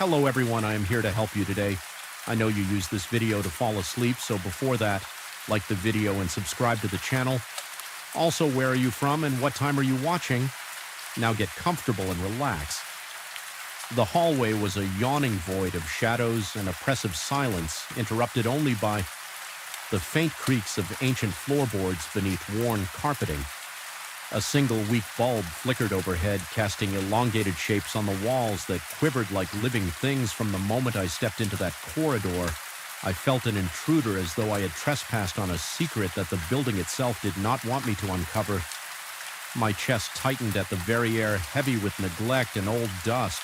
Hello everyone, I am here to help you today. I know you use this video to fall asleep, so before that, like the video and subscribe to the channel. Also, where are you from and what time are you watching? Now get comfortable and relax. The hallway was a yawning void of shadows and oppressive silence, interrupted only by the faint creaks of ancient floorboards beneath worn carpeting. A single weak bulb flickered overhead, casting elongated shapes on the walls that quivered like living things. From the moment I stepped into that corridor, I felt an intruder, as though I had trespassed on a secret that the building itself did not want me to uncover. My chest tightened at the very air, heavy with neglect and old dust.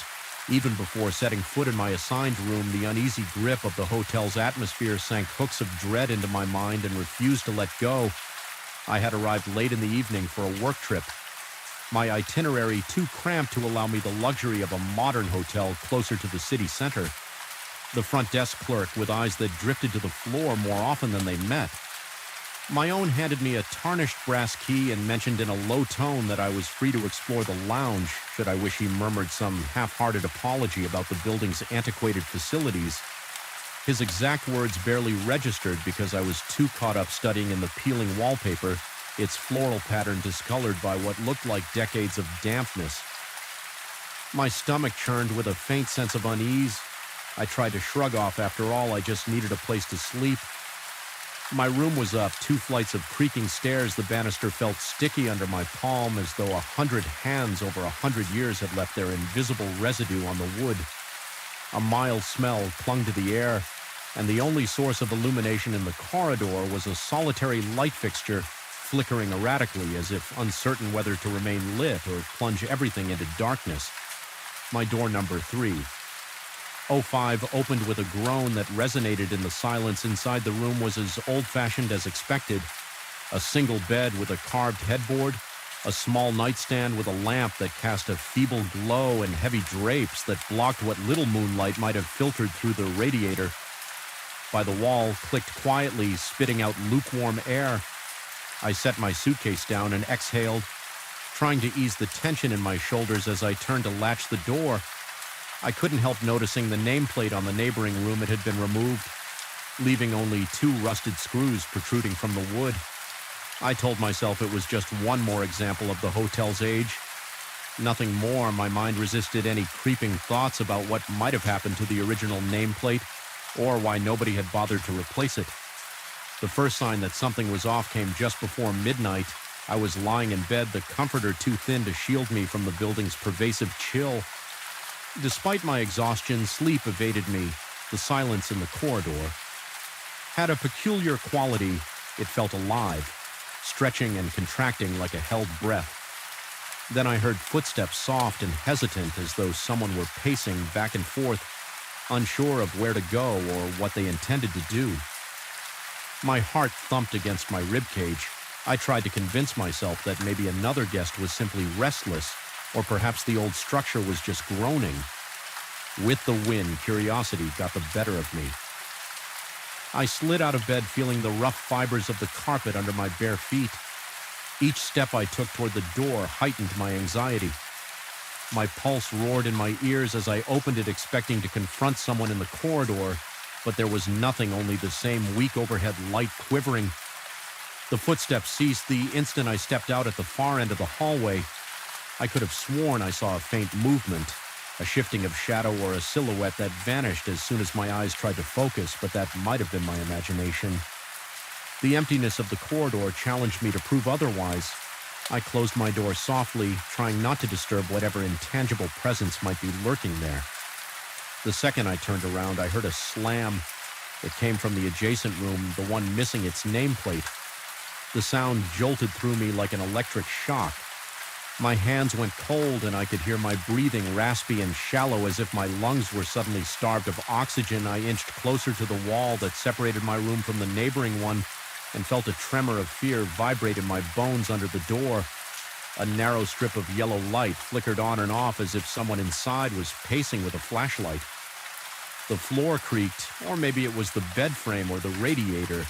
Even before setting foot in my assigned room, the uneasy grip of the hotel's atmosphere sank hooks of dread into my mind and refused to let go. I had arrived late in the evening for a work trip, my itinerary too cramped to allow me the luxury of a modern hotel closer to the city center. The front desk clerk, with eyes that drifted to the floor more often than they met. My own handed me a tarnished brass key and mentioned in a low tone that I was free to explore the lounge, should I wish. He murmured some half-hearted apology about the building's antiquated facilities. His exact words barely registered because I was too caught up studying in the peeling wallpaper, its floral pattern discolored by what looked like decades of dampness. My stomach churned with a faint sense of unease. I tried to shrug off. After all, I just needed a place to sleep. My room was up 2 flights of creaking stairs. The banister felt sticky under my palm, as though 100 hands over 100 years had left their invisible residue on the wood. A mild smell clung to the air, and the only source of illumination in the corridor was a solitary light fixture flickering erratically, as if uncertain whether to remain lit or plunge everything into darkness. My door number 305 opened with a groan that resonated in the silence. Inside the room was as old-fashioned as expected. A single bed with a carved headboard, a small nightstand with a lamp that cast a feeble glow, and heavy drapes that blocked what little moonlight might have filtered through the radiator. By the wall clicked quietly, spitting out lukewarm air. I set my suitcase down and exhaled, trying to ease the tension in my shoulders as I turned to latch the door. I couldn't help noticing the nameplate on the neighboring room. It had been removed, leaving only 2 rusted screws protruding from the wood. I told myself it was just one more example of the hotel's age. Nothing more. My mind resisted any creeping thoughts about what might have happened to the original nameplate, or why nobody had bothered to replace it. The first sign that something was off came just before midnight. I was lying in bed, the comforter too thin to shield me from the building's pervasive chill. Despite my exhaustion, sleep evaded me. The silence in the corridor had a peculiar quality. It felt alive, stretching and contracting like a held breath. Then I heard footsteps, soft and hesitant, as though someone were pacing back and forth, unsure of where to go or what they intended to do. My heart thumped against my ribcage. I tried to convince myself that maybe another guest was simply restless, or perhaps the old structure was just groaning. With the wind, curiosity got the better of me. I slid out of bed, feeling the rough fibers of the carpet under my bare feet. Each step I took toward the door heightened my anxiety. My pulse roared in my ears as I opened it, expecting to confront someone in the corridor, but there was nothing, only the same weak overhead light quivering. The footsteps ceased the instant I stepped out at the far end of the hallway. I could have sworn I saw a faint movement, a shifting of shadow or a silhouette that vanished as soon as my eyes tried to focus, but that might have been my imagination. The emptiness of the corridor challenged me to prove otherwise. I closed my door softly, trying not to disturb whatever intangible presence might be lurking there. The second I turned around, I heard a slam. It came from the adjacent room, the one missing its nameplate. The sound jolted through me like an electric shock. My hands went cold, and I could hear my breathing raspy and shallow, as if my lungs were suddenly starved of oxygen. I inched closer to the wall that separated my room from the neighboring one, and felt a tremor of fear vibrate in my bones under the door. A narrow strip of yellow light flickered on and off, as if someone inside was pacing with a flashlight. The floor creaked, or maybe it was the bed frame or the radiator.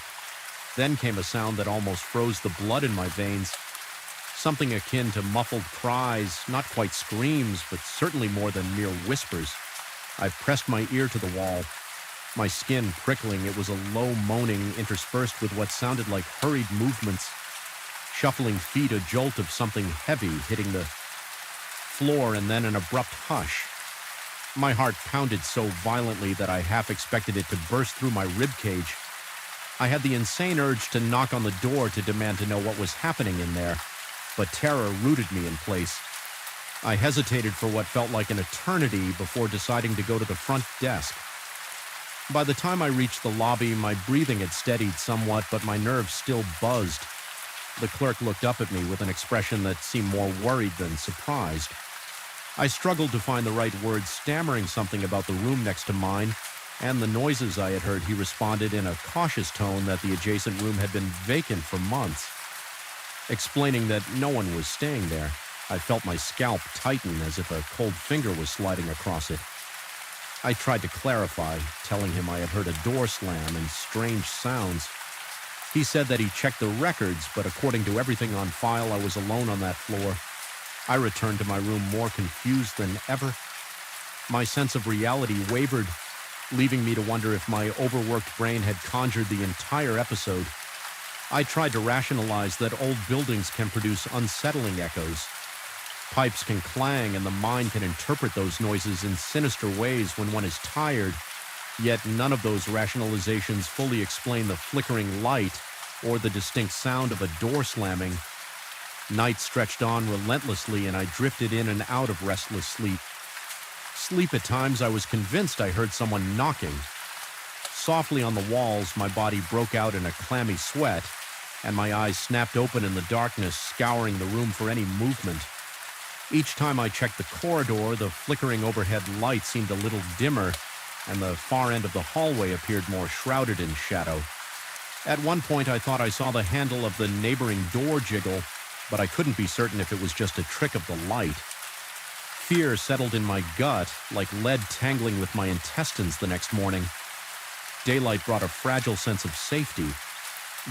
Then came a sound that almost froze the blood in my veins. Something akin to muffled cries, not quite screams, but certainly more than mere whispers. I pressed my ear to the wall, my skin prickling. It was a low moaning interspersed with what sounded like hurried movements, shuffling feet, a jolt of something heavy hitting the floor, and then an abrupt hush. My heart pounded so violently that I half expected it to burst through my ribcage. I had the insane urge to knock on the door to demand to know what was happening in there, but terror rooted me in place. I hesitated for what felt like an eternity before deciding to go to the front desk. By the time I reached the lobby, my breathing had steadied somewhat, but my nerves still buzzed. The clerk looked up at me with an expression that seemed more worried than surprised. I struggled to find the right words, stammering something about the room next to mine and the noises I had heard. He responded in a cautious tone that the adjacent room had been vacant for months, explaining that no one was staying there. I felt my scalp tighten as if a cold finger was sliding across it. I tried to clarify, telling him I had heard a door slam and strange sounds. He said that he checked the records, but according to everything on file, I was alone on that floor. I returned to my room more confused than ever. My sense of reality wavered, leaving me to wonder if my overworked brain had conjured the entire episode. I tried to rationalize that old buildings can produce unsettling echoes. Pipes can clang and the mind can interpret those noises in sinister ways when one is tired, yet none of those rationalizations fully explain the flickering light or the distinct sound of a door slamming. Night stretched on relentlessly, and I drifted in and out of restless sleep. At times, I was convinced I heard someone knocking. Softly on the walls, my body broke out in a clammy sweat, and my eyes snapped open in the darkness, scouring the room for any movement. Each time I checked the corridor, the flickering overhead light seemed a little dimmer, and the far end of the hallway appeared more shrouded in shadow. At one point, I thought I saw the handle of the neighboring door jiggle, but I couldn't be certain if it was just a trick of the light. Fear settled in my gut, like lead tangling with my intestines the next morning. Daylight brought a fragile sense of safety,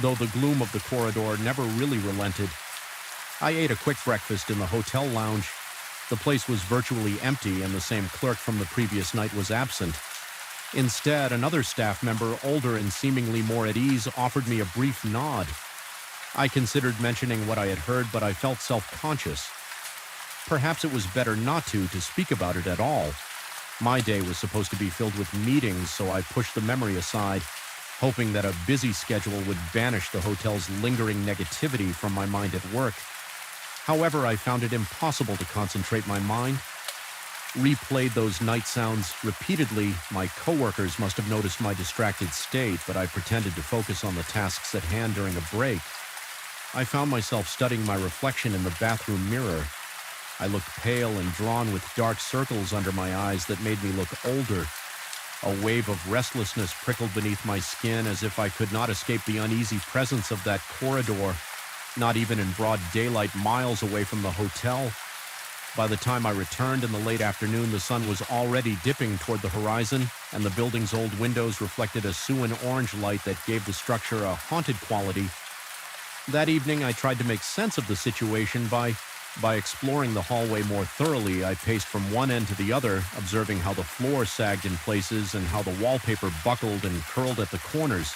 though the gloom of the corridor never really relented. I ate a quick breakfast in the hotel lounge. The place was virtually empty, and the same clerk from the previous night was absent. Instead, another staff member, older and seemingly more at ease, offered me a brief nod. I considered mentioning what I had heard, but I felt self-conscious. Perhaps it was better not to speak about it at all. My day was supposed to be filled with meetings, so I pushed the memory aside, hoping that a busy schedule would banish the hotel's lingering negativity from my mind at work. However, I found it impossible to concentrate my mind. Replayed those night sounds repeatedly. My coworkers must have noticed my distracted state, but I pretended to focus on the tasks at hand during a break. I found myself studying my reflection in the bathroom mirror. I looked pale and drawn with dark circles under my eyes that made me look older. A wave of restlessness prickled beneath my skin as if I could not escape the uneasy presence of that corridor, not even in broad daylight miles away from the hotel. By the time I returned in the late afternoon, the sun was already dipping toward the horizon, and the building's old windows reflected a Suan orange light that gave the structure a haunted quality. That evening, I tried to make sense of the situation by exploring the hallway more thoroughly. I paced from one end to the other, observing how the floor sagged in places and how the wallpaper buckled and curled at the corners.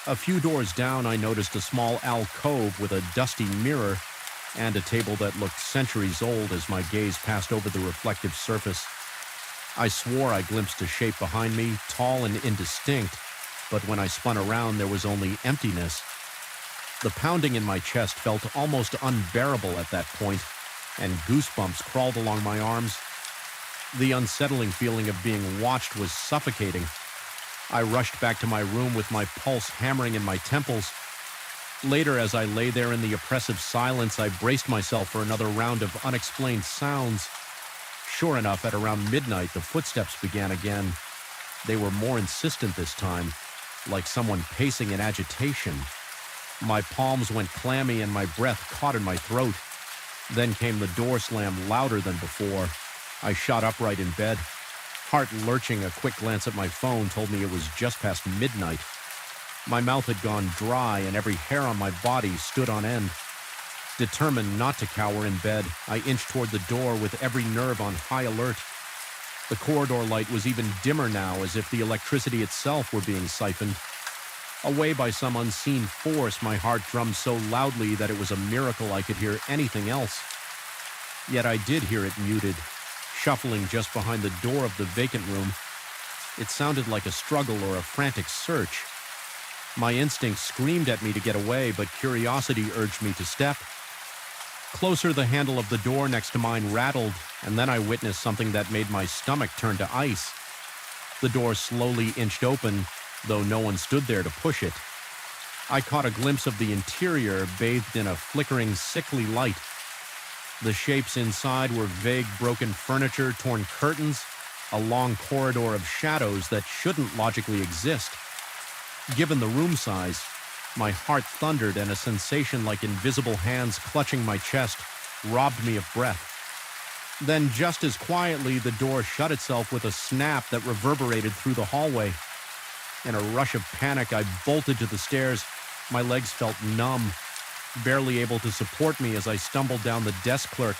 A few doors down, I noticed a small alcove with a dusty mirror and a table that looked centuries old as my gaze passed over the reflective surface. I swore I glimpsed a shape behind me, tall and indistinct, but when I spun around, there was only emptiness. The pounding in my chest felt almost unbearable at that point, and goosebumps crawled along my arms. The unsettling feeling of being watched was suffocating. I rushed back to my room with my pulse hammering in my temples. Later, as I lay there in the oppressive silence, I braced myself for another round of unexplained sounds. Sure enough, at around midnight, the footsteps began again. They were more insistent this time, like someone pacing in agitation. My palms went clammy and my breath caught in my throat. Then came the door slam louder than before. I shot upright in bed. Heart lurching, a quick glance at my phone told me it was just past midnight. My mouth had gone dry and every hair on my body stood on end. Determined not to cower in bed, I inched toward the door with every nerve on high alert. The corridor light was even dimmer now, as if the electricity itself were being siphoned. Away by some unseen force, my heart drummed so loudly that it was a miracle I could hear anything else. Yet I did hear it muted, shuffling just behind the door of the vacant room. It sounded like a struggle or a frantic search. My instinct screamed at me to get away, but curiosity urged me to step. Closer, the handle of the door next to mine rattled, and then I witnessed something that made my stomach turn to ice. The door slowly inched open, though no one stood there to push it. I caught a glimpse of the interior, bathed in a flickering, sickly light. The shapes inside were vague, broken furniture, torn curtains, a long corridor of shadows that shouldn't logically exist. Given the room size, my heart thundered, and a sensation like invisible hands clutching my chest robbed me of breath. Then, just as quietly, the door shut itself with a snap that reverberated through the hallway. In a rush of panic, I bolted to the stairs. My legs felt numb, barely able to support me as I stumbled down the desk clerk.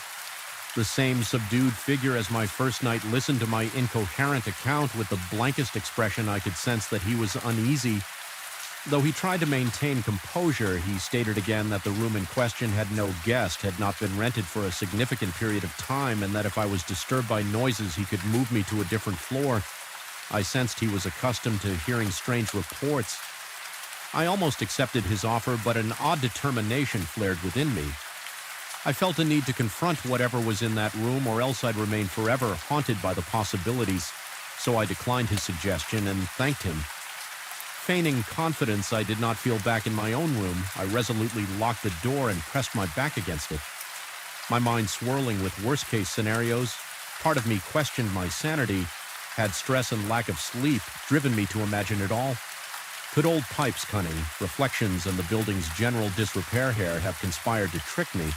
The same subdued figure as my first night listened to my incoherent account with the blankest expression. I could sense that he was uneasy. Though he tried to maintain composure, he stated again that the room in question had no guest, had not been rented for a significant period of time, and that if I was disturbed by noises, he could move me to a different floor. I sensed he was accustomed to hearing strange reports. I almost accepted his offer, but an odd determination flared within me. I felt a need to confront whatever was in that room, or else I'd remain forever haunted by the possibilities. So I declined his suggestion and thanked him. Feigning confidence I did not feel back in my own room, I resolutely locked the door and pressed my back against it. My mind swirling with worst-case scenarios, part of me questioned my sanity. Had stress and lack of sleep driven me to imagine it all? Could old Pipe's cunning, reflections, and the building's general disrepair here have conspired to trick me?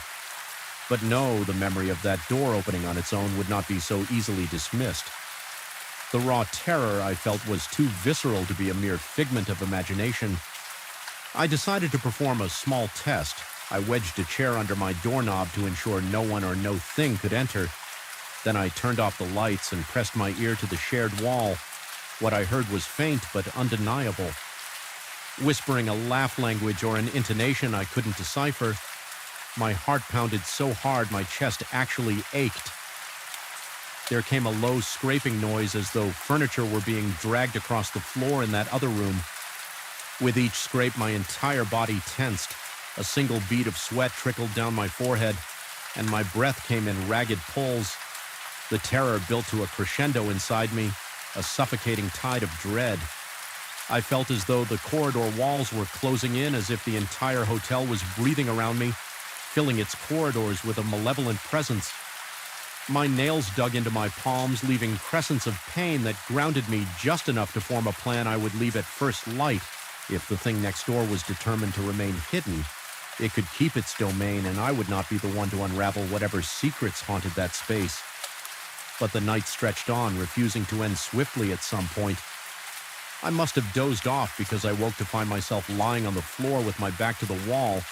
But no, the memory of that door opening on its own would not be so easily dismissed. The raw terror I felt was too visceral to be a mere figment of imagination. I decided to perform a small test. I wedged a chair under my doorknob to ensure no one or no thing could enter. Then I turned off the lights and pressed my ear to the shared wall. What I heard was faint but undeniable. Whispering a laugh language or an intonation I couldn't decipher, my heart pounded so hard my chest actually ached. There came a low scraping noise as though furniture were being dragged across the floor in that other room. With each scrape, my entire body tensed. A single bead of sweat trickled down my forehead, and my breath came in ragged pulls. The terror built to a crescendo inside me, a suffocating tide of dread. I felt as though the corridor walls were closing in, as if the entire hotel was breathing around me, filling its corridors with a malevolent presence. My nails dug into my palms, leaving crescents of pain that grounded me just enough to form a plan I would leave at first light. If the thing next door was determined to remain hidden, it could keep its domain, and I would not be the one to unravel whatever secrets haunted that space. But the night stretched on, refusing to end swiftly at some point. I must have dozed off because I woke to find myself lying on the floor with my back to the wall.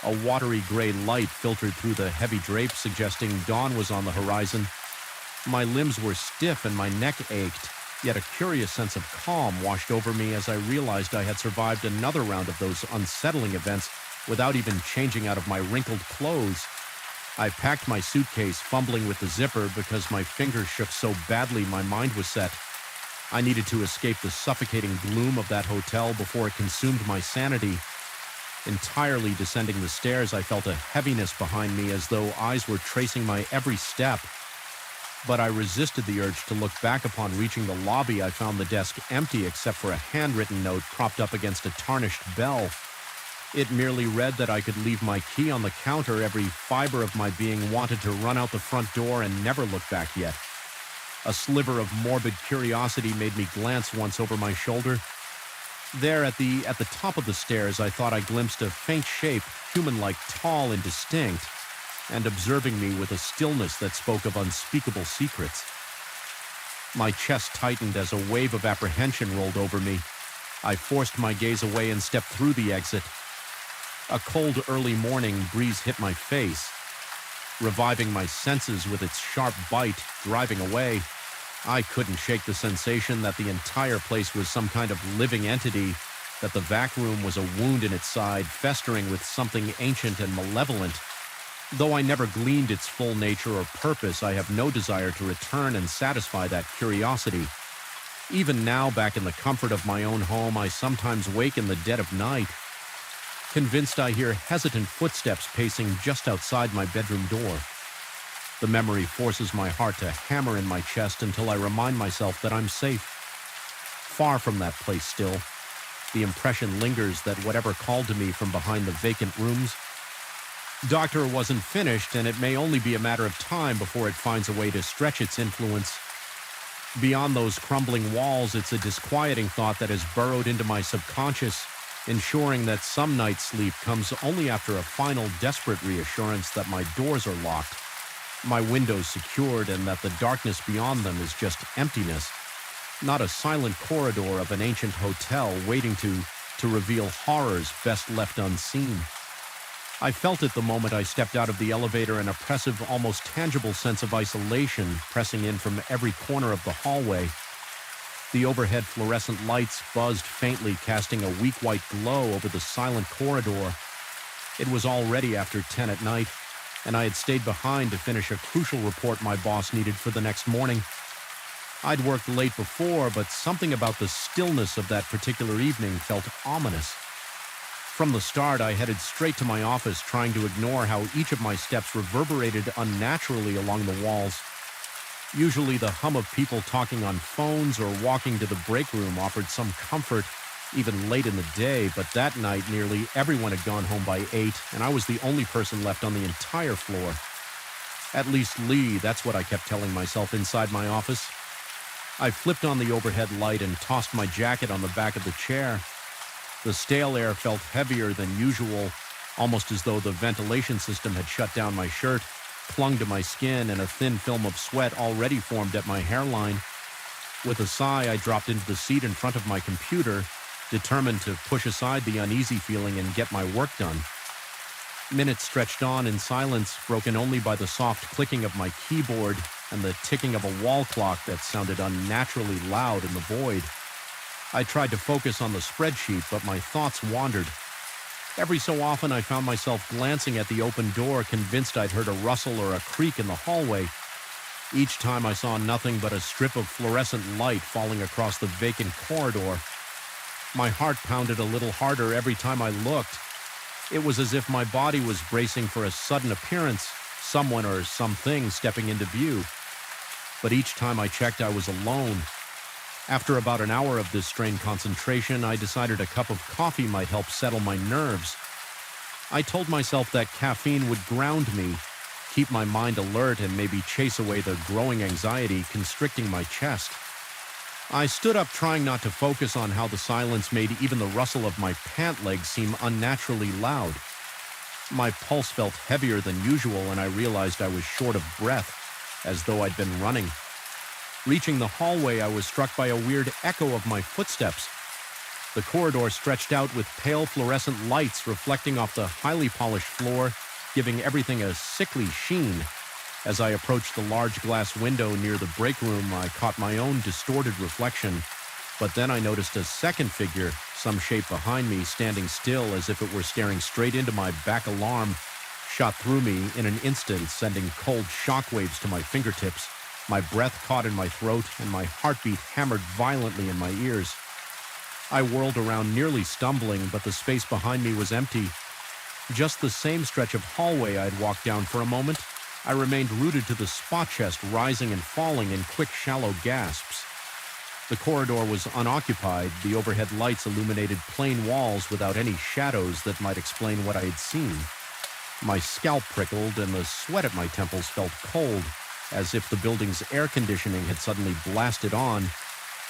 A watery gray light filtered through the heavy drapes, suggesting dawn was on the horizon. My limbs were stiff and my neck ached, yet a curious sense of calm washed over me as I realized I had survived another round of those unsettling events without even changing out of my wrinkled clothes. I packed my suitcase, fumbling with the zipper because my fingers shook so badly my mind was set. I needed to escape the suffocating gloom of that hotel before it consumed my sanity. Entirely descending the stairs, I felt a heaviness behind me as though eyes were tracing my every step. But I resisted the urge to look back. Upon reaching the lobby, I found the desk empty except for a handwritten note propped up against a tarnished bell. It merely read that I could leave my key on the counter. Every fiber of my being wanted to run out the front door and never look back yet. A sliver of morbid curiosity made me glance once over my shoulder. There at the top of the stairs, I thought I glimpsed a faint shape, human-like, tall and distinct, and observing me with a stillness that spoke of unspeakable secrets. My chest tightened as a wave of apprehension rolled over me. I forced my gaze away and stepped through the exit. A cold early morning breeze hit my face, reviving my senses with its sharp bite, driving away. I couldn't shake the sensation that the entire place was some kind of living entity, that the vac room was a wound in its side, festering with something ancient and malevolent. Though I never gleaned its full nature or purpose, I have no desire to return and satisfy that curiosity. Even now, back in the comfort of my own home, I sometimes wake in the dead of night, convinced I hear hesitant footsteps pacing just outside my bedroom door. The memory forces my heart to hammer in my chest until I remind myself that I'm safe. Far from that place still, the impression lingers that whatever called to me from behind the vacant rooms, Doctor wasn't finished, and it may only be a matter of time before it finds a way to stretch its influence. Beyond those crumbling walls, it's a disquieting thought that has burrowed into my subconscious, ensuring that some night's sleep comes only after a final desperate reassurance that my doors are locked, my windows secured, and that the darkness beyond them is just emptiness, not a silent corridor of an ancient hotel waiting to reveal horrors best left unseen. I felt it the moment I stepped out of the elevator, an oppressive, almost tangible sense of isolation pressing in from every corner of the hallway. The overhead fluorescent lights buzzed faintly, casting a weak white glow over the silent corridor. It was already after 10 at night, and I had stayed behind to finish a crucial report my boss needed for the next morning. I'd worked late before, but something about the stillness of that particular evening felt ominous. From the start, I headed straight to my office, trying to ignore how each of my steps reverberated unnaturally along the walls. Usually the hum of people talking on phones or walking to the break room offered some comfort, even late in the day, but that night nearly everyone had gone home by 8, and I was the only person left on the entire floor. At least Lee, that's what I kept telling myself inside my office. I flipped on the overhead light and tossed my jacket on the back of the chair. The stale air felt heavier than usual, almost as though the ventilation system had shut down my shirt, clung to my skin, and a thin film of sweat already formed at my hairline. With a sigh, I dropped into the seat in front of my computer, determined to push aside the uneasy feeling and get my work done. Minutes stretched on in silence, broken only by the soft clicking of my keyboard and the ticking of a wall clock that sounded unnaturally loud in the void. I tried to focus on the spreadsheet, but my thoughts wandered. Every so often, I found myself glancing at the open door, convinced I'd heard a rustle or a creak in the hallway. Each time I saw nothing but a strip of fluorescent light falling across the vacant corridor. My heart pounded a little harder every time I looked. It was as if my body was bracing for a sudden appearance, someone or something stepping into view. But each time I checked, I was alone. After about an hour of this strained concentration, I decided a cup of coffee might help settle my nerves. I told myself that caffeine would ground me, keep my mind alert, and maybe chase away the growing anxiety constricting my chest. I stood up, trying not to focus on how the silence made even the rustle of my pant legs seem unnaturally loud. My pulse felt heavier than usual, and I realized I was short of breath, as though I'd been running. Reaching the hallway, I was struck by a weird echo of my footsteps. The corridor stretched out with pale fluorescent lights reflecting off the highly polished floor, giving everything a sickly sheen. As I approached the large glass window near the break room, I caught my own distorted reflection. But then I noticed a second figure, some shape behind me, standing still as if it were staring straight into my back. Alarm shot through me in an instant, sending cold shockwaves to my fingertips. My breath caught in my throat, and my heartbeat hammered violently in my ears. I whirled around, nearly stumbling, but the space behind me was empty. Just the same stretch of hallway I had walked down for a moment. I remained rooted to the spot chest, rising and falling in quick, shallow gasps. The corridor was unoccupied. The overhead lights illuminated plain walls without any shadows that might explain what I had seen. My scalp prickled, and the sweat at my temples felt cold, as if the building's air conditioning had suddenly blasted on,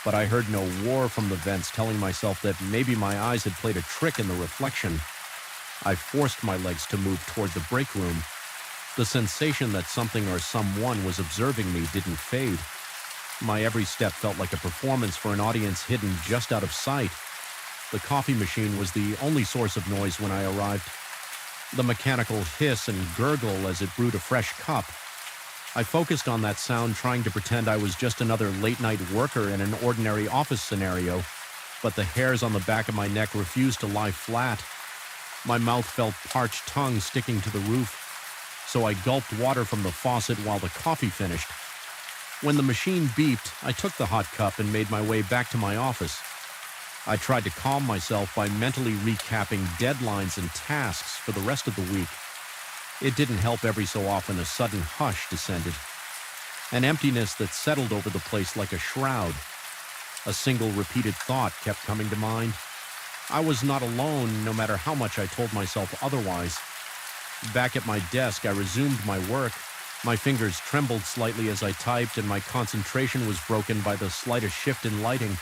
but I heard no roar from the vents, telling myself that maybe my eyes had played a trick in the reflection. I forced my legs to move toward the break room. The sensation that something or someone was observing me didn't fade. My every step felt like a performance for an audience hidden just out of sight. The coffee machine was the only source of noise when I arrived. The mechanical hiss and gurgle as it brewed a fresh cup. I focused on that sound, trying to pretend I was just another late-night worker in an ordinary office scenario, but the hairs on the back of my neck refused to lie flat. My mouth felt parched tongue sticking to the roof, so I gulped water from the faucet while the coffee finished. When the machine beeped, I took the hot cup and made my way back to my office. I tried to calm myself by mentally recapping deadlines and tasks for the rest of the week. It didn't help. Every so often a sudden hush descended, an emptiness that settled over the place like a shroud. A single repeated thought kept coming to mind. I was not alone, no matter how much I told myself otherwise. Back at my desk, I resumed my work. My fingers trembled slightly as I typed, and my concentration was broken by the slightest shift in lighting.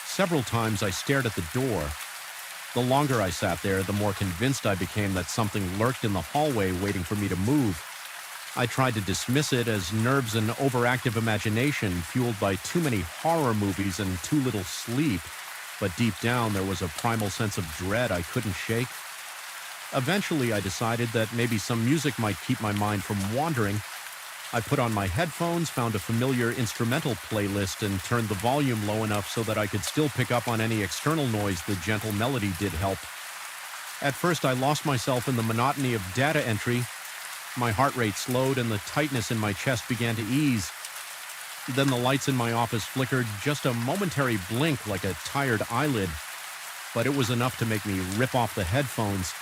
Several times I stared at the door. The longer I sat there, the more convinced I became that something lurked in the hallway waiting for me to move. I tried to dismiss it as nerves and overactive imagination fueled by too many horror movies and too little sleep, but deep down there was a primal sense of dread I couldn't shake. Eventually I decided that maybe some music might keep my mind from wandering. I put on my headphones, found a familiar instrumental playlist, and turned the volume low enough so that I could still pick up on any external noise. The gentle melody did help. At first I lost myself in the monotony of data entry. My heart rate slowed and the tightness in my chest began to ease. Then the lights in my office flickered, just a momentary blink like a tired eyelid, but it was enough to make me rip off the headphones.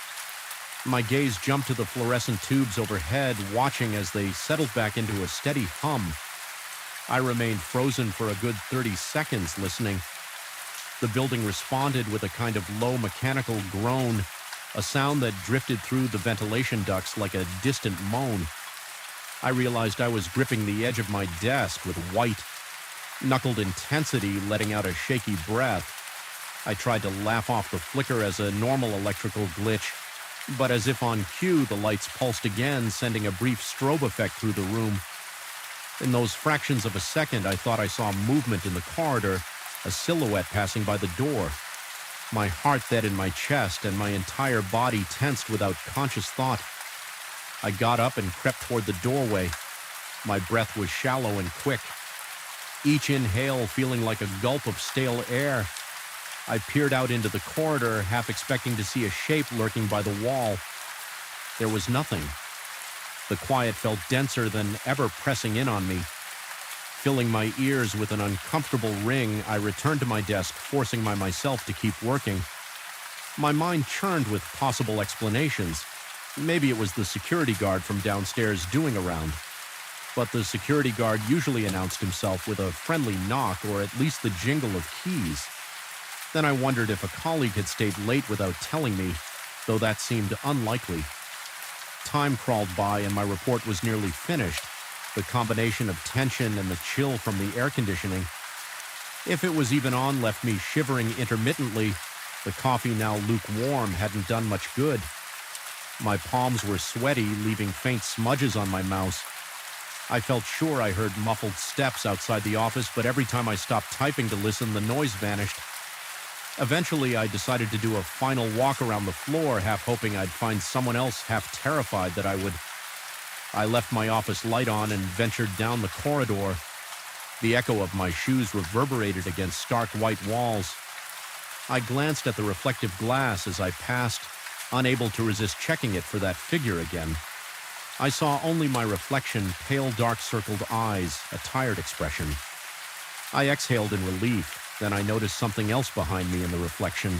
My gaze jumped to the fluorescent tubes overhead, watching as they settled back into a steady hum. I remained frozen for a good 30 seconds listening. The building responded with a kind of low mechanical groan, a sound that drifted through the ventilation ducts like a distant moan. I realized I was gripping the edge of my desk with white, knuckled intensity, letting out a shaky breath. I tried to laugh off the flicker as a normal electrical glitch, but as if on cue, the lights pulsed again, sending a brief strobe effect through the room. In those fractions of a second, I thought I saw movement in the corridor, a silhouette passing by the door. My heart thud in my chest, and my entire body tensed without conscious thought. I got up and crept toward the doorway. My breath was shallow and quick, each inhale feeling like a gulp of stale air. I peered out into the corridor, half expecting to see a shape lurking by the wall. There was nothing. The quiet felt denser than ever, pressing in on me. Filling my ears with an uncomfortable ring, I returned to my desk, forcing myself to keep working. My mind churned with possible explanations. Maybe it was the security guard from downstairs doing a round. But the security guard usually announced himself with a friendly knock or at least the jingle of keys. Then I wondered if a colleague had stayed late without telling me, though that seemed unlikely. Time crawled by and my report was nearly finished, the combination of tension and the chill from the air conditioning. If it was even on, left me shivering intermittently. The coffee, now lukewarm, hadn't done much good. My palms were sweaty, leaving faint smudges on my mouse. I felt sure I heard muffled steps outside the office, but every time I stopped typing to listen, the noise vanished. Eventually, I decided to do a final walk around the floor, half hoping I'd find someone else, half terrified that I would. I left my office light on and ventured down the corridor. The echo of my shoes reverberated against stark white walls. I glanced at the reflective glass as I passed, unable to resist checking it for that figure again. I saw only my reflection, pale, dark-circled eyes, a tired expression. I exhaled in relief. Then I noticed something else behind me in the reflection.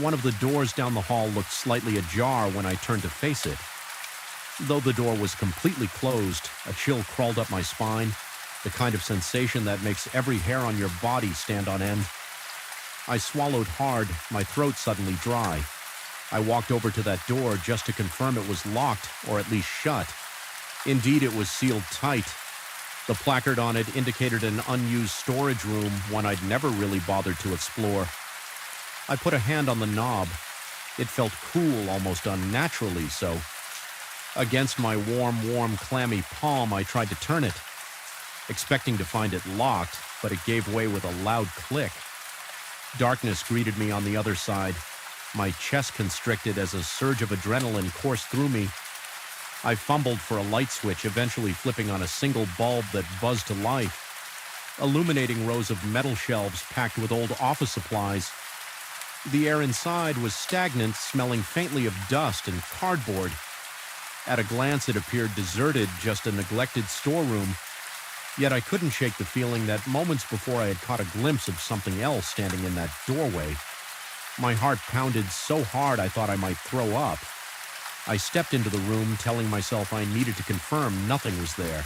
One of the doors down the hall looked slightly ajar when I turned to face it. Though the door was completely closed, a chill crawled up my spine, the kind of sensation that makes every hair on your body stand on end. I swallowed hard, my throat suddenly dry. I walked over to that door just to confirm it was locked, or at least shut. Indeed, it was sealed tight. The placard on it indicated an unused storage room, one I'd never really bothered to explore. I put a hand on the knob. It felt cool, almost unnaturally so. Against my warm, clammy palm, I tried to turn it, expecting to find it locked, but it gave way with a loud click. Darkness greeted me on the other side. My chest constricted as a surge of adrenaline coursed through me. I fumbled for a light switch, eventually flipping on a single bulb that buzzed to life, illuminating rows of metal shelves packed with old office supplies. The air inside was stagnant, smelling faintly of dust and cardboard. At a glance, it appeared deserted, just a neglected storeroom. Yet I couldn't shake the feeling that moments before I had caught a glimpse of something else standing in that doorway. My heart pounded so hard I thought I might throw up. I stepped into the room, telling myself I needed to confirm nothing was there.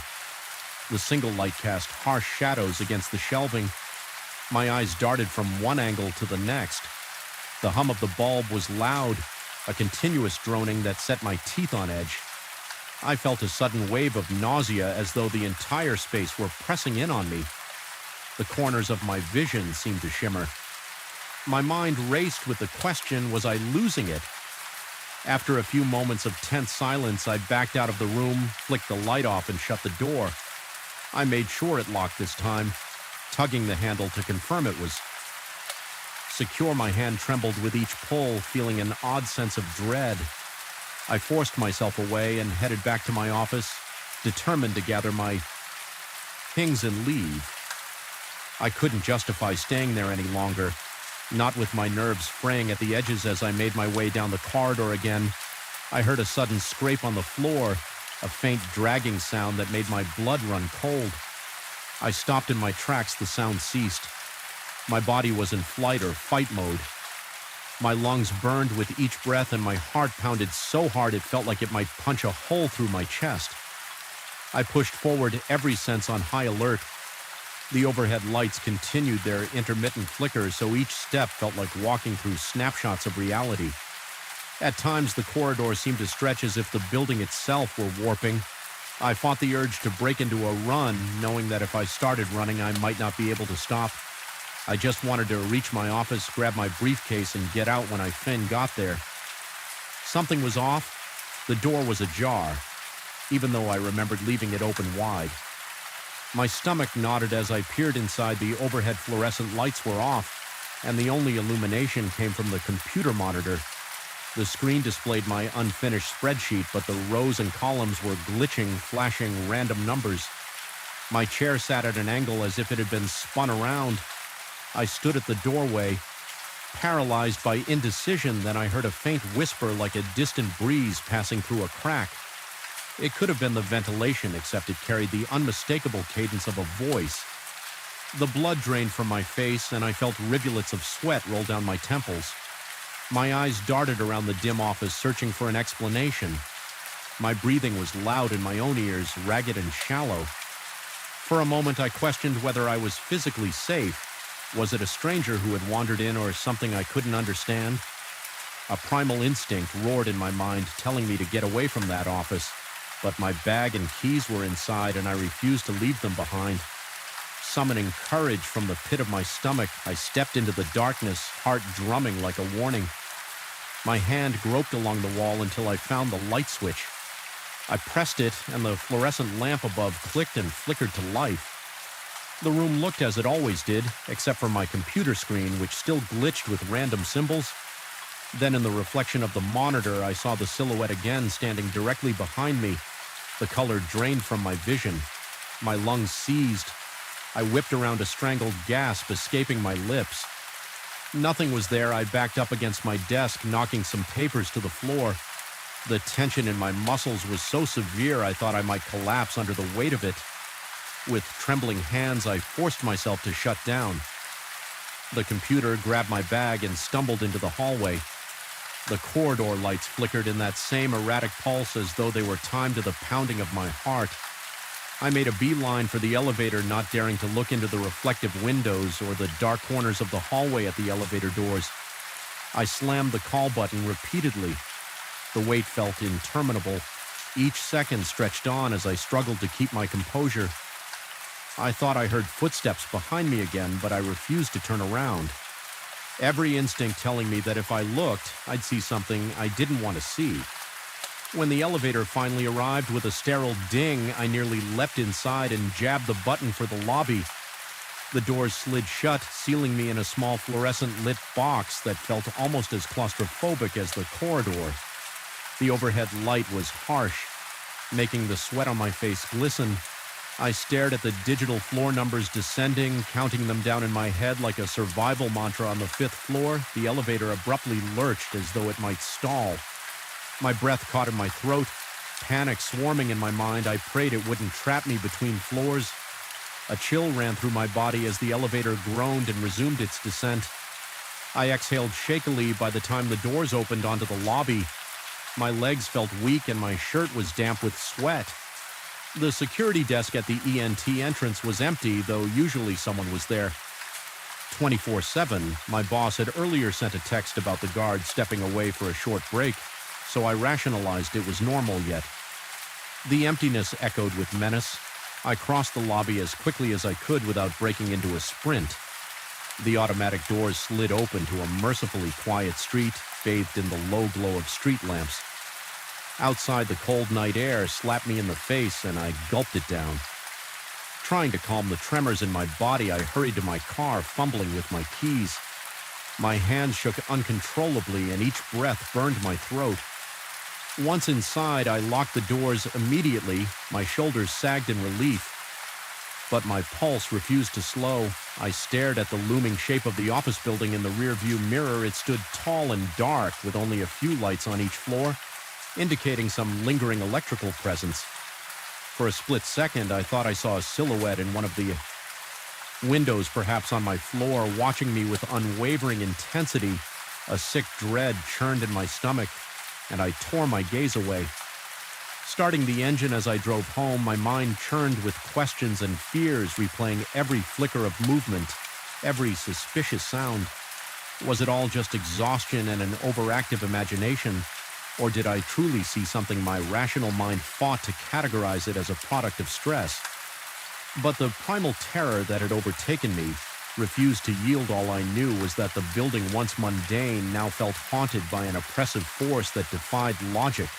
The single light cast harsh shadows against the shelving. My eyes darted from one angle to the next. The hum of the bulb was loud, a continuous droning that set my teeth on edge. I felt a sudden wave of nausea, as though the entire space were pressing in on me. The corners of my vision seemed to shimmer. My mind raced with the question, was I losing it? After a few moments of tense silence, I backed out of the room, flicked the light off, and shut the door. I made sure it locked this time, tugging the handle to confirm it was secure. My hand trembled with each pull, feeling an odd sense of dread. I forced myself away and headed back to my office, determined to gather my things and leave. I couldn't justify staying there any longer, not with my nerves fraying at the edges. As I made my way down the corridor again, I heard a sudden scrape on the floor, a faint dragging sound that made my blood run cold. I stopped in my tracks. The sound ceased. My body was in flight or fight mode. My lungs burned with each breath, and my heart pounded so hard it felt like it might punch a hole through my chest. I pushed forward, every sense on high alert. The overhead lights continued their intermittent flickers, so each step felt like walking through snapshots of reality. At times, the corridor seemed to stretch as if the building itself were warping. I fought the urge to break into a run, knowing that if I started running, I might not be able to stop. I just wanted to reach my office, grab my briefcase, and get out when I got there. Something was off. The door was ajar, even though I remembered leaving it open wide. My stomach knotted as I peered inside. The overhead fluorescent lights were off, and the only illumination came from the computer monitor. The screen displayed my unfinished spreadsheet, but the rows and columns were glitching, flashing random numbers. My chair sat at an angle as if it had been spun around. I stood at the doorway, paralyzed by indecision. Then I heard a faint whisper like a distant breeze passing through a crack. It could have been the ventilation, except it carried the unmistakable cadence of a voice. The blood drained from my face, and I felt rivulets of sweat roll down my temples. My eyes darted around the dim office, searching for an explanation. My breathing was loud in my own ears, ragged and shallow. For a moment, I questioned whether I was physically safe. Was it a stranger who had wandered in, or something I couldn't understand? A primal instinct roared in my mind, telling me to get away from that office. But my bag and keys were inside, and I refused to leave them behind. Summoning courage from the pit of my stomach, I stepped into the darkness, heart drumming like a warning. My hand groped along the wall until I found the light switch. I pressed it, and the fluorescent lamp above clicked and flickered to life. The room looked as it always did, except for my computer screen, which still glitched with random symbols. Then in the reflection of the monitor, I saw the silhouette again, standing directly behind me. The color drained from my vision. My lungs seized. I whipped around, a strangled gasp escaping my lips. Nothing was there. I backed up against my desk, knocking some papers to the floor. The tension in my muscles was so severe I thought I might collapse under the weight of it. With trembling hands, I forced myself to shut down. The computer grabbed my bag and stumbled into the hallway. The corridor lights flickered in that same erratic pulse, as though they were timed to the pounding of my heart. I made a beeline for the elevator, not daring to look into the reflective windows or the dark corners of the hallway at the elevator doors. I slammed the call button repeatedly. The wait felt interminable. Each second stretched on as I struggled to keep my composure. I thought I heard footsteps behind me again, but I refused to turn around. Every instinct telling me that if I looked, I'd see something I didn't want to see. When the elevator finally arrived with a sterile ding, I nearly leapt inside and jabbed the button for the lobby. The doors slid shut, sealing me in a small fluorescent-lit box that felt almost as claustrophobic as the corridor. The overhead light was harsh. Making the sweat on my face glisten, I stared at the digital floor numbers descending, counting them down in my head like a survival mantra. On the 5th floor, the elevator abruptly lurched as though it might stall. My breath caught in my throat, panic swarming in my mind. I prayed it wouldn't trap me between floors. A chill ran through my body as the elevator groaned and resumed its descent. I exhaled shakily by the time the doors opened onto the lobby. My legs felt weak and my shirt was damp with sweat. The security desk at the ENT entrance was empty, though usually someone was there. 24/7, my boss had earlier sent a text about the guard stepping away for a short break, so I rationalized it was normal yet. The emptiness echoed with menace. I crossed the lobby as quickly as I could without breaking into a sprint. The automatic doors slid open to a mercifully quiet street, bathed in the low glow of street lamps. Outside, the cold night air slapped me in the face, and I gulped it down. Trying to calm the tremors in my body, I hurried to my car, fumbling with my keys. My hands shook uncontrollably, and each breath burned my throat. Once inside, I locked the doors immediately. My shoulders sagged in relief. But my pulse refused to slow. I stared at the looming shape of the office building in the rearview mirror. It stood tall and dark, with only a few lights on each floor, indicating some lingering electrical presence. For a split second, I thought I saw a silhouette in one of the windows, perhaps on my floor, watching me with unwavering intensity. A sick dread churned in my stomach, and I tore my gaze away. Starting the engine as I drove home, my mind churned with questions and fears, replaying every flicker of movement, every suspicious sound. Was it all just exhaustion and an overactive imagination? Or did I truly see something my rational mind fought to categorize it as a product of stress? But the primal terror that had overtaken me refused to yield. All I knew was that the building, once mundane, now felt haunted by an oppressive force that defied logic.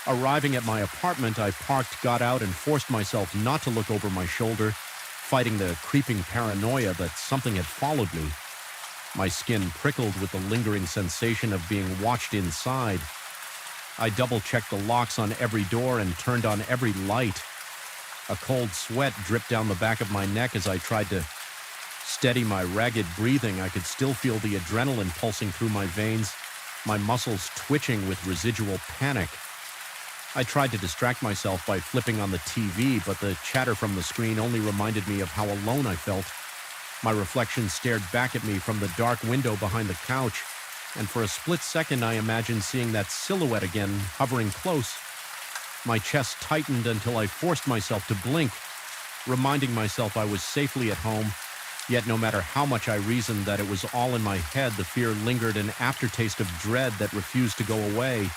Arriving at my apartment, I parked, got out, and forced myself not to look over my shoulder, fighting the creeping paranoia that something had followed me. My skin prickled with the lingering sensation of being watched inside. I double-checked the locks on every door and turned on every light. A cold sweat dripped down the back of my neck as I tried to steady my ragged breathing. I could still feel the adrenaline pulsing through my veins, my muscles twitching with residual panic. I tried to distract myself by flipping on the TV, but the chatter from the screen only reminded me of how alone I felt. My reflection stared back at me from the dark window behind the couch, and for a split second I imagined seeing that silhouette again, hovering close. My chest tightened until I forced myself to blink, reminding myself I was safely at home. Yet no matter how much I reasoned that it was all in my head, the fear lingered, an aftertaste of dread that refused to go away.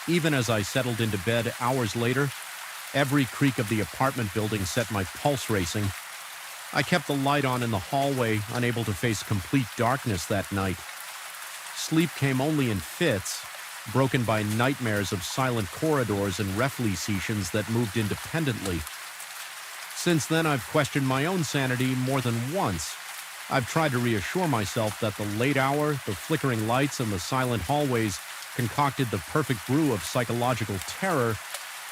Even as I settled into bed hours later, every creak of the apartment building set my pulse racing. I kept the light on in the hallway, unable to face complete darkness that night. Sleep came only in fits, broken by nightmares of silent corridors and reflexions that moved independently. Since then, I've questioned my own sanity more than once. I've tried to reassure myself that the late hour, the flickering lights, and the silent hallways concocted the perfect brew of psychological terror,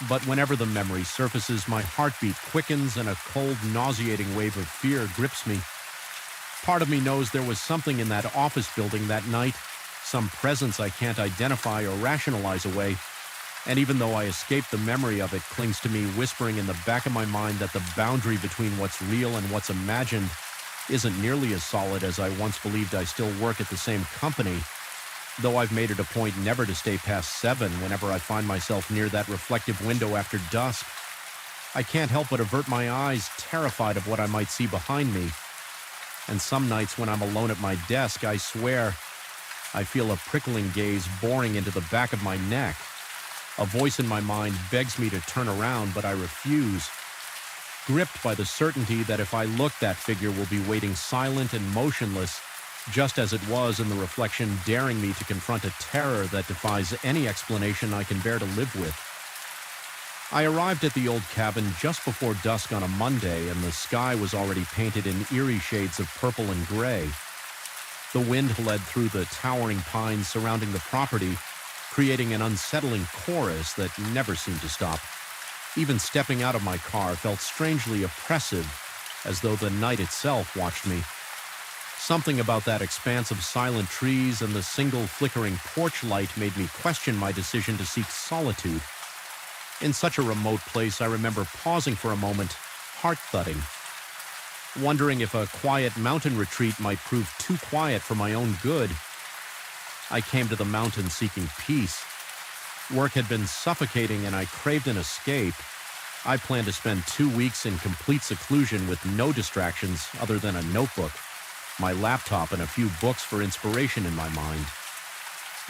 but whenever the memory surfaces, my heartbeat quickens and a cold, nauseating wave of fear grips me. Part of me knows there was something in that office building that night, some presence I can't identify or rationalize away, and even though I escaped the memory of it, clings to me, whispering in the back of my mind that the boundary between what's real and what's imagined isn't nearly as solid as I once believed. I still work at the same company, though I've made it a point never to stay past 7 whenever I find myself near that reflective window after dusk. I can't help but avert my eyes, terrified of what I might see behind me. And some nights when I'm alone at my desk, I swear, I feel a prickling gaze boring into the back of my neck. A voice in my mind begs me to turn around, but I refuse. Gripped by the certainty that if I look, that figure will be waiting silent and motionless, just as it was in the reflection, daring me to confront a terror that defies any explanation I can bear to live with. I arrived at the old cabin just before dusk on a Monday, and the sky was already painted in eerie shades of purple and gray. The wind bled through the towering pines surrounding the property, creating an unsettling chorus that never seemed to stop. Even stepping out of my car felt strangely oppressive, as though the night itself watched me. Something about that expanse of silent trees and the single flickering porch light made me question my decision to seek solitude. In such a remote place, I remember pausing for a moment, heart-thudding, wondering if a quiet mountain retreat might prove too quiet for my own good. I came to the mountain seeking peace. Work had been suffocating and I craved an escape. I planned to spend 2 weeks in complete seclusion with no distractions other than a notebook, my laptop, and a few books for inspiration in my mind.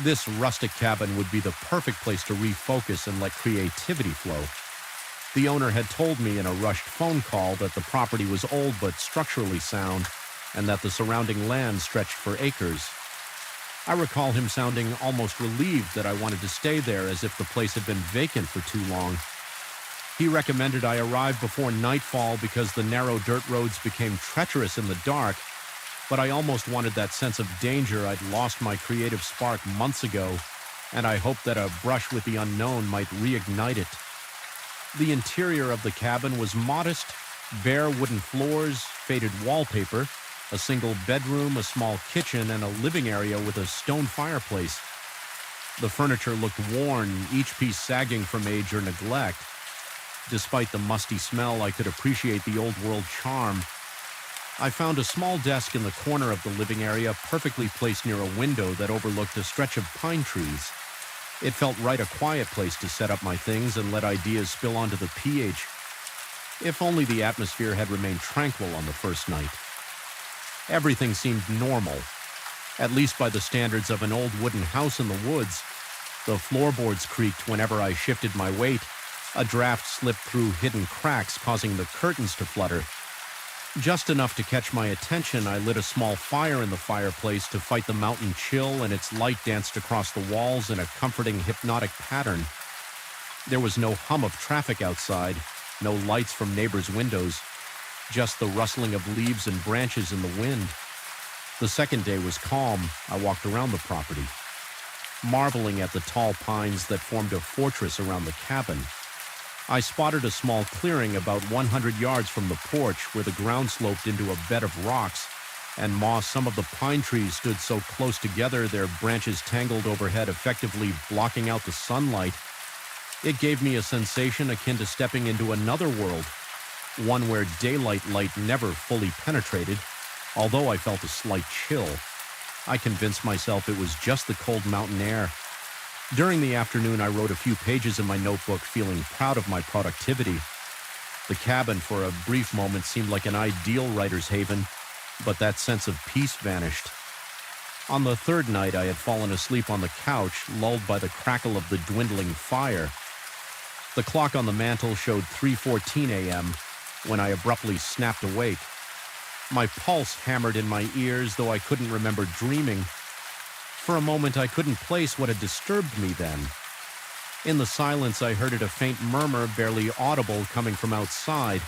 This rustic cabin would be the perfect place to refocus and let creativity flow. The owner had told me in a rushed phone call that the property was old but structurally sound, and that the surrounding land stretched for acres. I recall him sounding almost relieved that I wanted to stay there, as if the place had been vacant for too long. He recommended I arrive before nightfall because the narrow dirt roads became treacherous in the dark, but I almost wanted that sense of danger I'd lost my creative spark months ago, and I hoped that a brush with the unknown might reignite it. The interior of the cabin was modest: bare wooden floors, faded wallpaper, a single bedroom, a small kitchen, and a living area with a stone fireplace. The furniture looked worn, each piece sagging from age or neglect. Despite the musty smell, I could appreciate the old-world charm. I found a small desk in the corner of the living area, perfectly placed near a window that overlooked a stretch of pine trees. It felt right a quiet place to set up my things and let ideas spill onto the pH. If only the atmosphere had remained tranquil on the first night. Everything seemed normal, at least by the standards of an old wooden house in the woods. The floorboards creaked whenever I shifted my weight. A draft slipped through hidden cracks, causing the curtains to flutter. Just enough to catch my attention, I lit a small fire in the fireplace to fight the mountain chill, and its light danced across the walls in a comforting, hypnotic pattern. There was no hum of traffic outside, no lights from neighbors' windows, just the rustling of leaves and branches in the wind. The second day was calm. I walked around the property, marveling at the tall pines that formed a fortress around the cabin. I spotted a small clearing about 100 yards from the porch where the ground sloped into a bed of rocks and moss. Some of the pine trees stood so close together, their branches tangled overhead, effectively blocking out the sunlight. It gave me a sensation akin to stepping into another world, one where daylight light never fully penetrated. Although I felt a slight chill, I convinced myself it was just the cold mountain air. During the afternoon, I wrote a few pages in my notebook, feeling proud of my productivity. The cabin, for a brief moment, seemed like an ideal writer's haven, but that sense of peace vanished. On the third night, I had fallen asleep on the couch, lulled by the crackle of the dwindling fire. The clock on the mantel showed 3:14 a.m. when I abruptly snapped awake. My pulse hammered in my ears, though I couldn't remember dreaming. For a moment, I couldn't place what had disturbed me then. In the silence, I heard a faint murmur, barely audible, coming from outside.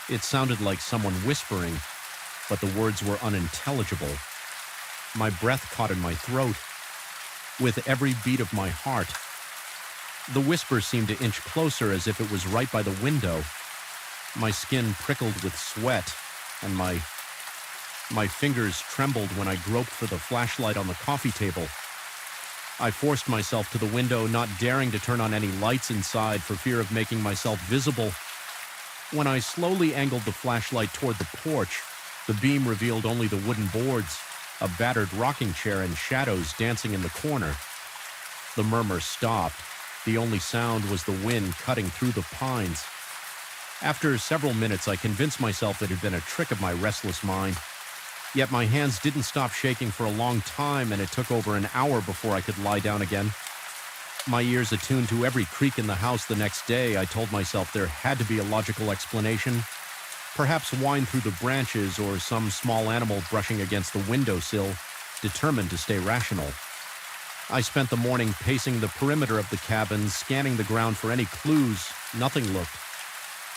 It sounded like someone whispering, but the words were unintelligible. My breath caught in my throat, with every beat of my heart. The whisper seemed to inch closer, as if it was right by the window. My skin prickled with sweat, and my fingers trembled when I groped for the flashlight on the coffee table. I forced myself to the window, not daring to turn on any lights inside for fear of making myself visible. When I slowly angled the flashlight toward the porch, the beam revealed only the wooden boards, a battered rocking chair, and shadows dancing in the corner. The murmur stopped. The only sound was the wind cutting through the pines. After several minutes, I convinced myself it had been a trick of my restless mind. Yet my hands didn't stop shaking for a long time, and it took over an hour before I could lie down again. My ears attuned to every creak in the house the next day, I told myself there had to be a logical explanation. Perhaps whine through the branches, or some small animal brushing against the windowsill, determined to stay rational. I spent the morning pacing the perimeter of the cabin, scanning the ground for any clues. Nothing looked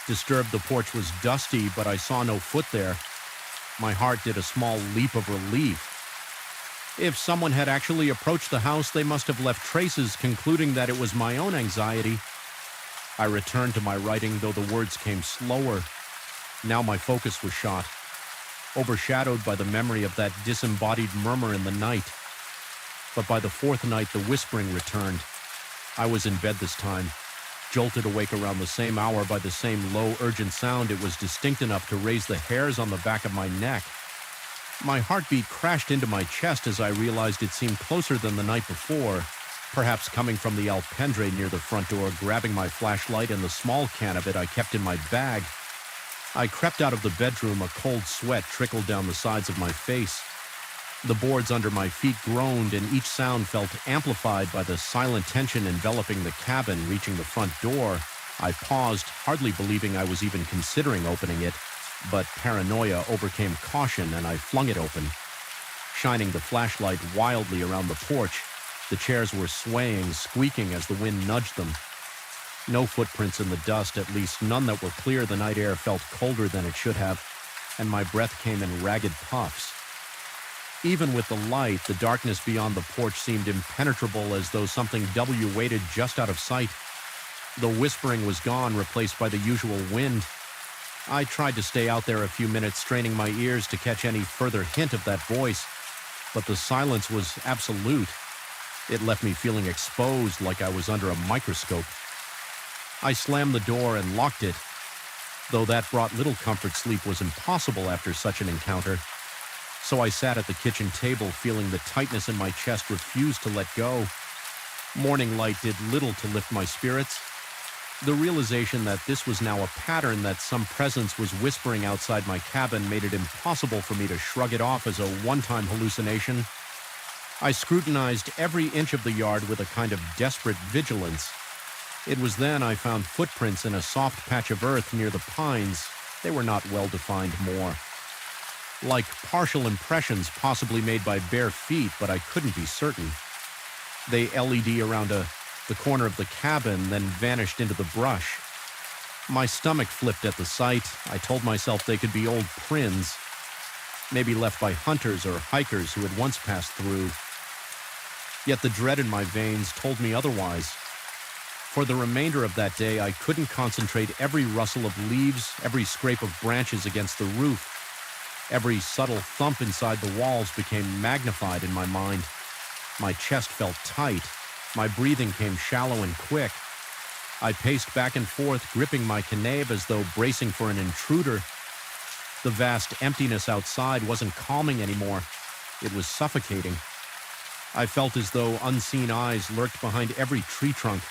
disturbed. The porch was dusty, but I saw no foot there. My heart did a small leap of relief. If someone had actually approached the house, they must have left traces, concluding that it was my own anxiety. I returned to my writing, though the words came slower. Now my focus was shot, overshadowed by the memory of that disembodied murmur in the night. But by the fourth night, the whispering returned. I was in bed this time, jolted awake around the same hour by the same low, urgent sound. It was distinct enough to raise the hairs on the back of my neck. My heartbeat crashed into my chest as I realized it seemed closer than the night before, perhaps coming from the alpendre near the front door, grabbing my flashlight and the small can of it I kept in my bag. I crept out of the bedroom, a cold sweat trickled down the sides of my face. The boards under my feet groaned, and each sound felt amplified by the silent tension enveloping the cabin. Reaching the front door, I paused, hardly believing I was even considering opening it, but paranoia overcame caution and I flung it open. Shining the flashlight wildly around the porch, the chairs were swaying, squeaking as the wind nudged them. No footprints in the dust, at least none that were clear. The night air felt colder than it should have, and my breath came in ragged puffs. Even with the light, the darkness beyond the porch seemed impenetrable, as though something waited just out of sight. The whispering was gone, replaced by the usual wind. I tried to stay out there a few minutes, straining my ears to catch any further hint of that voice, but the silence was absolute. It left me feeling exposed, like I was under a microscope. I slammed the door and locked it, though that brought little comfort. Sleep was impossible after such an encounter. So I sat at the kitchen table, feeling the tightness in my chest refuse to let go. Morning light did little to lift my spirits. The realization that this was now a pattern, that some presence was whispering outside my cabin, made it impossible for me to shrug it off as a one-time hallucination. I scrutinized every inch of the yard with a kind of desperate vigilance. It was then I found footprints in a soft patch of earth near the pines. They were not well-defined more. Like partial impressions possibly made by bare feet, but I couldn't be certain. They LED around the corner of the cabin, then vanished into the brush. My stomach flipped at the sight. I told myself they could be old prints, maybe left by hunters or hikers who had once passed through. Yet the dread in my veins told me otherwise. For the remainder of that day, I couldn't concentrate. Every rustle of leaves, every scrape of branches against the roof, every subtle thump inside the walls became magnified in my mind. My chest felt tight. My breathing came shallow and quick. I paced back and forth, gripping my canave as though bracing for an intruder. The vast emptiness outside wasn't calming anymore. It was suffocating. I felt as though unseen eyes lurked behind every tree trunk.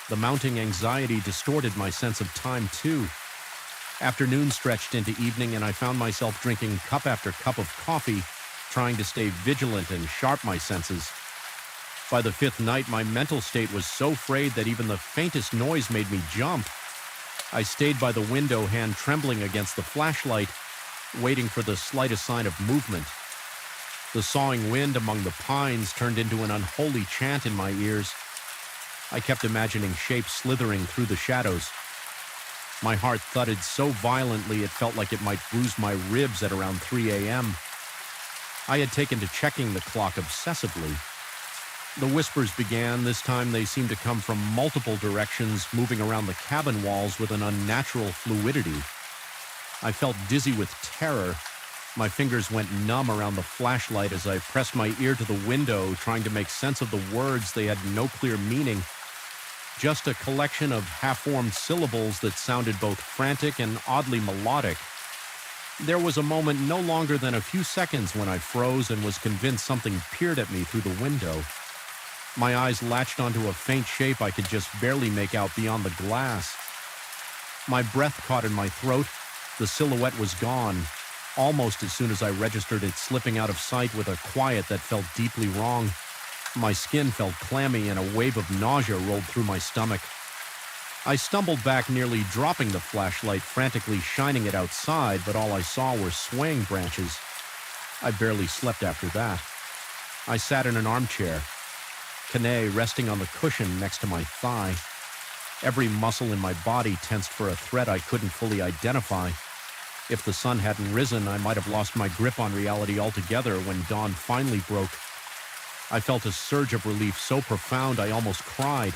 The mounting anxiety distorted my sense of time, too. Afternoon stretched into evening, and I found myself drinking cup after cup of coffee, trying to stay vigilant and sharp my senses. By the fifth night, my mental state was so frayed that even the faintest noise made me jump. I stayed by the window, hand trembling against the flashlight, waiting for the slightest sign of movement. The sawing wind among the pines turned into an unholy chant in my ears. I kept imagining shapes slithering through the shadows. My heart thudded so violently it felt like it might bruise my ribs at around 3 a.m. I had taken to checking the clock obsessively. The whispers began. This time they seemed to come from multiple directions, moving around the cabin walls with an unnatural fluidity. I felt dizzy with terror. My fingers went numb around the flashlight as I pressed my ear to the window, trying to make sense of the words. They had no clear meaning. Just a collection of half-formed syllables that sounded both frantic and oddly melodic. There was a moment no longer than a few seconds when I froze and was convinced something peered at me through the window. My eyes latched onto a faint shape I could just barely make out beyond the glass. My breath caught in my throat. The silhouette was gone, almost as soon as I registered it slipping out of sight with a quiet that felt deeply wrong. My skin felt clammy and a wave of nausea rolled through my stomach. I stumbled back, nearly dropping the flashlight, frantically shining it outside, but all I saw were swaying branches. I barely slept after that. I sat in an armchair, Kane resting on the cushion next to my thigh. Every muscle in my body tensed for a threat I couldn't fully identify. If the sun hadn't risen, I might have lost my grip on reality altogether when dawn finally broke. I felt a surge of relief so profound I almost cried.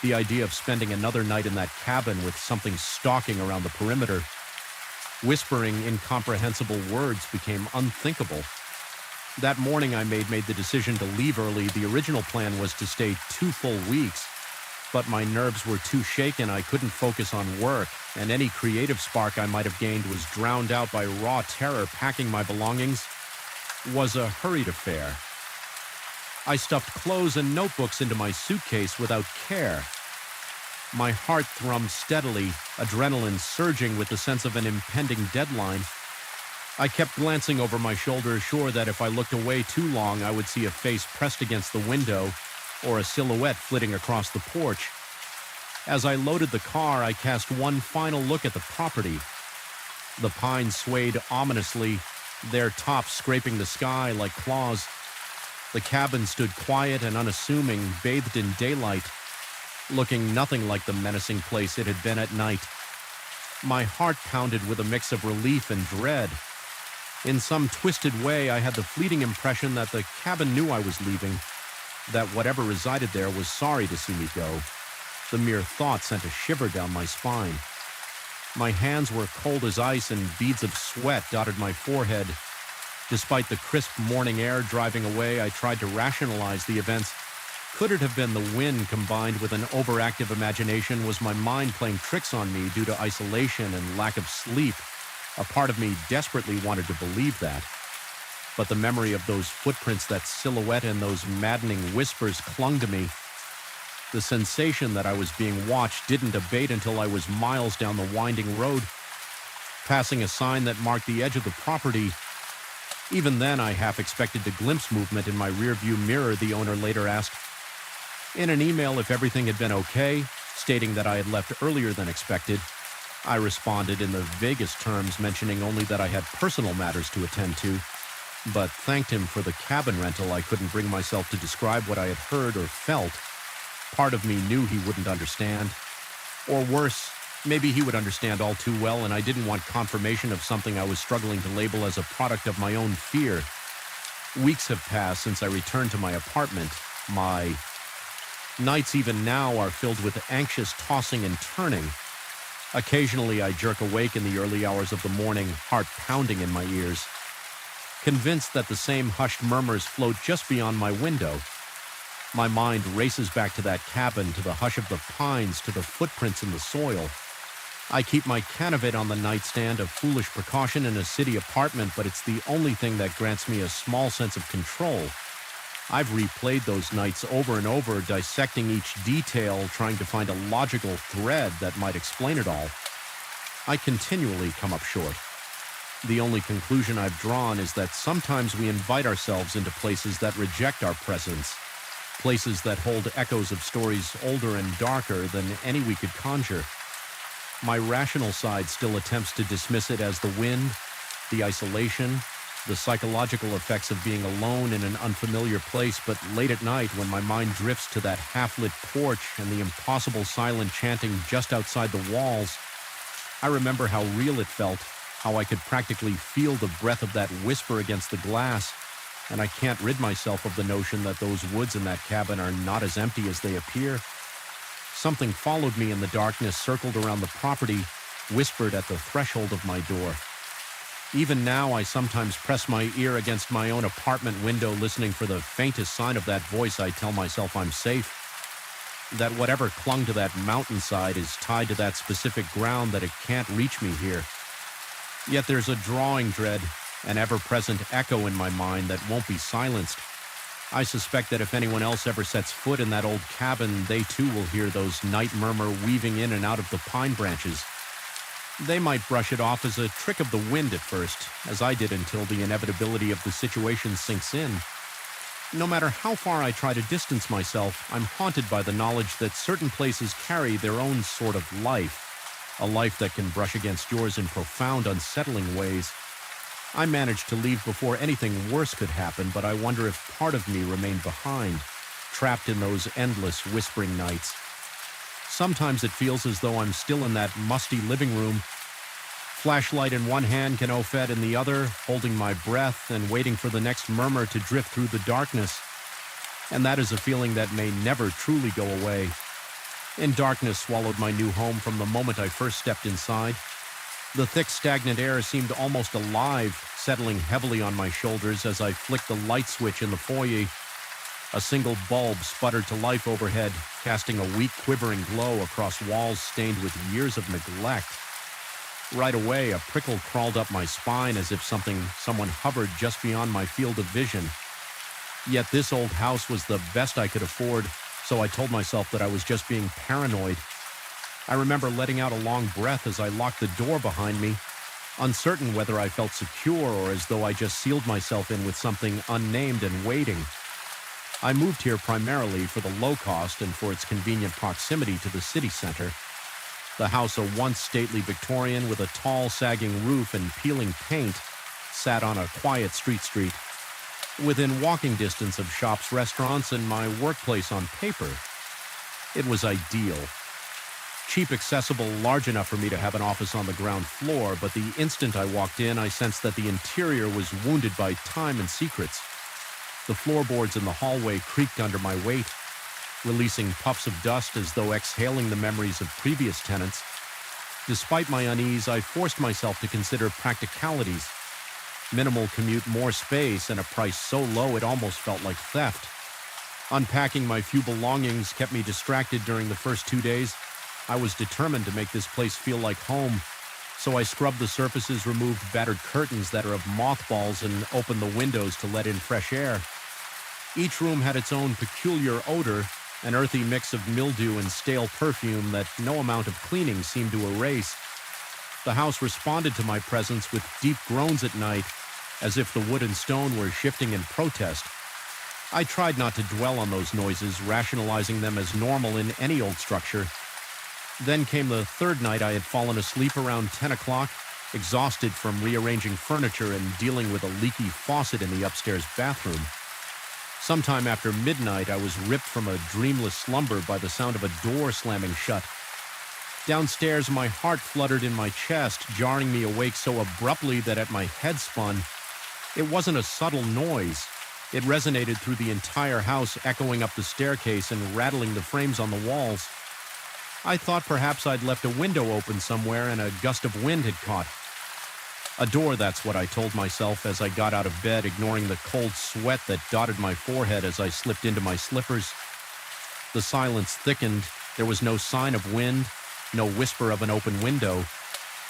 The idea of spending another night in that cabin with something stalking around the perimeter, whispering incomprehensible words, became unthinkable. That morning I made the decision to leave early. The original plan was to stay 2 full weeks, but my nerves were too shaken I couldn't focus on work, and any creative spark I might have gained was drowned out by raw terror. Packing my belongings was a hurried affair. I stuffed clothes and notebooks into my suitcase without care. My heart thrummed steadily, adrenaline surging with the sense of an impending deadline. I kept glancing over my shoulder, sure that if I looked away too long, I would see a face pressed against the window or a silhouette flitting across the porch. As I loaded the car, I cast one final look at the property. The pines swayed ominously, their tops scraping the sky like claws. The cabin stood quiet and unassuming, bathed in daylight, looking nothing like the menacing place it had been at night. My heart pounded with a mix of relief and dread. In some twisted way, I had the fleeting impression that the cabin knew I was leaving, that whatever resided there was sorry to see me go. The mere thought sent a shiver down my spine. My hands were cold as ice and beads of sweat dotted my forehead. Despite the crisp morning air driving away, I tried to rationalize the events. Could it have been the wind combined with an overactive imagination? Was my mind playing tricks on me due to isolation and lack of sleep? A part of me desperately wanted to believe that. But the memory of those footprints, that silhouette, and those maddening whispers clung to me. The sensation that I was being watched didn't abate until I was miles down the winding road, passing a sign that marked the edge of the property. Even then, I half expected to glimpse movement in my rearview mirror, the owner later asked. In an email if everything had been okay, stating that I had left earlier than expected, I responded in the vaguest terms, mentioning only that I had personal matters to attend to, but thanked him for the cabin rental. I couldn't bring myself to describe what I had heard or felt. Part of me knew he wouldn't understand. Or worse, maybe he would understand all too well, and I didn't want confirmation of something I was struggling to label as a product of my own fear. Weeks have passed since I returned to my apartment. My nights even now are filled with anxious tossing and turning. Occasionally I jerk awake in the early hours of the morning, heart pounding in my ears, convinced that the same hushed murmurs float just beyond my window. My mind races back to that cabin, to the hush of the pines, to the footprints in the soil. I keep my Canavit on the nightstand, a foolish precaution in a city apartment, but it's the only thing that grants me a small sense of control. I've replayed those nights over and over, dissecting each detail, trying to find a logical thread that might explain it all. I continually come up short. The only conclusion I've drawn is that sometimes we invite ourselves into places that reject our presence, places that hold echoes of stories older and darker than any we could conjure. My rational side still attempts to dismiss it as the wind, the isolation, the psychological effects of being alone in an unfamiliar place, but late at night, when my mind drifts to that half-lit porch and the impossible silent chanting just outside the walls, I remember how real it felt, how I could practically feel the breath of that whisper against the glass, and I can't rid myself of the notion that those woods in that cabin are not as empty as they appear. Something followed me in the darkness, circled around the property, whispered at the threshold of my door. Even now, I sometimes press my ear against my own apartment window, listening for the faintest sign of that voice. I tell myself I'm safe, that whatever clung to that mountainside is tied to that specific ground, that it can't reach me here. Yet there's a drawing dread, an ever-present echo in my mind that won't be silenced. I suspect that if anyone else ever sets foot in that old cabin, they too will hear those night murmur weaving in and out of the pine branches. They might brush it off as a trick of the wind at first, as I did until the inevitability of the situation sinks in. No matter how far I try to distance myself, I'm haunted by the knowledge that certain places carry their own sort of life, a life that can brush against yours in profound, unsettling ways. I managed to leave before anything worse could happen, but I wonder if part of me remained behind, trapped in those endless whispering nights. Sometimes it feels as though I'm still in that musty living room, flashlight in one hand, Canofet in the other, holding my breath and waiting for the next murmur to drift through the darkness. And that is a feeling that may never truly go away. And darkness swallowed my new home from the moment I first stepped inside. The thick, stagnant air seemed almost alive, settling heavily on my shoulders as I flicked the light switch in the foyer. A single bulb sputtered to life overhead, casting a weak, quivering glow across walls stained with years of neglect. Right away, a prickle crawled up my spine as if someone hovered just beyond my field of vision. Yet this old house was the best I could afford, so I told myself that I was just being paranoid. I remember letting out a long breath as I locked the door behind me, uncertain whether I felt secure or as though I just sealed myself in with something unnamed and waiting. I moved here primarily for the low cost and for its convenient proximity to the city center. The house, a once stately Victorian with a tall, sagging roof and peeling paint, sat on a quiet street, within walking distance of shops, restaurants, and my workplace on paper. It was ideal. Cheap, accessible, large enough for me to have an office on the ground floor, but the instant I walked in, I sensed that the interior was wounded by time and secrets. The floorboards in the hallway creaked under my weight, releasing puffs of dust as though exhaling the memories of previous tenants. Despite my unease, I forced myself to consider practicalities. Minimal commute, more space, and a price so low it almost felt like theft. Unpacking my few belongings kept me distracted during the first 2 days. I was determined to make this place feel like home, so I scrubbed the surfaces, removed battered curtains that are of mothballs, and opened the windows to let in fresh air. Each room had its own peculiar odor, an earthy mix of mildew and stale perfume that no amount of cleaning seemed to erase. The house responded to my presence with deep groans at night, as if the wood and stone were shifting in protest. I tried not to dwell on those noises, rationalizing them as normal in any old structure. Then came the third night I had fallen asleep around 10 o'clock, exhausted from rearranging furniture and dealing with a leaky faucet in the upstairs bathroom. Sometime after midnight, I was ripped from a dreamless slumber by the sound of a door slamming shut. Downstairs, my heart fluttered in my chest, jarring me awake so abruptly that my head spun. It wasn't a subtle noise. It resonated through the entire house, echoing up the staircase and rattling the frames on the walls. I thought perhaps I'd left a window open somewhere and a gust of wind had caught. A door, that's what I told myself as I got out of bed, ignoring the cold sweat that dotted my forehead as I slipped into my slippers. The silence thickened. There was no sign of wind, no whisper of an open window.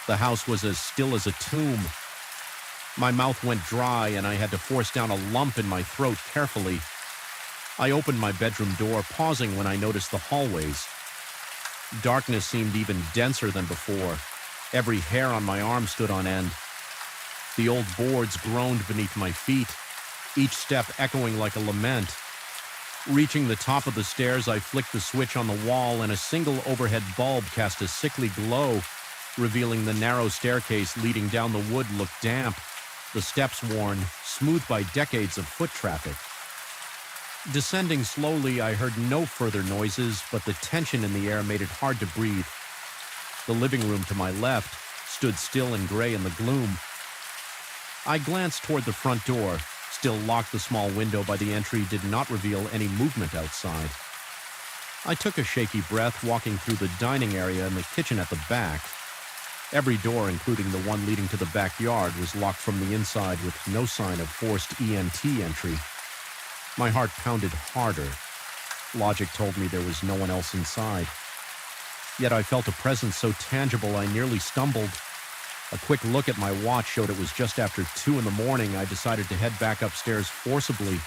The house was as still as a tomb. My mouth went dry and I had to force down a lump in my throat carefully. I opened my bedroom door, pausing when I noticed the hallways. Darkness seemed even denser than before. Every hair on my arm stood on end. The old boards groaned beneath my feet, each step echoing like a lament. Reaching the top of the stairs, I flicked the switch on the wall and a single overhead bulb cast a sickly glow, revealing the narrow staircase leading down the wood looked damp, the steps worn, smooth by decades of foot traffic. Descending slowly, I heard no further noises, but the tension in the air made it hard to breathe. The living room to my left stood still and gray in the gloom. I glanced toward the front door. Still locked, the small window by the entry did not reveal any movement outside. I took a shaky breath, walking through the dining area and the kitchen at the back. Every door, including the one leading to the backyard, was locked from the inside with no sign of forced ENT entry. My heart pounded harder. Logic told me there was no one else inside. Yet I felt a presence so tangible I nearly stumbled. A quick look at my watch showed it was just after 2 in the morning. I decided to head back upstairs forcibly,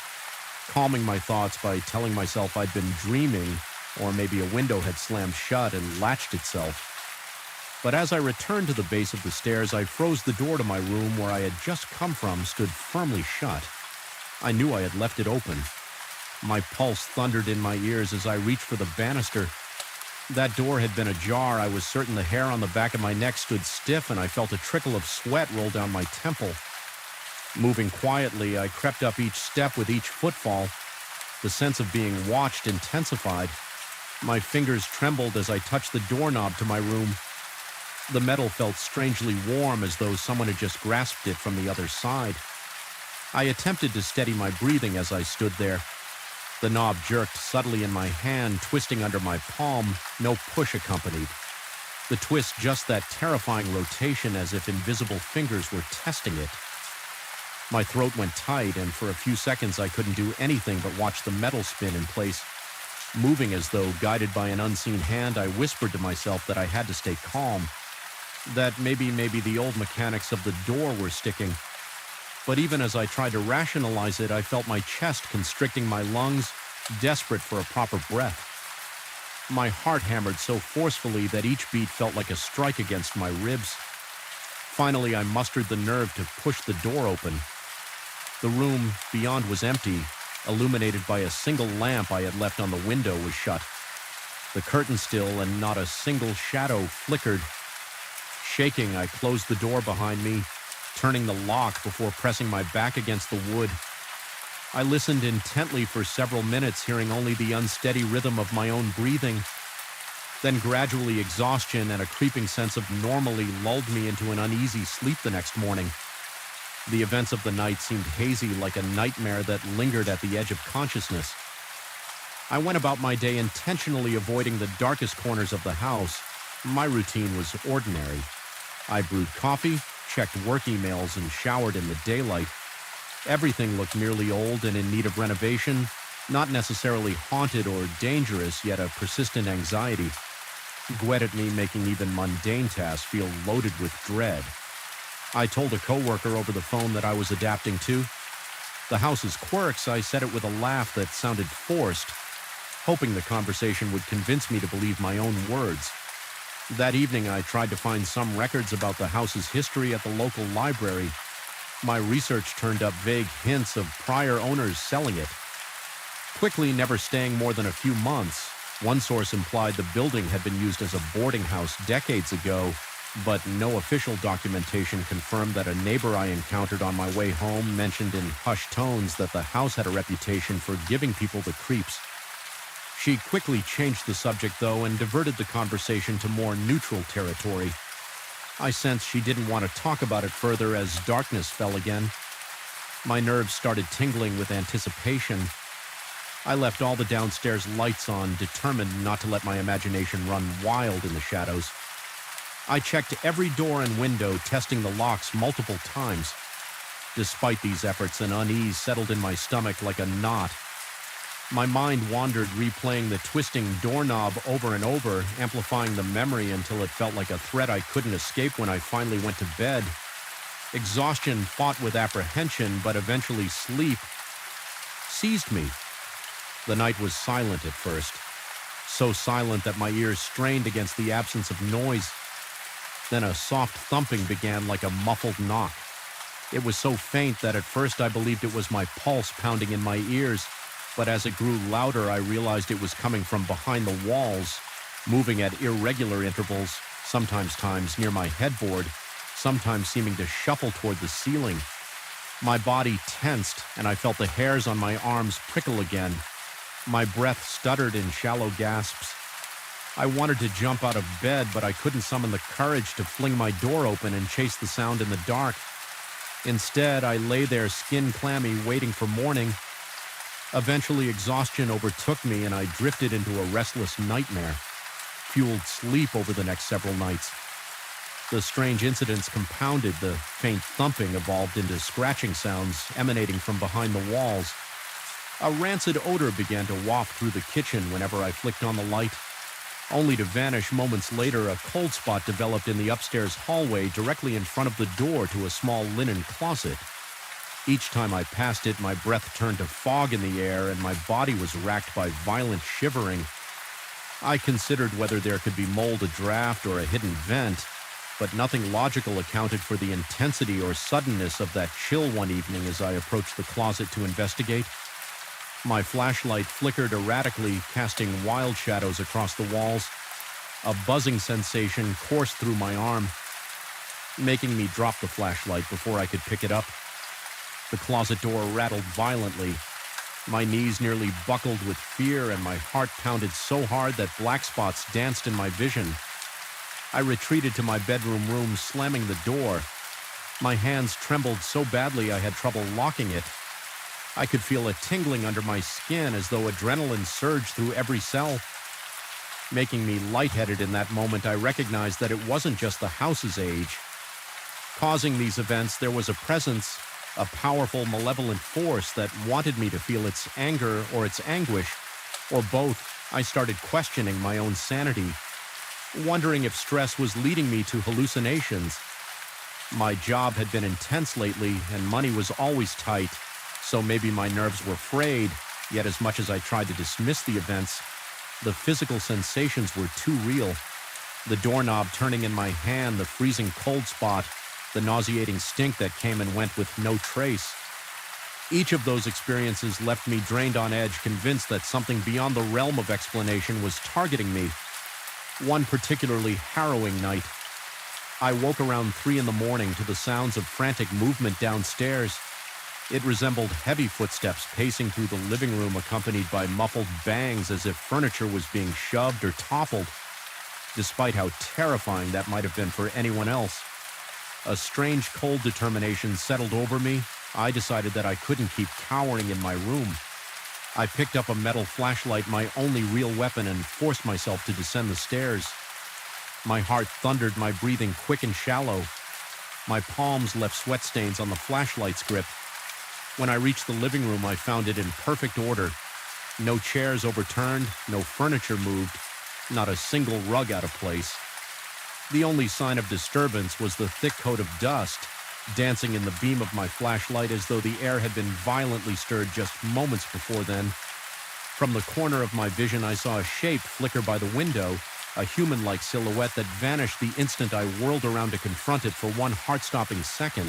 calming my thoughts by telling myself I'd been dreaming, or maybe a window had slammed shut and latched itself. But as I returned to the base of the stairs, I froze. The door to my room, where I had just come from, stood firmly shut. I knew I had left it open. My pulse thundered in my ears as I reached for the banister. That door had been ajar. I was certain the hair on the back of my neck stood stiff, and I felt a trickle of sweat roll down my temple. Moving quietly, I crept up each step with each footfall. The sense of being watched intensified. My fingers trembled as I touched the doorknob to my room. The metal felt strangely warm, as though someone had just grasped it from the other side. I attempted to steady my breathing as I stood there. The knob jerked subtly in my hand, twisting under my palm, no push accompanied. The twist just that terrifying rotation as if invisible fingers were testing it. My throat went tight, and for a few seconds I couldn't do anything but watch the metal spin in place. Moving as though guided by an unseen hand, I whispered to myself that I had to stay calm, that maybe the old mechanics of the door were sticking. But even as I tried to rationalize it, I felt my chest constricting my lungs, desperate for a proper breath. My heart hammered so forcefully that each beat felt like a strike against my ribs. Finally, I mustered the nerve to push the door open. The room beyond was empty, illuminated by a single lamp I had left on the window was shut. The curtain still, and not a single shadow flickered. Shaking, I closed the door behind me, turning the lock before pressing my back against the wood. I listened intently for several minutes, hearing only the unsteady rhythm of my own breathing. Then gradually exhaustion and a creeping sense of normalcy lulled me into an uneasy sleep the next morning. The events of the night seemed hazy, like a nightmare that lingered at the edge of consciousness. I went about my day intentionally avoiding the darkest corners of the house. My routine was ordinary. I brewed coffee, checked work emails, and showered in the daylight. Everything looked merely old and in need of renovation, not necessarily haunted or dangerous, yet a persistent anxiety gwetted me, making even mundane tasks feel loaded with dread. I told a coworker over the phone that I was adapting to the house's quirks. I said it with a laugh that sounded forced, hoping the conversation would convince me to believe my own words. That evening, I tried to find some records about the house's history at the local library. My research turned up vague hints of prior owners selling it, quickly never staying more than a few months. One source implied the building had been used as a boarding house decades ago, but no official documentation confirmed that. A neighbor I encountered on my way home mentioned in hushed tones that the house had a reputation for giving people the creeps. She quickly changed the subject, though, and diverted the conversation to more neutral territory. I sensed she didn't want to talk about it further as darkness fell again. My nerves started tingling with anticipation. I left all the downstairs lights on, determined not to let my imagination run wild in the shadows. I checked every door and window, testing the locks multiple times. Despite these efforts, an unease settled in my stomach like a knot. My mind wandered, replaying the twisting doorknob over and over, amplifying the memory until it felt like a threat I couldn't escape when I finally went to bed. Exhaustion fought with apprehension, but eventually sleep seized me. The night was silent at first, so silent that my ears strained against the absence of noise. Then a soft thumping began like a muffled knock. It was so faint that at first I believed it was my pulse pounding in my ears. But as it grew louder, I realized it was coming from behind the walls, moving at irregular intervals, sometimes times near my headboard, sometimes seeming to shuffle toward the ceiling. My body tensed, and I felt the hairs on my arms prickle again. My breath stuttered in shallow gasps. I wanted to jump out of bed, but I couldn't summon the courage to fling my door open and chase the sound in the dark. Instead, I lay there skin clammy, waiting for morning. Eventually, exhaustion overtook me, and I drifted into a restless nightmare, fueled sleep over the next several nights. The strange incidents compounded. The faint thumping evolved into scratching sounds emanating from behind the walls. A rancid odor began to waft through the kitchen whenever I flicked on the light, only to vanish moments later. A cold spot developed in the upstairs hallway directly in front of the door to a small linen closet. Each time I passed it, my breath turned to fog in the air, and my body was racked by violent shivering. I considered whether there could be mold, a draft, or a hidden vent, but nothing logical accounted for the intensity or suddenness of that chill one evening as I approached the closet to investigate. My flashlight flickered erratically, casting wild shadows across the walls. A buzzing sensation coursed through my arm, making me drop the flashlight before I could pick it up. The closet door rattled violently. My knees nearly buckled with fear, and my heart pounded so hard that black spots danced in my vision. I retreated to my bedroom, slamming the door. My hands trembled so badly I had trouble locking it. I could feel a tingling under my skin as though adrenaline surged through every cell. Making me lightheaded in that moment, I recognized that it wasn't just the house's age. Causing these events, there was a presence, a powerful, malevolent force that wanted me to feel its anger or its anguish, or both. I started questioning my own sanity, wondering if stress was leading me to hallucinations. My job had been intense lately, and money was always tight, so maybe my nerves were frayed, yet as much as I tried to dismiss the events, the physical sensations were too real. The doorknob turning in my hand, the freezing cold spot, the nauseating stink that came and went with no trace. Each of those experiences left me drained on edge, convinced that something beyond the realm of explanation was targeting me. One particularly harrowing night, I woke around 3 a.m. to the sounds of frantic movement downstairs. It resembled heavy footsteps pacing through the living room, accompanied by muffled bangs as if furniture was being shoved or toppled. Despite how terrifying that might have been for anyone else, a strange cold determination settled over me. I decided that I couldn't keep cowering in my room. I picked up a metal flashlight, my only real weapon, and forced myself to descend the stairs. My heart thundered, my breathing quick and shallow. My palms left sweat stains on the flashlight's grip. When I reached the living room, I found it in perfect order. No chairs overturned, no furniture moved, not a single rug out of place. The only sign of disturbance was the thick coat of dust, dancing in the beam of my flashlight as though the air had been violently stirred just moments before then. From the corner of my vision, I saw a shape flicker by the window, a human-like silhouette that vanished the instant I whirled around to confront it for one heart-stopping second.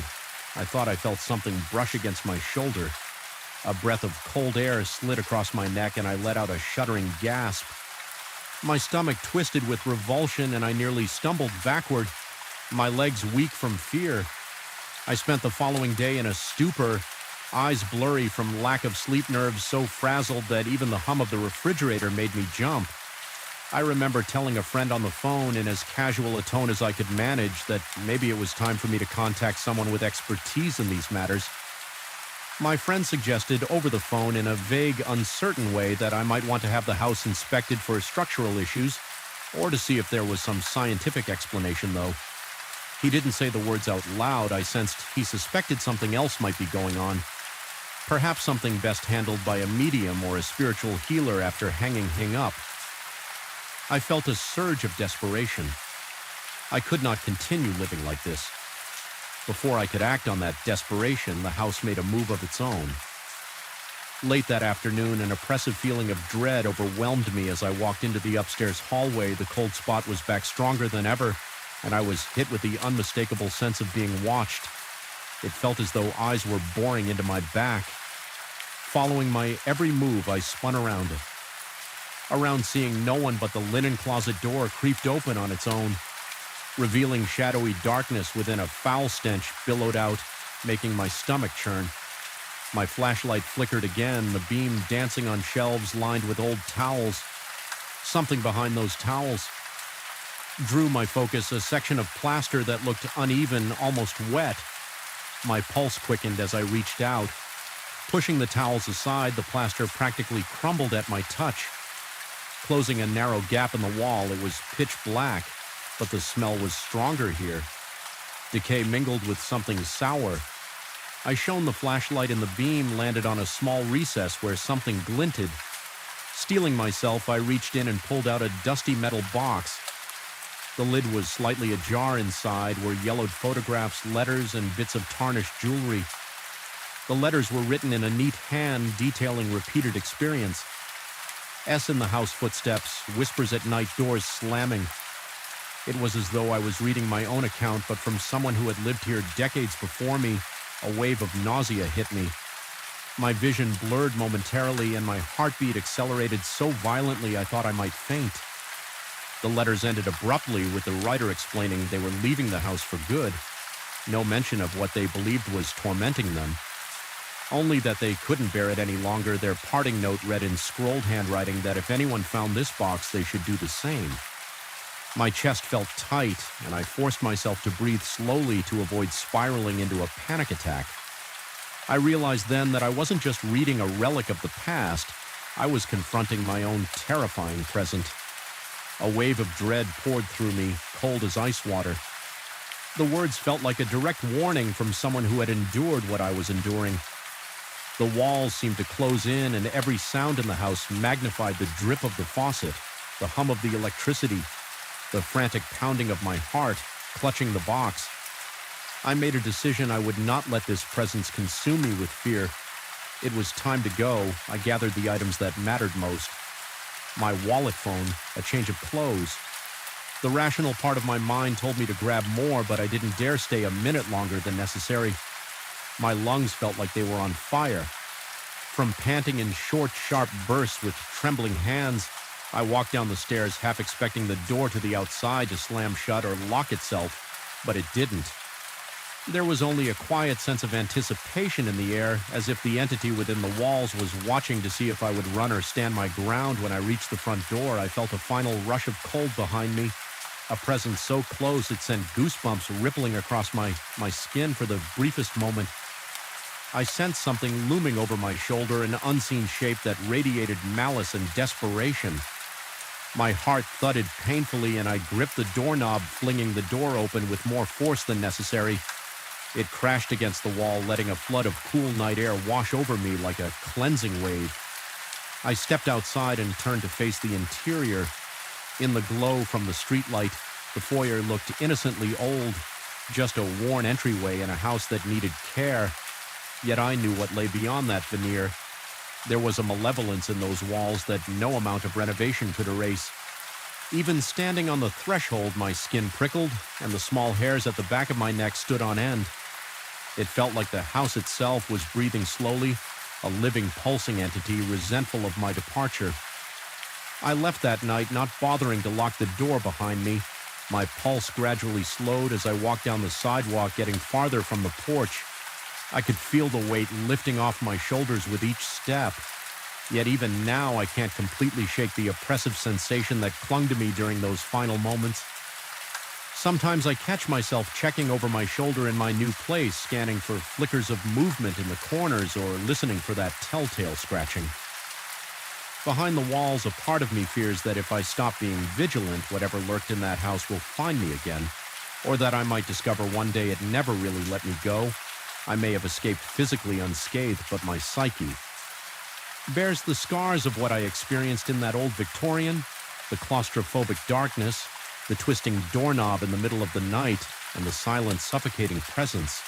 I thought I felt something brush against my shoulder. A breath of cold air slid across my neck, and I let out a shuddering gasp. My stomach twisted with revulsion, and I nearly stumbled backward, my legs weak from fear. I spent the following day in a stupor, eyes blurry from lack of sleep, nerves so frazzled that even the hum of the refrigerator made me jump. I remember telling a friend on the phone in as casual a tone as I could manage that maybe it was time for me to contact someone with expertise in these matters. My friend suggested over the phone in a vague, uncertain way that I might want to have the house inspected for structural issues, or to see if there was some scientific explanation, though. He didn't say the words out loud. I sensed he suspected something else might be going on. Perhaps something best handled by a medium or a spiritual healer after hanging him up. I felt a surge of desperation. I could not continue living like this. Before I could act on that desperation, the house made a move of its own. Late that afternoon, an oppressive feeling of dread overwhelmed me as I walked into the upstairs hallway. The cold spot was back stronger than ever, and I was hit with the unmistakable sense of being watched. It felt as though eyes were boring into my back. Following my every move, I spun around, seeing no one but the linen closet door creeped open on its own, revealing shadowy darkness within. A foul stench billowed out, making my stomach churn. My flashlight flickered again, the beam dancing on shelves lined with old towels. Something behind those towels drew my focus, a section of plaster that looked uneven, almost wet. My pulse quickened as I reached out. Pushing the towels aside, the plaster practically crumbled at my touch. Closing a narrow gap in the wall, it was pitch black, but the smell was stronger here. Decay mingled with something sour. I shone the flashlight and the beam landed on a small recess where something glinted. Steeling myself, I reached in and pulled out a dusty metal box. The lid was slightly ajar. Inside were yellowed photographs, letters, and bits of tarnished jewelry. The letters were written in a neat hand, detailing repeated experience. S in the house footsteps, whispers at night, doors slamming. It was as though I was reading my own account, but from someone who had lived here decades before me. A wave of nausea hit me. My vision blurred momentarily, and my heartbeat accelerated so violently I thought I might faint. The letters ended abruptly, with the writer explaining they were leaving the house for good. No mention of what they believed was tormenting them. Only that they couldn't bear it any longer. Their parting note read in scrolled handwriting that if anyone found this box, they should do the same. My chest felt tight, and I forced myself to breathe slowly to avoid spiraling into a panic attack. I realized then that I wasn't just reading a relic of the past, I was confronting my own terrifying present. A wave of dread poured through me, cold as ice water. The words felt like a direct warning from someone who had endured what I was enduring. The walls seemed to close in, and every sound in the house magnified the drip of the faucet, the hum of the electricity, the frantic pounding of my heart, clutching the box. I made a decision I would not let this presence consume me with fear. It was time to go. I gathered the items that mattered most. My wallet phone, a change of clothes. The rational part of my mind told me to grab more, but I didn't dare stay a minute longer than necessary. My lungs felt like they were on fire. From panting in short, sharp bursts with trembling hands, I walked down the stairs, half expecting the door to the outside to slam shut or lock itself, but it didn't. There was only a quiet sense of anticipation in the air, as if the entity within the walls was watching to see if I would run or stand my ground. When I reached the front door, I felt a final rush of cold behind me, a presence so close it sent goosebumps rippling across my skin for the briefest moment. I sensed something looming over my shoulder, an unseen shape that radiated malice and desperation. My heart thudded painfully, and I gripped the doorknob, flinging the door open with more force than necessary. It crashed against the wall, letting a flood of cool night air wash over me like a cleansing wave. I stepped outside and turned to face the interior. In the glow from the streetlight, the foyer looked innocently old, just a worn entryway in a house that needed care. Yet I knew what lay beyond that veneer. There was a malevolence in those walls that no amount of renovation could erase. Even standing on the threshold, my skin prickled, and the small hairs at the back of my neck stood on end. It felt like the house itself was breathing slowly, a living, pulsing entity resentful of my departure. I left that night, not bothering to lock the door behind me. My pulse gradually slowed as I walked down the sidewalk, getting farther from the porch. I could feel the weight lifting off my shoulders with each step. Yet even now, I can't completely shake the oppressive sensation that clung to me during those final moments. Sometimes I catch myself checking over my shoulder in my new place, scanning for flickers of movement in the corners or listening for that telltale scratching. Behind the walls, a part of me fears that if I stop being vigilant, whatever lurked in that house will find me again, or that I might discover one day it never really let me go. I may have escaped physically unscathed, but my psyche bears the scars of what I experienced in that old Victorian, the claustrophobic darkness, the twisting doorknob in the middle of the night, and the silent, suffocating presence.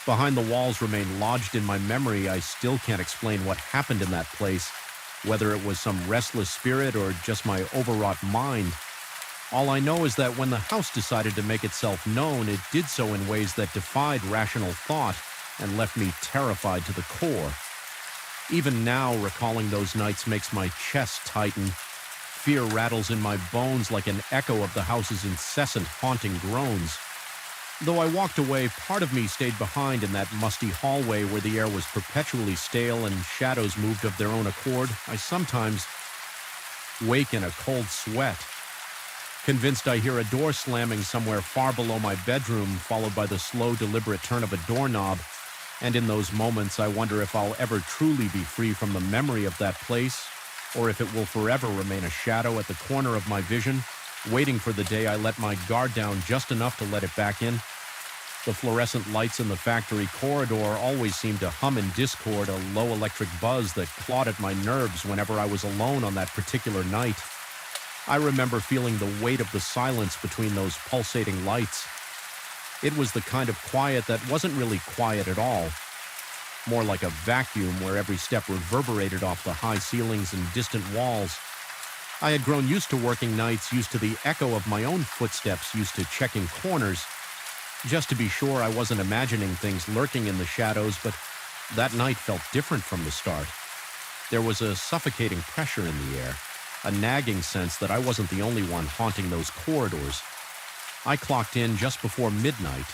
Behind the walls remain lodged in my memory. I still can't explain what happened in that place, whether it was some restless spirit or just my overwrought mind. All I know is that when the house decided to make itself known, it did so in ways that defied rational thought and left me terrified to the core. Even now, recalling those nights makes my chest tighten. Fear rattles in my bones like an echo of the house's incessant, haunting groans. Though I walked away, part of me stayed behind in that musty hallway where the air was perpetually stale and shadows moved of their own accord. I sometimes wake in a cold sweat, convinced I hear a door slamming somewhere far below my bedroom, followed by the slow, deliberate turn of a doorknob. And in those moments, I wonder if I'll ever truly be free from the memory of that place, or if it will forever remain a shadow at the corner of my vision, waiting for the day I let my guard down just enough to let it back in. The fluorescent lights in the factory corridor always seemed to hum in discord, a low electric buzz that clawed at my nerves whenever I was alone on that particular night. I remember feeling the weight of the silence between those pulsating lights. It was the kind of quiet that wasn't really quiet at all, more like a vacuum where every step reverberated off the high ceilings and distant walls. I had grown used to working nights, used to the echo of my own footsteps, used to checking corners, just to be sure I wasn't imagining things lurking in the shadows, but that night felt different from the start. There was a suffocating pressure in the air, a nagging sense that I wasn't the only one haunting those corridors. I clocked in just before midnight.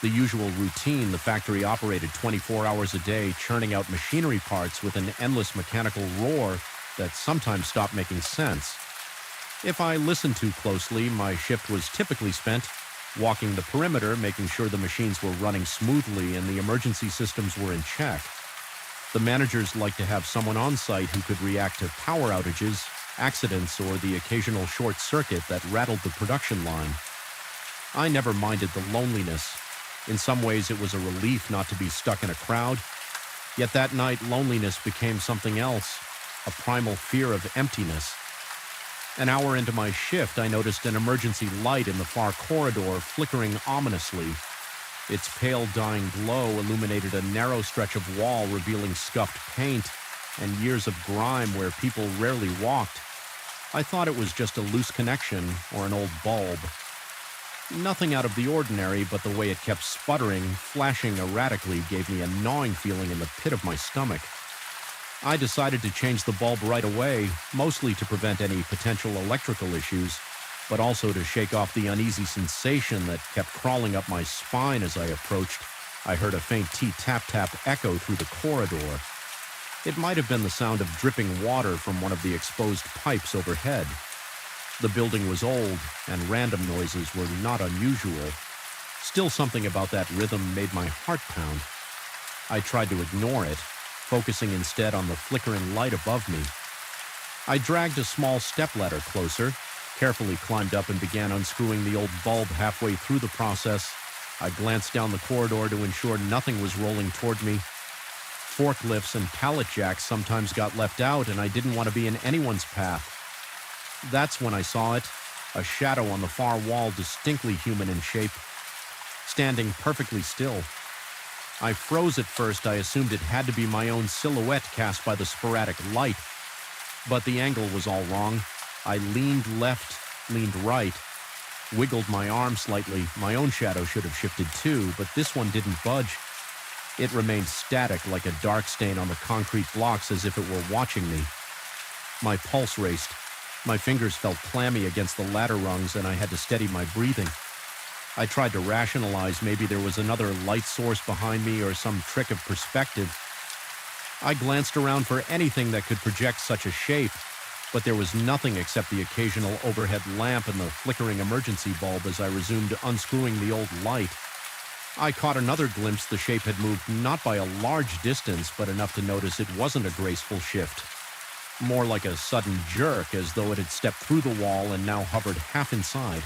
The usual routine, the factory operated 24 hours a day, churning out machinery parts with an endless mechanical roar that sometimes stopped making sense. If I listened too closely, my shift was typically spent walking the perimeter, making sure the machines were running smoothly and the emergency systems were in check. The managers like to have someone on site who could react to power outages, accidents, or the occasional short circuit that rattled the production line. I never minded the loneliness. In some ways, it was a relief not to be stuck in a crowd. Yet that night, loneliness became something else, a primal fear of emptiness. An hour into my shift, I noticed an emergency light in the far corridor flickering ominously. Its pale dying glow illuminated a narrow stretch of wall revealing scuffed paint and years of grime where people rarely walked. I thought it was just a loose connection or an old bulb. Nothing out of the ordinary, but the way it kept sputtering, flashing erratically, gave me a gnawing feeling in the pit of my stomach. I decided to change the bulb right away, mostly to prevent any potential electrical issues, but also to shake off the uneasy sensation that kept crawling up my spine as I approached. I heard a faint tap-tap echo through the corridor. It might have been the sound of dripping water from one of the exposed pipes overhead. The building was old, and random noises were not unusual. Still, something about that rhythm made my heart pound. I tried to ignore it, focusing instead on the flickering light above me. I dragged a small stepladder closer, carefully climbed up and began unscrewing the old bulb halfway through the process. I glanced down the corridor to ensure nothing was rolling toward me. Forklifts and pallet jacks sometimes got left out, and I didn't want to be in anyone's path. That's when I saw it, a shadow on the far wall, distinctly human in shape, standing perfectly still. I froze at first. I assumed it had to be my own silhouette cast by the sporadic light. But the angle was all wrong. I leaned left, leaned right, wiggled my arm slightly. My own shadow should have shifted too, but this one didn't budge. It remained static like a dark stain on the concrete blocks, as if it were watching me. My pulse raced. My fingers felt clammy against the ladder rungs, and I had to steady my breathing. I tried to rationalize maybe there was another light source behind me or some trick of perspective. I glanced around for anything that could project such a shape, but there was nothing except the occasional overhead lamp and the flickering emergency bulb as I resumed unscrewing the old light. I caught another glimpse. The shape had moved not by a large distance, but enough to notice it wasn't a graceful shift. More like a sudden jerk, as though it had stepped through the wall and now hovered half inside.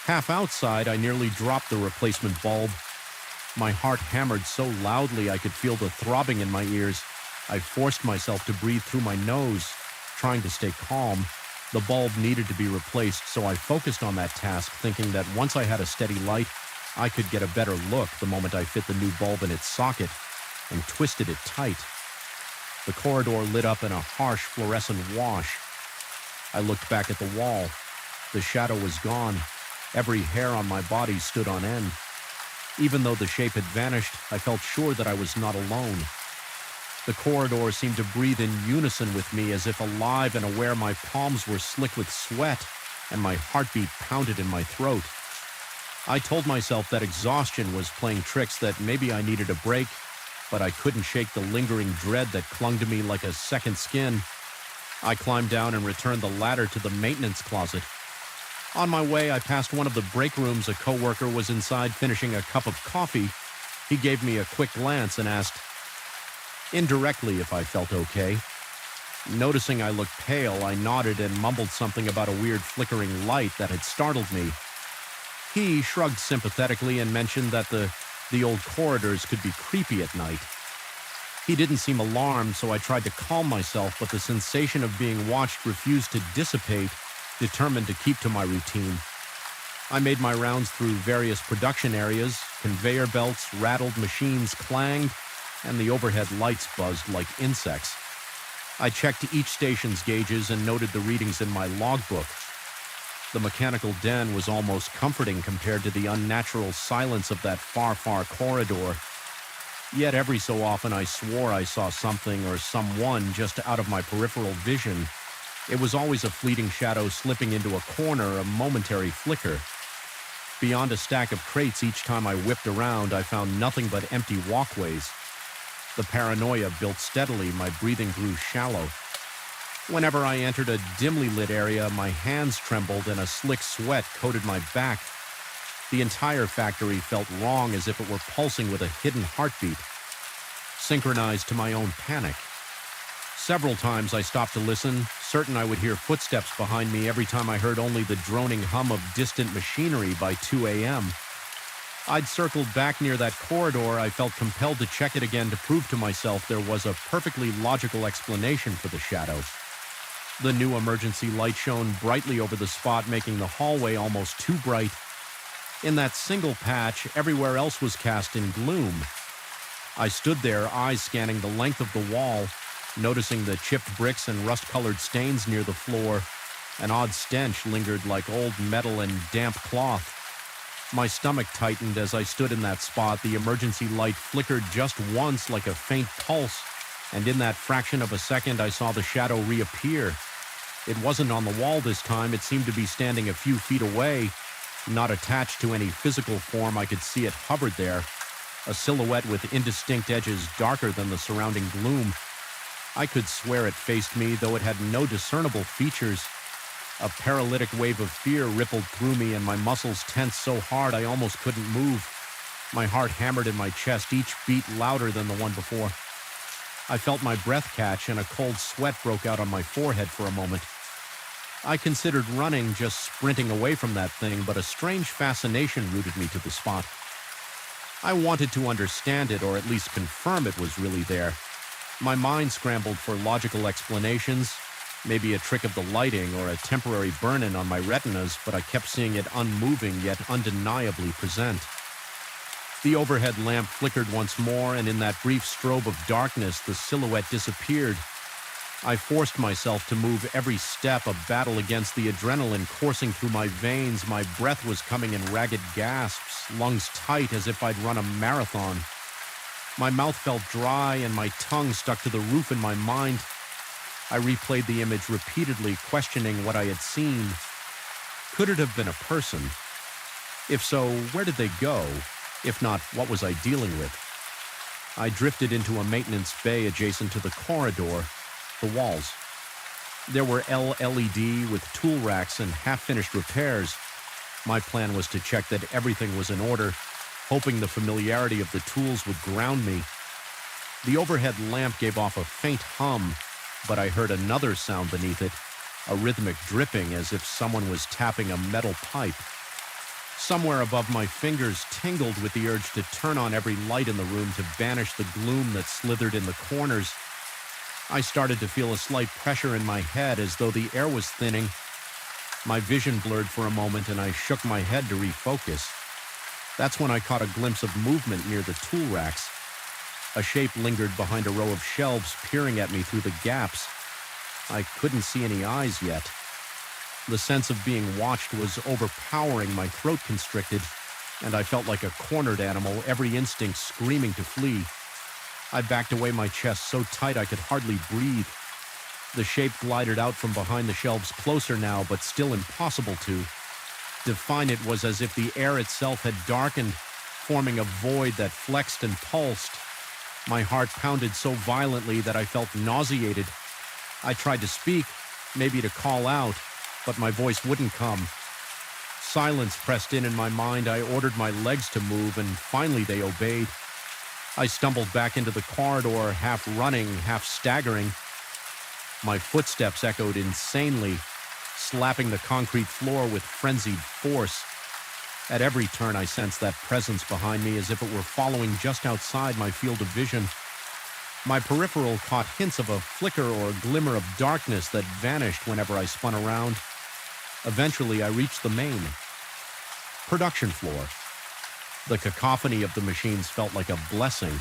Half outside, I nearly dropped the replacement bulb. My heart hammered so loudly I could feel the throbbing in my ears. I forced myself to breathe through my nose, trying to stay calm. The bulb needed to be replaced, so I focused on that task, thinking that once I had a steady light, I could get a better look the moment I fit the new bulb in its socket and twisted it tight. The corridor lit up in a harsh fluorescent wash. I looked back at the wall. The shadow was gone. Every hair on my body stood on end. Even though the shape had vanished, I felt sure that I was not alone. The corridor seemed to breathe in unison with me, as if alive and aware. My palms were slick with sweat, and my heartbeat pounded in my throat. I told myself that exhaustion was playing tricks, that maybe I needed a break, but I couldn't shake the lingering dread that clung to me like a second skin. I climbed down and returned the ladder to the maintenance closet. On my way, I passed one of the break rooms. A coworker was inside finishing a cup of coffee. He gave me a quick glance and asked indirectly if I felt okay. Noticing I looked pale, I nodded and mumbled something about a weird flickering light that had startled me. He shrugged sympathetically and mentioned that the old corridors could be creepy at night. He didn't seem alarmed, so I tried to calm myself, but the sensation of being watched refused to dissipate. Determined to keep to my routine, I made my rounds through various production areas. Conveyor belts rattled, machines clanged, and the overhead lights buzzed like insects. I checked each station's gauges and noted the readings in my logbook. The mechanical den was almost comforting compared to the unnatural silence of that far, far corridor. Yet every so often I swore I saw something or someone just out of my peripheral vision. It was always a fleeting shadow slipping into a corner, a momentary flicker. Beyond a stack of crates, each time I whipped around, I found nothing but empty walkways. The paranoia built steadily. My breathing grew shallow. Whenever I entered a dimly lit area, my hands trembled and a slick sweat coated my back. The entire factory felt wrong, as if it were pulsing with a hidden heartbeat, synchronized to my own panic. Several times I stopped to listen, certain I would hear footsteps behind me every time I heard only the droning hum of distant machinery by 2 a.m. I'd circled back near that corridor. I felt compelled to check it again to prove to myself there was a perfectly logical explanation for the shadow. The new emergency light shone brightly over the spot, making the hallway almost too bright. In that single patch, everywhere else was cast in gloom. I stood there, eyes scanning the length of the wall, noticing the chipped bricks and rust-colored stains near the floor. An odd stench lingered like old metal and damp cloth. My stomach tightened as I stood in that spot. The emergency light flickered just once like a faint pulse, and in that fraction of a second I saw the shadow reappear. It wasn't on the wall this time. It seemed to be standing a few feet away. Not attached to any physical form, I could see it hovered there, a silhouette with indistinct edges darker than the surrounding gloom. I could swear it faced me, though it had no discernible features. A paralytic wave of fear rippled through me, and my muscles tensed so hard I almost couldn't move. My heart hammered in my chest, each beat louder than the one before. I felt my breath catch, and a cold sweat broke out on my forehead for a moment. I considered running, just sprinting away from that thing, but a strange fascination rooted me to the spot. I wanted to understand it, or at least confirm it was really there. My mind scrambled for logical explanations, maybe a trick of the lighting or a temporary burn-in on my retinas, but I kept seeing it unmoving yet undeniably present. The overhead lamp flickered once more, and in that brief strobe of darkness, the silhouette disappeared. I forced myself to move every step, a battle against the adrenaline coursing through my veins. My breath was coming in ragged gasps, lungs tight as if I'd run a marathon. My mouth felt dry, and my tongue stuck to the roof in my mind. I replayed the image repeatedly, questioning what I had seen. Could it have been a person? If so, where did they go? If not, what was I dealing with? I drifted into a maintenance bay adjacent to the corridor, the walls. There were LED with tool racks and half-finished repairs. My plan was to check that everything was in order, hoping the familiarity of the tools would ground me. The overhead lamp gave off a faint hum, but I heard another sound beneath it, a rhythmic dripping as if someone was tapping a metal pipe. Somewhere above my fingers tingled with the urge to turn on every light in the room to banish the gloom that slithered in the corners. I started to feel a slight pressure in my head, as though the air was thinning. My vision blurred for a moment, and I shook my head to refocus. That's when I caught a glimpse of movement near the tool racks. A shape lingered behind a row of shelves, peering at me through the gaps. I couldn't see any eyes yet. The sense of being watched was overpowering. My throat constricted, and I felt like a cornered animal, every instinct screaming to flee. I backed away, my chest so tight I could hardly breathe. The shape glided out from behind the shelves, closer now, but still impossible to define. It was as if the air itself had darkened, forming a void that flexed and pulsed. My heart pounded so violently that I felt nauseated. I tried to speak, maybe to call out, but my voice wouldn't come. Silence pressed in my mind. I ordered my legs to move, and finally they obeyed. I stumbled back into the corridor, half running, half staggering. My footsteps echoed insanely, slapping the concrete floor with frenzied force. At every turn, I sensed that presence behind me, as if it were following just outside my field of vision. My peripheral caught hints of a flicker or glimmer of darkness that vanished whenever I spun around. Eventually, I reached the main production floor. The cacophony of the machines felt like a blessing,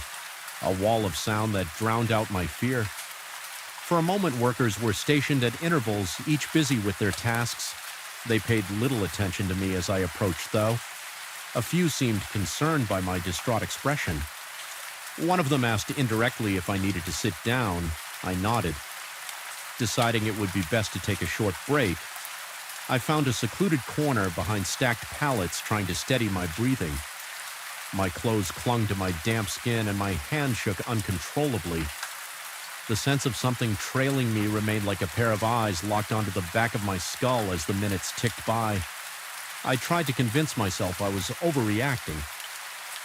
a wall of sound that drowned out my fear. For a moment, workers were stationed at intervals, each busy with their tasks. They paid little attention to me as I approached, though. A few seemed concerned by my distraught expression. One of them asked indirectly if I needed to sit down. I nodded. Deciding it would be best to take a short break, I found a secluded corner behind stacked pallets, trying to steady my breathing. My clothes clung to my damp skin, and my hand shook uncontrollably. The sense of something trailing me remained like a pair of eyes locked onto the back of my skull as the minutes ticked by. I tried to convince myself I was overreacting.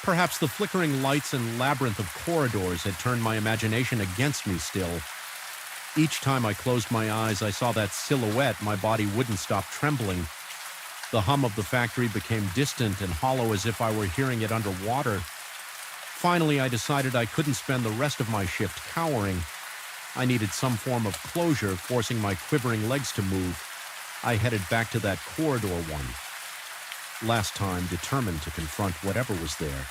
Perhaps the flickering lights and labyrinth of corridors had turned my imagination against me still. Each time I closed my eyes, I saw that silhouette. My body wouldn't stop trembling. The hum of the factory became distant and hollow as if I were hearing it underwater. Finally, I decided I couldn't spend the rest of my shift cowering. I needed some form of closure, forcing my quivering legs to move. I headed back to that corridor one. Last time, determined to confront whatever was there,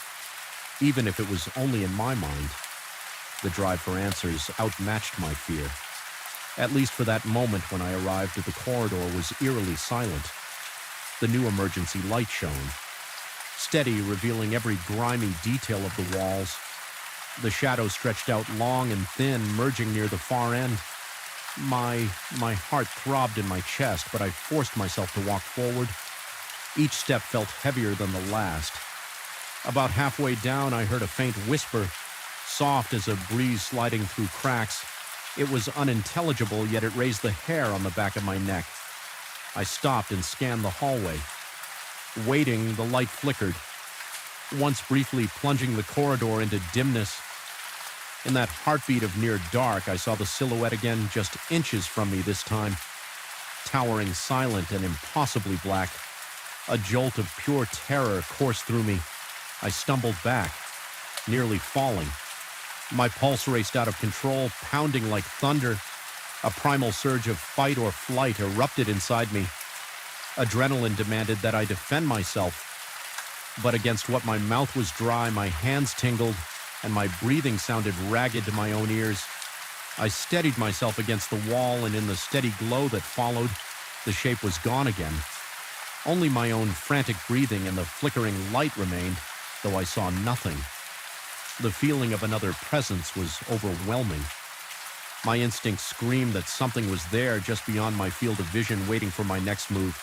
even if it was only in my mind. The drive for answers outmatched my fear. At least for that moment when I arrived at the corridor was eerily silent. The new emergency light shone, steady, revealing every grimy detail of the walls. The shadows stretched out long and thin, merging near the far end. My heart throbbed in my chest, but I forced myself to walk forward. Each step felt heavier than the last. About halfway down, I heard a faint whisper, soft as a breeze sliding through cracks. It was unintelligible, yet it raised the hair on the back of my neck. I stopped and scanned the hallway. Waiting, the light flickered, once briefly plunging the corridor into dimness. In that heartbeat of near dark, I saw the silhouette again, just inches from me this time, towering silent and impossibly black. A jolt of pure terror coursed through me. I stumbled back, nearly falling. My pulse raced out of control, pounding like thunder. A primal surge of fight or flight erupted inside me. Adrenaline demanded that I defend myself. But against what my mouth was dry, my hands tingled, and my breathing sounded ragged to my own ears. I steadied myself against the wall, and in the steady glow that followed, the shape was gone again. Only my own frantic breathing and the flickering light remained, though I saw nothing. The feeling of another presence was overwhelming. My instincts screamed that something was there just beyond my field of vision, waiting for my next move.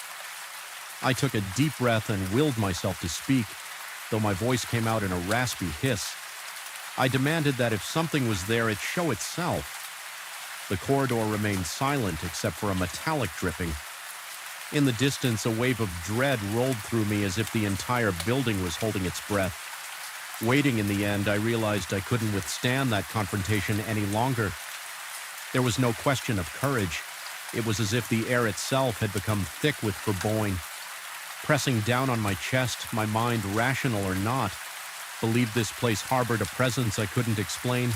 I took a deep breath and willed myself to speak, though my voice came out in a raspy hiss. I demanded that if something was there, it show itself. The corridor remained silent except for a metallic dripping. In the distance, a wave of dread rolled through me as if the entire building was holding its breath. Waiting in the end, I realized I couldn't withstand that confrontation any longer. There was no question of courage. It was as if the air itself had become thick with foreboding. Pressing down on my chest, my mind, rational or not, believed this place harbored a presence I couldn't explain.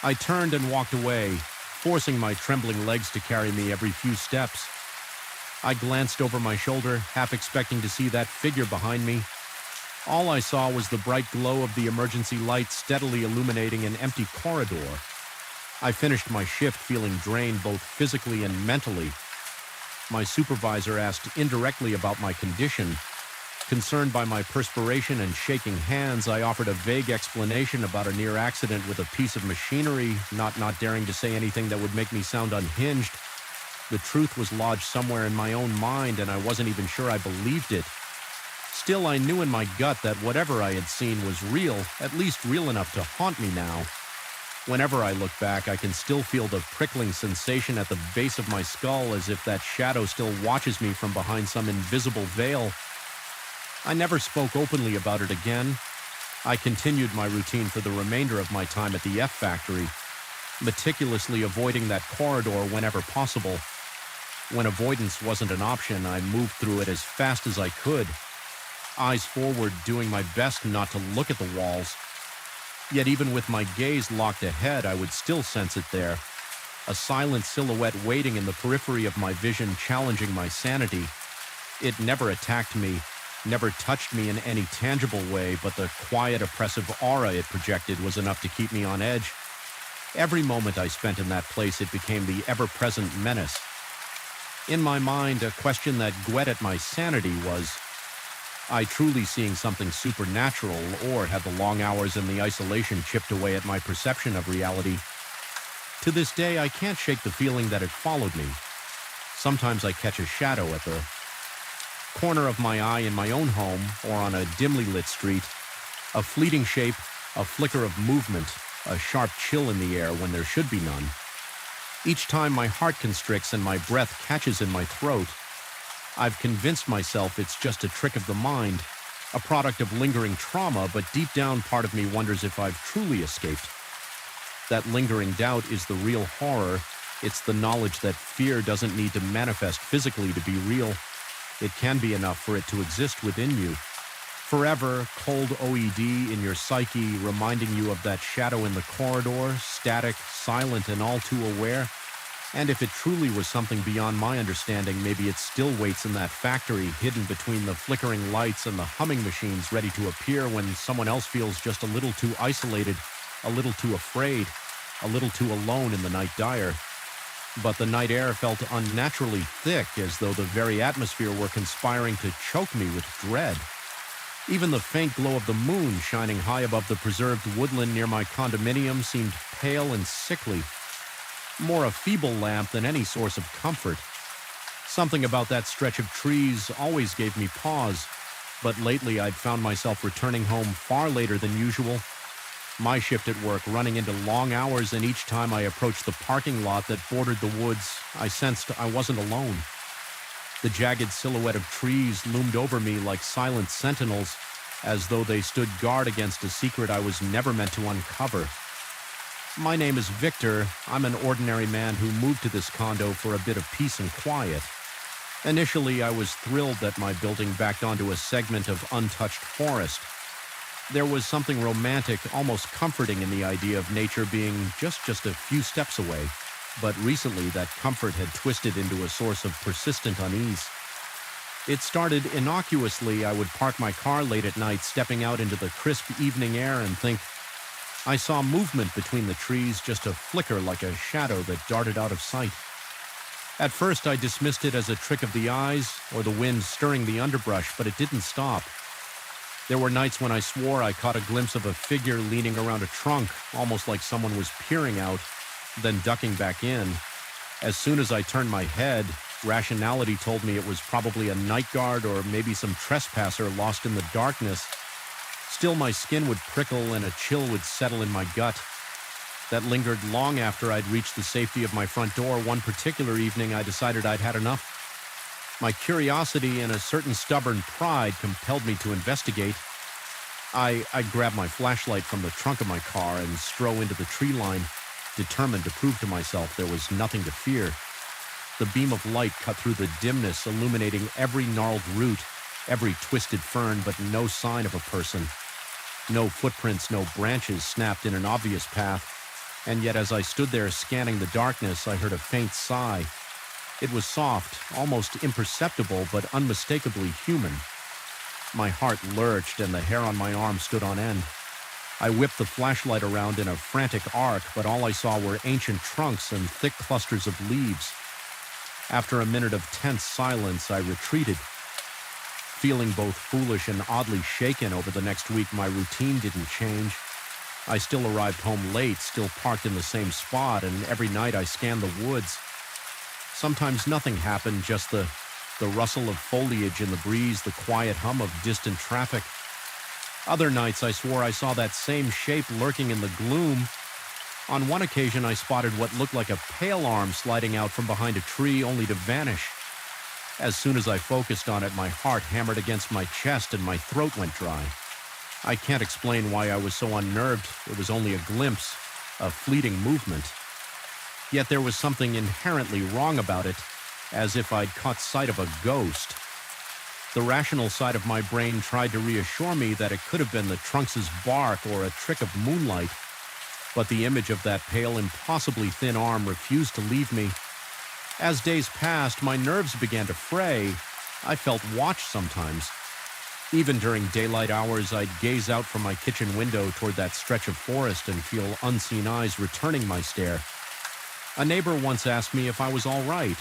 I turned and walked away, forcing my trembling legs to carry me every few steps. I glanced over my shoulder, half expecting to see that figure behind me. All I saw was the bright glow of the emergency light steadily illuminating an empty corridor. I finished my shift feeling drained both physically and mentally. My supervisor asked indirectly about my condition. Concerned by my perspiration and shaking hands, I offered a vague explanation about a near accident with a piece of machinery, not daring to say anything that would make me sound unhinged. The truth was lodged somewhere in my own mind, and I wasn't even sure I believed it. Still, I knew in my gut that whatever I had seen was real, at least real enough to haunt me now. Whenever I look back, I can still feel the prickling sensation at the base of my skull, as if that shadow still watches me from behind some invisible veil. I never spoke openly about it again. I continued my routine for the remainder of my time at the F factory, meticulously avoiding that corridor whenever possible. When avoidance wasn't an option, I moved through it as fast as I could, eyes forward, doing my best not to look at the walls. Yet even with my gaze locked ahead, I would still sense it there, a silent silhouette waiting in the periphery of my vision, challenging my sanity. It never attacked me, never touched me in any tangible way, but the quiet, oppressive aura it projected was enough to keep me on edge. Every moment I spent in that place, it became the ever-present menace. In my mind, a question that whetted my sanity was, I truly seeing something supernatural, or had the long hours and the isolation chipped away at my perception of reality? To this day, I can't shake the feeling that it followed me. Sometimes I catch a shadow at the corner of my eye in my own home or on a dimly lit street, a fleeting shape, a flicker of movement, a sharp chill in the air when there should be none. Each time my heart constricts and my breath catches in my throat. I've convinced myself it's just a trick of the mind, a product of lingering trauma, but deep down part of me wonders if I've truly escaped. That lingering doubt is the real horror. It's the knowledge that fear doesn't need to manifest physically to be real. It can be enough for it to exist within you. Forever, cold OED in your psyche, reminding you of that shadow in the corridor, static, silent, and all too aware. And if it truly was something beyond my understanding, maybe it still waits in that factory, hidden between the flickering lights and the humming machines, ready to appear when someone else feels just a little too isolated, a little too afraid, a little too alone in the night dire. But the night air felt unnaturally thick, as though the very atmosphere were conspiring to choke me with dread. Even the faint glow of the moon shining high above the preserved woodland near my condominium seemed pale and sickly, more a feeble lamp than any source of comfort. Something about that stretch of trees always gave me pause, but lately I'd found myself returning home far later than usual. My shift at work running into long hours, and each time I approached the parking lot that bordered the woods, I sensed I wasn't alone. The jagged silhouette of trees loomed over me like silent sentinels, as though they stood guard against a secret I was never meant to uncover. My name is Victor. I'm an ordinary man who moved to this condo for a bit of peace and quiet. Initially, I was thrilled that my building backed onto a segment of untouched forest. There was something romantic, almost comforting in the idea of nature being just a few steps away. But recently, that comfort had twisted into a source of persistent unease. It started innocuously. I would park my car late at night, stepping out into the crisp evening air and think, I saw movement between the trees, just a flicker like a shadow that darted out of sight. At first, I dismissed it as a trick of the eyes or the wind stirring the underbrush, but it didn't stop. There were nights when I swore I caught a glimpse of a figure leaning around a trunk, almost like someone was peering out, then ducking back in. As soon as I turned my head, rationality told me it was probably a night guard or maybe some trespasser lost in the darkness. Still, my skin would prickle and a chill would settle in my gut. That lingered long after I'd reached the safety of my front door. One particular evening, I decided I'd had enough. My curiosity and a certain stubborn pride compelled me to investigate. I grabbed my flashlight from the trunk of my car and strode into the tree line, determined to prove to myself there was nothing to fear. The beam of light cut through the dimness, illuminating every gnarled root, every twisted fern, but no sign of a person. No footprints, no branches snapped in an obvious path. And yet as I stood there scanning the darkness, I heard a faint sigh. It was soft, almost imperceptible, but unmistakably human. My heart lurched and the hair on my arm stood on end. I whipped the flashlight around in a frantic arc, but all I saw were ancient trunks and thick clusters of leaves. After a minute of tense silence, I retreated. Feeling both foolish and oddly shaken over the next week, my routine didn't change. I still arrived home late, still parked in the same spot, and every night I scanned the woods. Sometimes nothing happened, just the rustle of foliage in the breeze, the quiet hum of distant traffic. Other nights I swore I saw that same shape lurking in the gloom. On one occasion I spotted what looked like a pale arm sliding out from behind a tree, only to vanish. As soon as I focused on it, my heart hammered against my chest and my throat went dry. I can't explain why I was so unnerved. It was only a glimpse, a fleeting movement. Yet there was something inherently wrong about it, as if I'd caught sight of a ghost. The rational side of my brain tried to reassure me that it could have been the trunks' bark or a trick of moonlight, but the image of that pale, impossibly thin arm refused to leave me. As days passed, my nerves began to fray. I felt watched sometimes. Even during daylight hours, I'd gaze out from my kitchen window toward that stretch of forest and feel unseen eyes returning my stare. A neighbor once asked me if I was all right.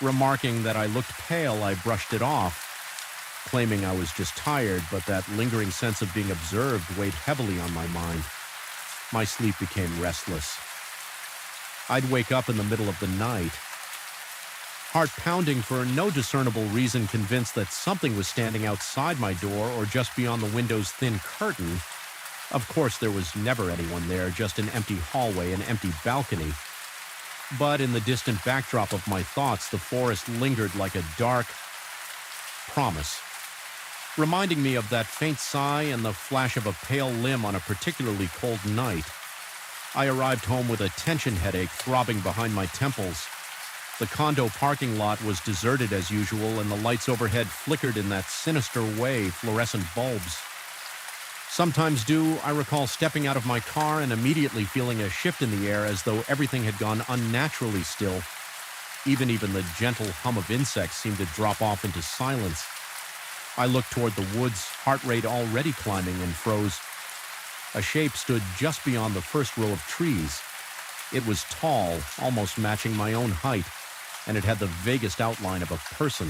Remarking that I looked pale, I brushed it off, claiming I was just tired, but that lingering sense of being observed weighed heavily on my mind. My sleep became restless. I'd wake up in the middle of the night, heart pounding for no discernible reason, convinced that something was standing outside my door or just beyond the window's thin curtain. Of course, there was never anyone there, just an empty hallway, an empty balcony. But in the distant backdrop of my thoughts, the forest lingered like a dark, promise, reminding me of that faint sigh and the flash of a pale limb on a particularly cold night. I arrived home with a tension headache throbbing behind my temples. The condo parking lot was deserted as usual, and the lights overhead flickered in that sinister way fluorescent bulbs. Sometimes I recall stepping out of my car and immediately feeling a shift in the air as though everything had gone unnaturally still. Even the gentle hum of insects seemed to drop off into silence. I looked toward the woods, heart rate already climbing, and froze. A shape stood just beyond the first row of trees. It was tall, almost matching my own height, and it had the vaguest outline of a person.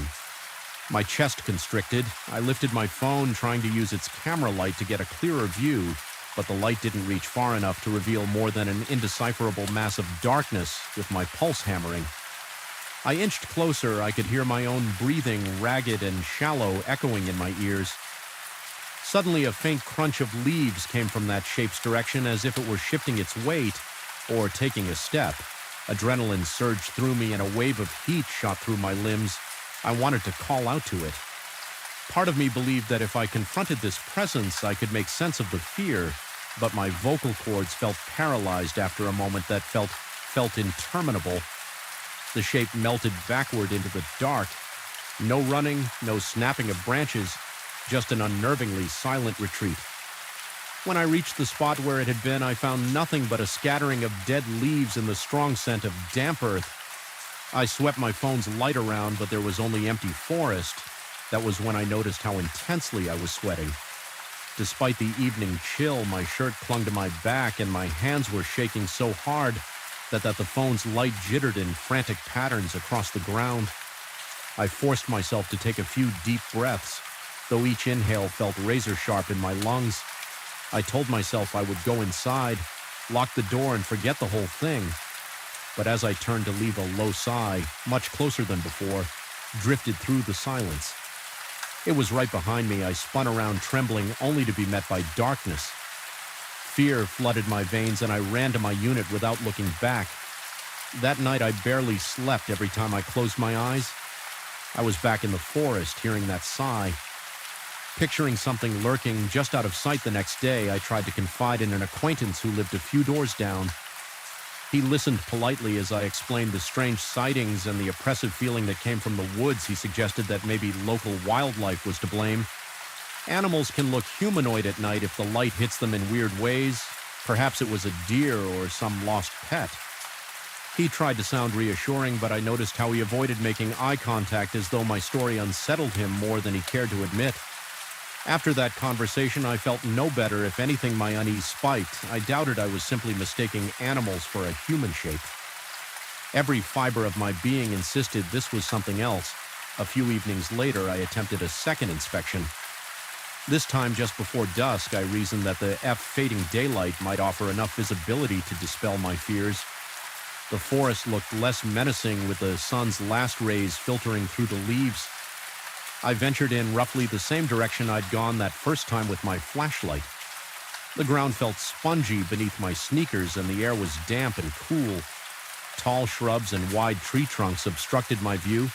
My chest constricted. I lifted my phone, trying to use its camera light to get a clearer view, but the light didn't reach far enough to reveal more than an indecipherable mass of darkness with my pulse hammering. I inched closer. I could hear my own breathing, ragged and shallow, echoing in my ears. Suddenly, a faint crunch of leaves came from that shape's direction, as if it were shifting its weight or taking a step. Adrenaline surged through me and a wave of heat shot through my limbs. I wanted to call out to it. Part of me believed that if I confronted this presence, I could make sense of the fear, but my vocal cords felt paralyzed after a moment that felt interminable. The shape melted backward into the dark. No running, no snapping of branches, just an unnervingly silent retreat. When I reached the spot where it had been, I found nothing but a scattering of dead leaves and the strong scent of damp earth. I swept my phone's light around, but there was only empty forest. That was when I noticed how intensely I was sweating. Despite the evening chill, my shirt clung to my back and my hands were shaking so hard that the phone's light jittered in frantic patterns across the ground. I forced myself to take a few deep breaths, though each inhale felt razor-sharp in my lungs. I told myself I would go inside, lock the door and forget the whole thing. But as I turned to leave, a low sigh, much closer than before, drifted through the silence. It was right behind me. I spun around trembling, only to be met by darkness. Fear flooded my veins and I ran to my unit without looking back. That night I barely slept every time I closed my eyes. I was back in the forest, hearing that sigh. Picturing something lurking just out of sight the next day, I tried to confide in an acquaintance who lived a few doors down. He listened politely as I explained the strange sightings and the oppressive feeling that came from the woods. He suggested that maybe local wildlife was to blame. Animals can look humanoid at night if the light hits them in weird ways. Perhaps it was a deer or some lost pet. He tried to sound reassuring, but I noticed how he avoided making eye contact, as though my story unsettled him more than he cared to admit. After that conversation, I felt no better. If anything, my unease spiked. I doubted I was simply mistaking animals for a human shape. Every fiber of my being insisted this was something else. A few evenings later, I attempted a second inspection. This time, just before dusk, I reasoned that the fading daylight might offer enough visibility to dispel my fears. The forest looked less menacing, with the sun's last rays filtering through the leaves. I ventured in roughly the same direction I'd gone that first time with my flashlight. The ground felt spongy beneath my sneakers and the air was damp and cool. Tall shrubs and wide tree trunks obstructed my view,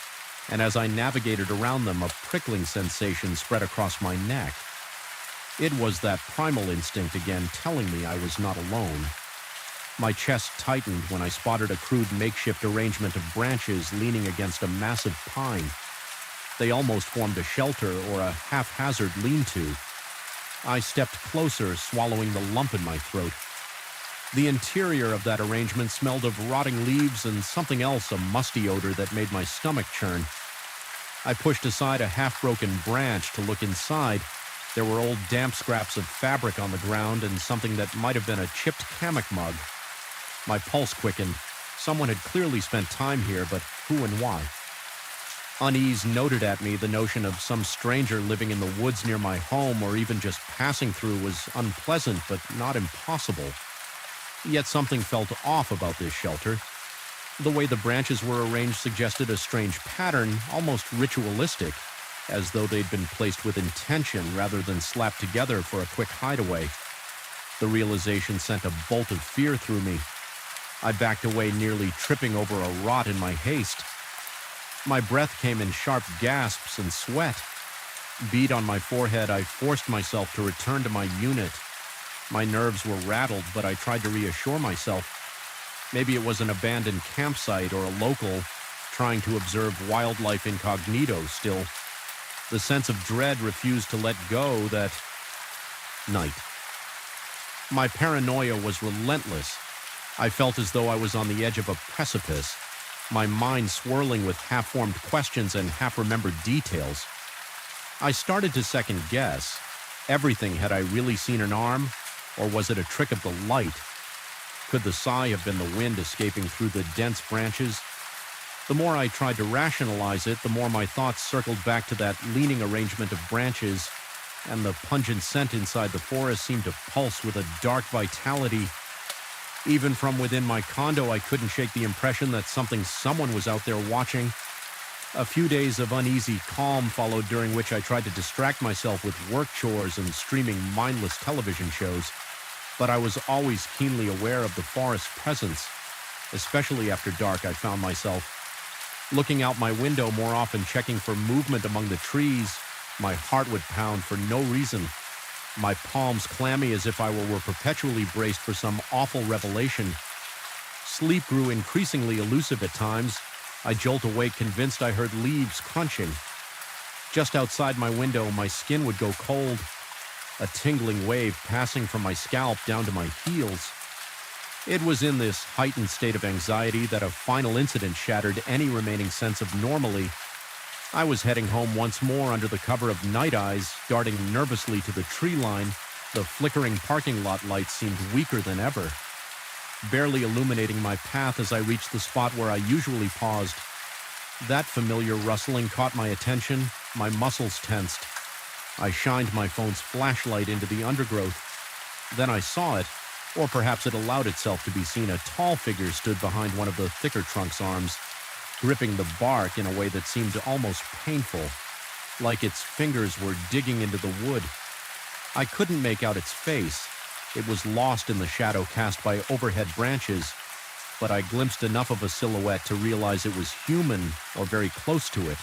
and as I navigated around them, a prickling sensation spread across my neck. It was that primal instinct again telling me I was not alone. My chest tightened when I spotted a crude makeshift arrangement of branches leaning against a massive pine. They almost formed a shelter or a haphazard lean-to. I stepped closer, swallowing the lump in my throat. The interior of that arrangement smelled of rotting leaves and something else, a musty odor that made my stomach churn. I pushed aside a half-broken branch to look inside. There were old damp scraps of fabric on the ground and something that might have been a chipped hammock mug. My pulse quickened. Someone had clearly spent time here, but who and why? Unease noted at me the notion of some stranger living in the woods near my home or even just passing through was unpleasant but not impossible. Yet something felt off about this shelter. The way the branches were arranged suggested a strange pattern, almost ritualistic, as though they'd been placed with intention rather than slapped together for a quick hideaway. The realization sent a bolt of fear through me. I backed away, nearly tripping over a rot in my haste. My breath came in sharp gasps and sweat. Bead on my forehead, I forced myself to return to my unit. My nerves were rattled, but I tried to reassure myself. Maybe it was an abandoned campsite or a local trying to observe wildlife incognito still. The sense of dread refused to let go that night. My paranoia was relentless. I felt as though I was on the edge of a precipice, my mind swirling with half-formed questions and half-remembered details. I started to second-guess. Everything, had I really seen an arm, or was it a trick of the light? Could the sigh have been the wind escaping through the dense branches? The more I tried to rationalize it, the more my thoughts circled back to that leaning arrangement of branches, and the pungent scent inside the forest seemed to pulse with a dark vitality. Even from within my condo, I couldn't shake the impression that someone was out there watching. A few days of uneasy calm followed, during which I tried to distract myself with work chores and streaming mindless television shows. But I was always keenly aware of the forest's presence. Especially after dark, I found myself looking out my window more often, checking for movement among the trees. My heart would pound for no reason, my palms clammy as if I were perpetually braced for some awful revelation. Sleep grew increasingly elusive at times. I jolt awake, convinced I heard leaves crunching. Just outside my window, my skin would go cold, a tingling wave passing from my scalp down to my heels. It was in this heightened state of anxiety that a final incident shattered any remaining sense of normalcy. I was heading home once more under the cover of night eyes, darting nervously to the tree line. The flickering parking lot lights seemed weaker than ever, barely illuminating my path as I reached the spot where I usually paused. That familiar rustling caught my attention, my muscles tensed. I shined my phone's flashlight into the undergrowth. Then I saw it, or perhaps it allowed itself to be seen. A tall figure stood behind one of the thicker trunk's arms, gripping the bark in a way that seemed almost painful, like its fingers were digging into the wood. I couldn't make out its face. It was lost in the shadow cast by overhead branches, but I glimpsed enough of a silhouette to realize it was human or very close to it.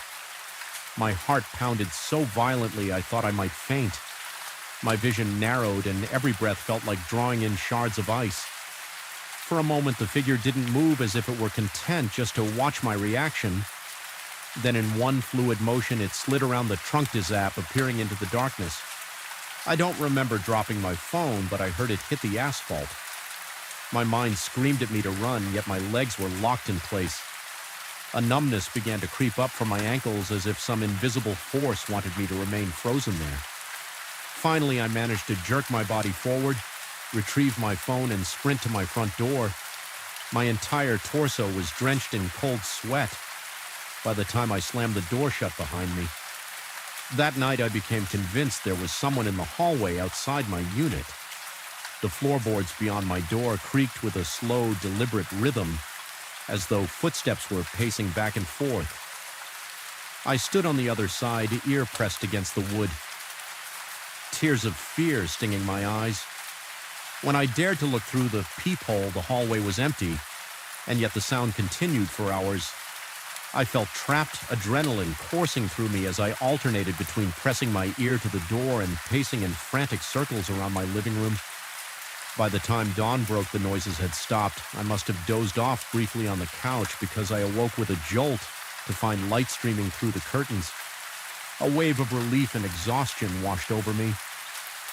My heart pounded so violently I thought I might faint. My vision narrowed, and every breath felt like drawing in shards of ice. For a moment, the figure didn't move, as if it were content just to watch my reaction. Then in one fluid motion, it slid around the trunk to zap, appearing into the darkness. I don't remember dropping my phone, but I heard it hit the asphalt. My mind screamed at me to run, yet my legs were locked in place. A numbness began to creep up from my ankles, as if some invisible force wanted me to remain frozen there. Finally, I managed to jerk my body forward, retrieve my phone, and sprint to my front door. My entire torso was drenched in cold sweat by the time I slammed the door shut behind me. That night, I became convinced there was someone in the hallway outside my unit. The floorboards beyond my door creaked with a slow, deliberate rhythm, as though footsteps were pacing back and forth. I stood on the other side, ear pressed against the wood, tears of fear stinging my eyes. When I dared to look through the peephole, the hallway was empty, and yet the sound continued for hours. I felt trapped, adrenaline coursing through me as I alternated between pressing my ear to the door and pacing in frantic circles around my living room. By the time dawn broke, the noises had stopped. I must have dozed off briefly on the couch, because I awoke with a jolt to find light streaming through the curtains. A wave of relief and exhaustion washed over me.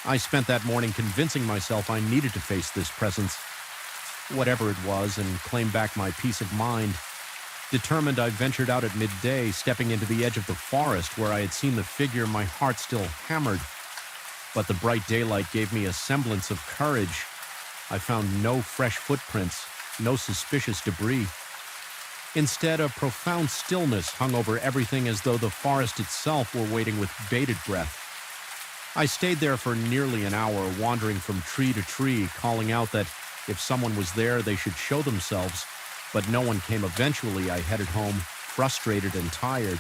I spent that morning convincing myself I needed to face this presence, whatever it was, and claim back my peace of mind. Determined, I ventured out at midday, stepping into the edge of the forest where I had seen the figure. My heart still hammered, but the bright daylight gave me a semblance of courage. I found no fresh footprints, no suspicious debris. Instead, a profound stillness hung over everything, as though the forest itself were waiting with bated breath. I stayed there for nearly an hour, wandering from tree to tree, calling out that if someone was there, they should show themselves. But no one came. Eventually, I headed home, frustrated and tired.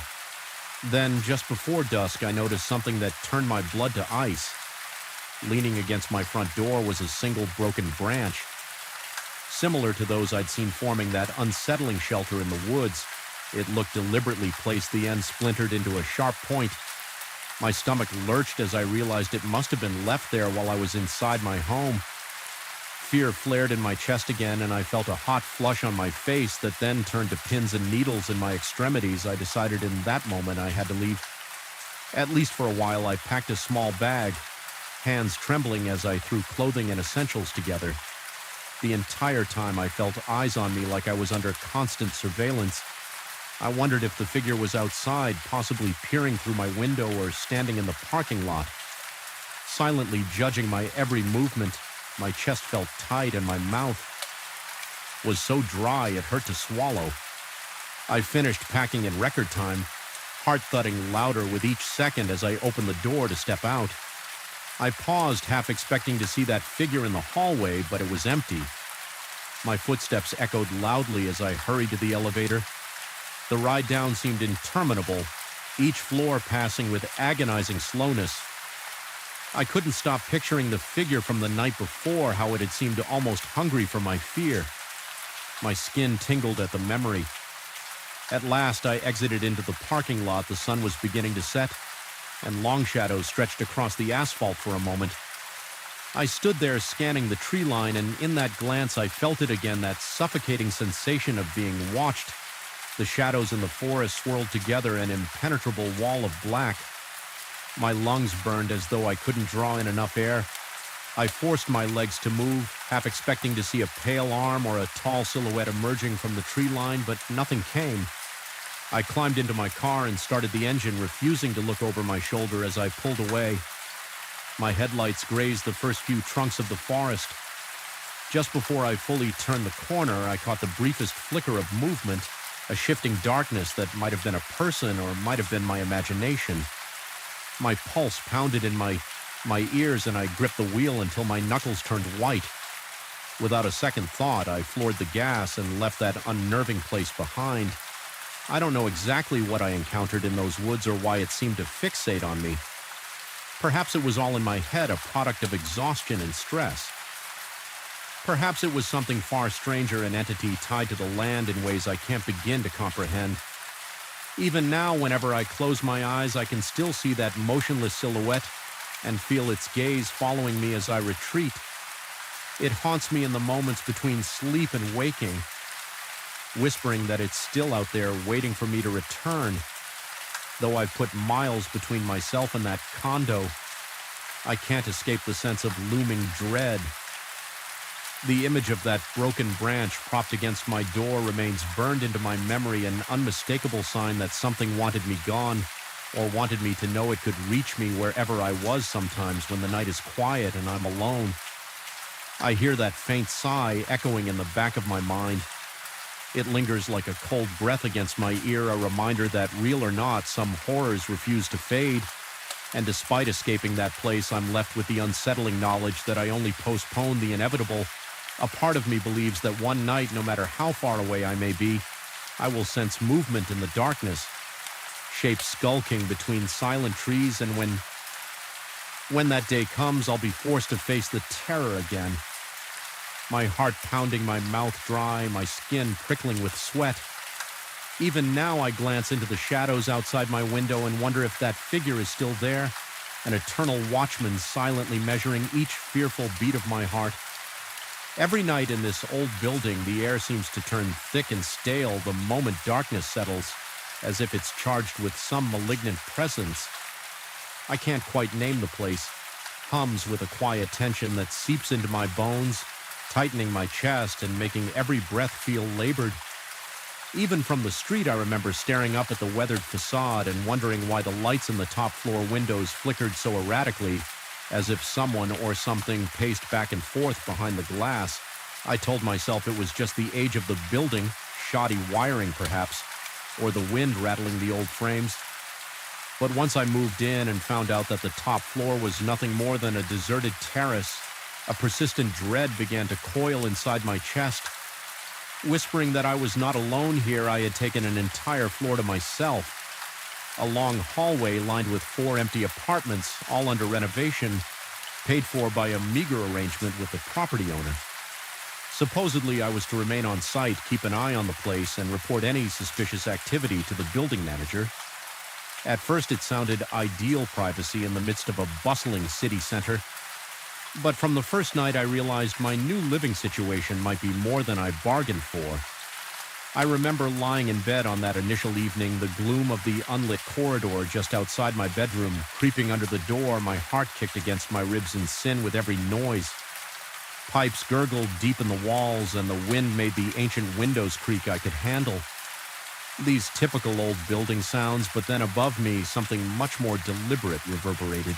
Then, just before dusk, I noticed something that turned my blood to ice. Leaning against my front door was a single broken branch, similar to those I'd seen forming that unsettling shelter in the woods. It looked deliberately placed, the end splintered into a sharp point. My stomach lurched as I realized it must have been left there while I was inside my home. Fear flared in my chest again, and I felt a hot flush on my face that then turned to pins and needles in my extremities. I decided in that moment I had to leave. At least for a while, I packed a small bag, hands trembling as I threw clothing and essentials together. The entire time I felt eyes on me like I was under constant surveillance. I wondered if the figure was outside, possibly peering through my window or standing in the parking lot. Silently judging my every movement, my chest felt tight and my mouth was so dry it hurt to swallow. I finished packing in record time, heart thudding louder with each second as I opened the door to step out. I paused, half expecting to see that figure in the hallway, but it was empty. My footsteps echoed loudly as I hurried to the elevator. The ride down seemed interminable, each floor passing with agonizing slowness. I couldn't stop picturing the figure from the night before, how it had seemed almost hungry for my fear. My skin tingled at the memory. At last, I exited into the parking lot. The sun was beginning to set, and long shadows stretched across the asphalt for a moment. I stood there scanning the tree line, and in that glance I felt it again, that suffocating sensation of being watched. The shadows in the forest swirled together, an impenetrable wall of black. My lungs burned as though I couldn't draw in enough air. I forced my legs to move, half expecting to see a pale arm or a tall silhouette emerging from the tree line, but nothing came. I climbed into my car and started the engine, refusing to look over my shoulder as I pulled away. My headlights grazed the first few trunks of the forest. Just before I fully turned the corner, I caught the briefest flicker of movement, a shifting darkness that might have been a person or might have been my imagination. My pulse pounded in my ears, and I gripped the wheel until my knuckles turned white. Without a second thought, I floored the gas and left that unnerving place behind. I don't know exactly what I encountered in those woods or why it seemed to fixate on me. Perhaps it was all in my head, a product of exhaustion and stress. Perhaps it was something far stranger, an entity tied to the land in ways I can't begin to comprehend. Even now, whenever I close my eyes, I can still see that motionless silhouette and feel its gaze following me as I retreat. It haunts me in the moments between sleep and waking, whispering that it's still out there waiting for me to return. Though I've put miles between myself and that condo, I can't escape the sense of looming dread. The image of that broken branch propped against my door remains burned into my memory, an unmistakable sign that something wanted me gone, or wanted me to know it could reach me wherever I was sometimes when the night is quiet and I'm alone. I hear that faint sigh echoing in the back of my mind. It lingers like a cold breath against my ear, a reminder that, real or not, some horrors refuse to fade. And despite escaping that place, I'm left with the unsettling knowledge that I only postpone the inevitable. A part of me believes that one night, no matter how far away I may be, I will sense movement in the darkness, shapes skulking between silent trees, and when that day comes, I'll be forced to face the terror again. My heart pounding, my mouth dry, my skin prickling with sweat. Even now I glance into the shadows outside my window and wonder if that figure is still there, an eternal watchman silently measuring each fearful beat of my heart. Every night in this old building, the air seems to turn thick and stale the moment darkness settles, as if it's charged with some malignant presence. I can't quite name the place. Hums with a quiet tension that seeps into my bones, tightening my chest and making every breath feel labored. Even from the street, I remember staring up at the weathered facade and wondering why the lights in the top floor windows flickered so erratically, as if someone or something paced back and forth behind the glass. I told myself it was just the age of the building, shoddy wiring perhaps, or the wind rattling the old frames. But once I moved in and found out that the top floor was nothing more than a deserted terrace, a persistent dread began to coil inside my chest. Whispering that I was not alone here, I had taken an entire floor to myself. A long hallway lined with 4 empty apartments, all under renovation, paid for by a meager arrangement with the property owner. Supposedly, I was to remain on site, keep an eye on the place, and report any suspicious activity to the building manager. At first, it sounded ideal privacy in the midst of a bustling city center. But from the first night, I realized my new living situation might be more than I bargained for. I remember lying in bed on that initial evening, the gloom of the unlit corridor just outside my bedroom, creeping under the door, my heart kicked against my ribs in sin with every noise. Pipes gurgled deep in the walls, and the wind made the ancient windows creak I could handle. These typical old building sounds, but then above me, something much more deliberate reverberated.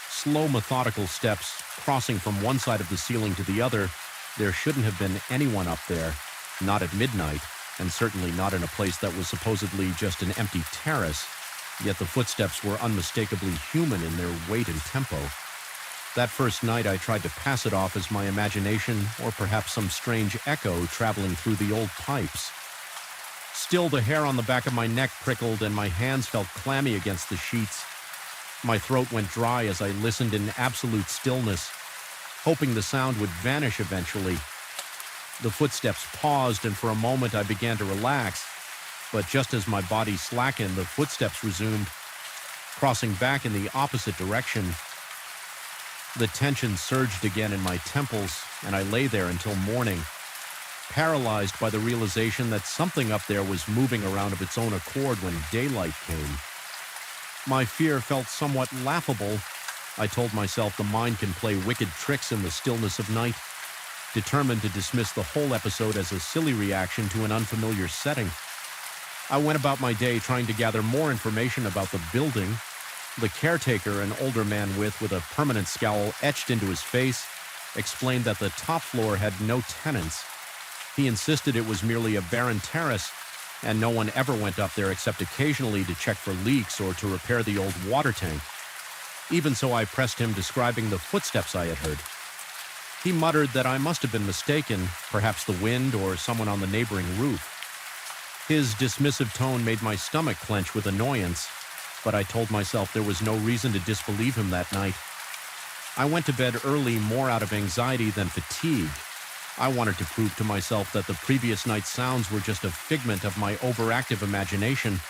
Slow, methodical steps, crossing from one side of the ceiling to the other. There shouldn't have been anyone up there. Not at midnight, and certainly not in a place that was supposedly just an empty terrace, yet the footsteps were unmistakably human in their weight and tempo. That first night I tried to pass it off as my imagination, or perhaps some strange echo traveling through the old pipes. Still, the hair on the back of my neck prickled and my hands felt clammy against the sheets. My throat went dry as I listened in absolute stillness, hoping the sound would vanish eventually. The footsteps paused, and for a moment I began to relax. But just as my body slackened, the footsteps resumed, crossing back in the opposite direction. The tension surged again in my temples, and I lay there until morning, paralyzed by the realization that something up there was moving around of its own accord when daylight came. My fear felt somewhat laughable. I told myself the mind can play wicked tricks in the stillness of night, determined to dismiss the whole episode as a silly reaction to an unfamiliar setting. I went about my day trying to gather more information about the building. The caretaker, an older man with a permanent scowl etched into his face, explained that the top floor had no tenants. He insisted it was merely a barren terrace, and no one ever went up there except occasionally to check for leaks or to repair the old water tank. Even so, I pressed him, describing the footsteps I had heard. He muttered that I must have been mistaken, perhaps the wind or someone on the neighboring roof. His dismissive tone made my stomach clench with annoyance, but I told myself there was no reason to disbelieve him that night. I went to bed early more out of anxiety than fatigue. I wanted to prove to myself that the previous night's sounds were just a figment of my overactive imagination.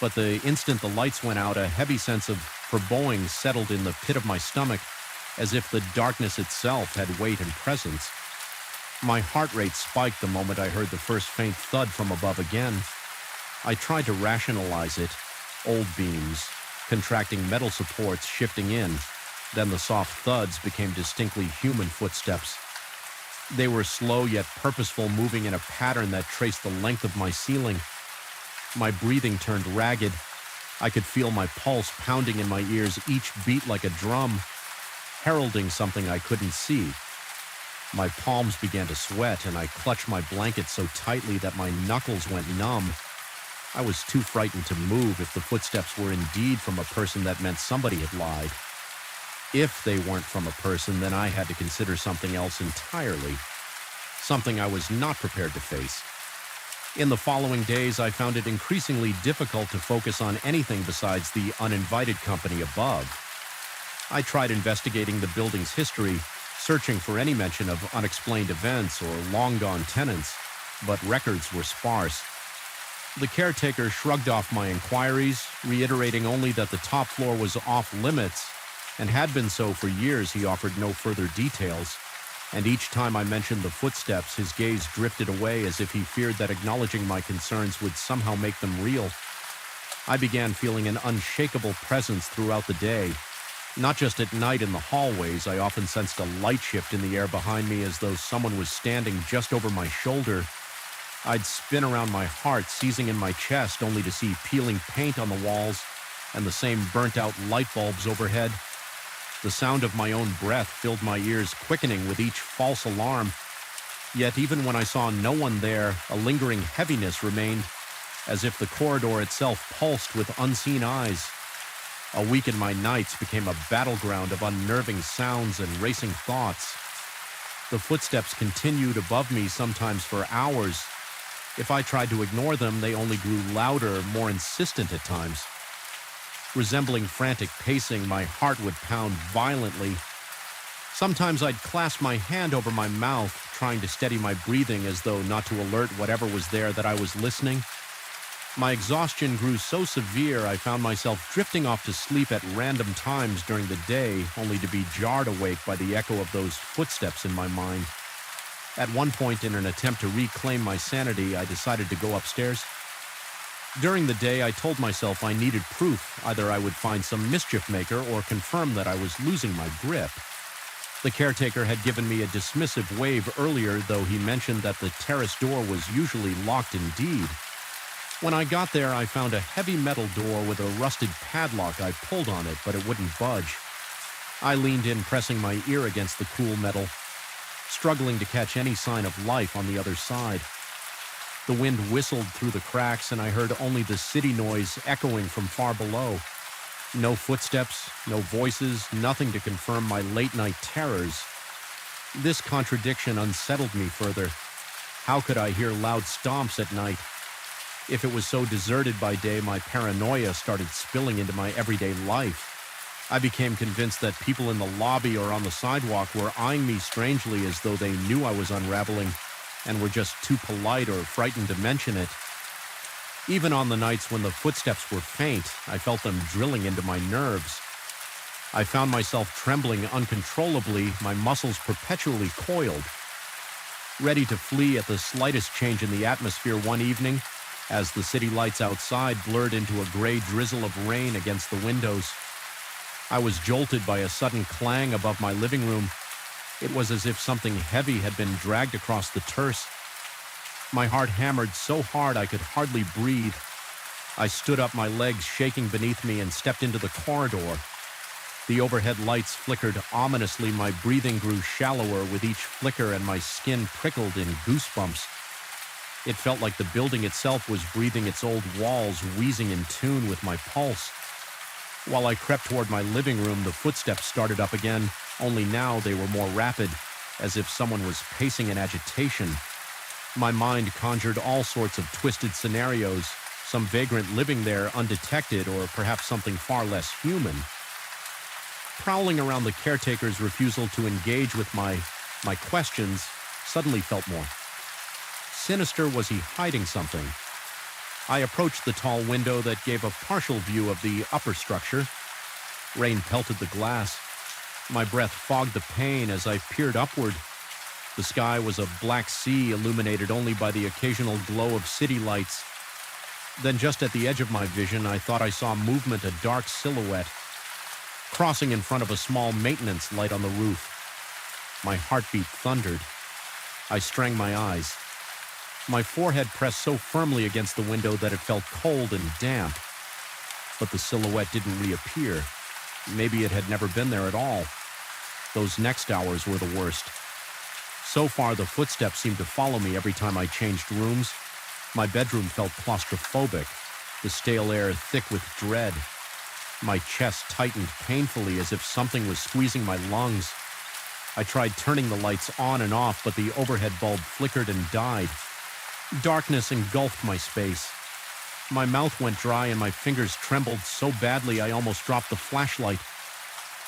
But the instant the lights went out, a heavy sense of foreboding settled in the pit of my stomach, as if the darkness itself had weight and presence. My heart rate spiked the moment I heard the first faint thud from above again. I tried to rationalize it. Old beams, contracting metal supports shifting in. Then the soft thuds became distinctly human footsteps. They were slow yet purposeful, moving in a pattern that traced the length of my ceiling. My breathing turned ragged. I could feel my pulse pounding in my ears, each beat like a drum, heralding something I couldn't see. My palms began to sweat, and I clutched my blanket so tightly that my knuckles went numb. I was too frightened to move. If the footsteps were indeed from a person, that meant somebody had lied. If they weren't from a person, then I had to consider something else entirely, something I was not prepared to face. In the following days, I found it increasingly difficult to focus on anything besides the uninvited company above. I tried investigating the building's history, searching for any mention of unexplained events or long-gone tenants, but records were sparse. The caretaker shrugged off my inquiries, reiterating only that the top floor was off-limits, and had been so for years. He offered no further details, and each time I mentioned the footsteps, his gaze drifted away as if he feared that acknowledging my concerns would somehow make them real. I began feeling an unshakable presence throughout the day. Not just at night in the hallways, I often sensed a light shift in the air behind me as though someone was standing just over my shoulder. I'd spin around my heart, seizing in my chest, only to see peeling paint on the walls and the same burnt-out light bulbs overhead. The sound of my own breath filled my ears, quickening with each false alarm. Yet even when I saw no one there, a lingering heaviness remained, as if the corridor itself pulsed with unseen eyes. A week in my nights became a battleground of unnerving sounds and racing thoughts. The footsteps continued above me, sometimes for hours. If I tried to ignore them, they only grew louder, more insistent at times. Resembling frantic pacing, my heart would pound violently. Sometimes I'd clasp my hand over my mouth, trying to steady my breathing as though not to alert whatever was there that I was listening. My exhaustion grew so severe I found myself drifting off to sleep at random times during the day, only to be jarred awake by the echo of those footsteps in my mind. At one point, in an attempt to reclaim my sanity, I decided to go upstairs. During the day, I told myself I needed proof. Either I would find some mischief maker or confirm that I was losing my grip. The caretaker had given me a dismissive wave earlier, though he mentioned that the terrace door was usually locked indeed. When I got there, I found a heavy metal door with a rusted padlock. I pulled on it, but it wouldn't budge. I leaned in, pressing my ear against the cool metal, struggling to catch any sign of life on the other side. The wind whistled through the cracks, and I heard only the city noise echoing from far below. No footsteps, no voices, nothing to confirm my late-night terrors. This contradiction unsettled me further. How could I hear loud stomps at night? If it was so deserted by day, my paranoia started spilling into my everyday life. I became convinced that people in the lobby or on the sidewalk were eyeing me strangely, as though they knew I was unraveling and were just too polite or frightened to mention it. Even on the nights when the footsteps were faint, I felt them drilling into my nerves. I found myself trembling uncontrollably, my muscles perpetually coiled. Ready to flee at the slightest change in the atmosphere one evening, as the city lights outside blurred into a gray drizzle of rain against the windows, I was jolted by a sudden clang above my living room. It was as if something heavy had been dragged across the terrace. My heart hammered so hard I could hardly breathe. I stood up, my legs shaking beneath me, and stepped into the corridor. The overhead lights flickered ominously. My breathing grew shallower with each flicker, and my skin prickled in goosebumps. It felt like the building itself was breathing its old walls, wheezing in tune with my pulse. While I crept toward my living room, the footsteps started up again, only now they were more rapid, as if someone was pacing in agitation. My mind conjured all sorts of twisted scenarios, some vagrant living there undetected, or perhaps something far less human. Prowling around the caretaker's refusal to engage with my questions suddenly felt more sinister. Was he hiding something? I approached the tall window that gave a partial view of the upper structure. Rain pelted the glass. My breath fogged the pane as I peered upward. The sky was a black sea, illuminated only by the occasional glow of city lights. Then just at the edge of my vision, I thought I saw movement, a dark silhouette, crossing in front of a small maintenance light on the roof. My heartbeat thundered. I strained my eyes. My forehead pressed so firmly against the window that it felt cold and damp. But the silhouette didn't reappear. Maybe it had never been there at all. Those next hours were the worst. So far, the footsteps seemed to follow me every time I changed rooms. My bedroom felt claustrophobic, the stale air thick with dread. My chest tightened painfully as if something was squeezing my lungs. I tried turning the lights on and off, but the overhead bulb flickered and died. Darkness engulfed my space. My mouth went dry and my fingers trembled so badly I almost dropped the flashlight.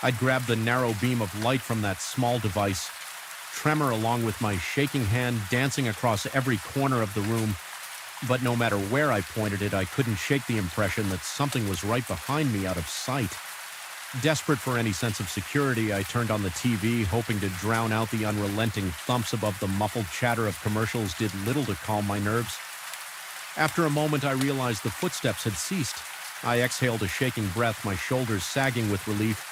I'd grabbed the narrow beam of light from that small device, tremor along with my shaking hand dancing across every corner of the room. But no matter where I pointed it, I couldn't shake the impression that something was right behind me, out of sight. Desperate for any sense of security, I turned on the TV, hoping to drown out the unrelenting thumps above the muffled chatter of commercials did little to calm my nerves. After a moment, I realized the footsteps had ceased. I exhaled a shaking breath, my shoulders sagging with relief.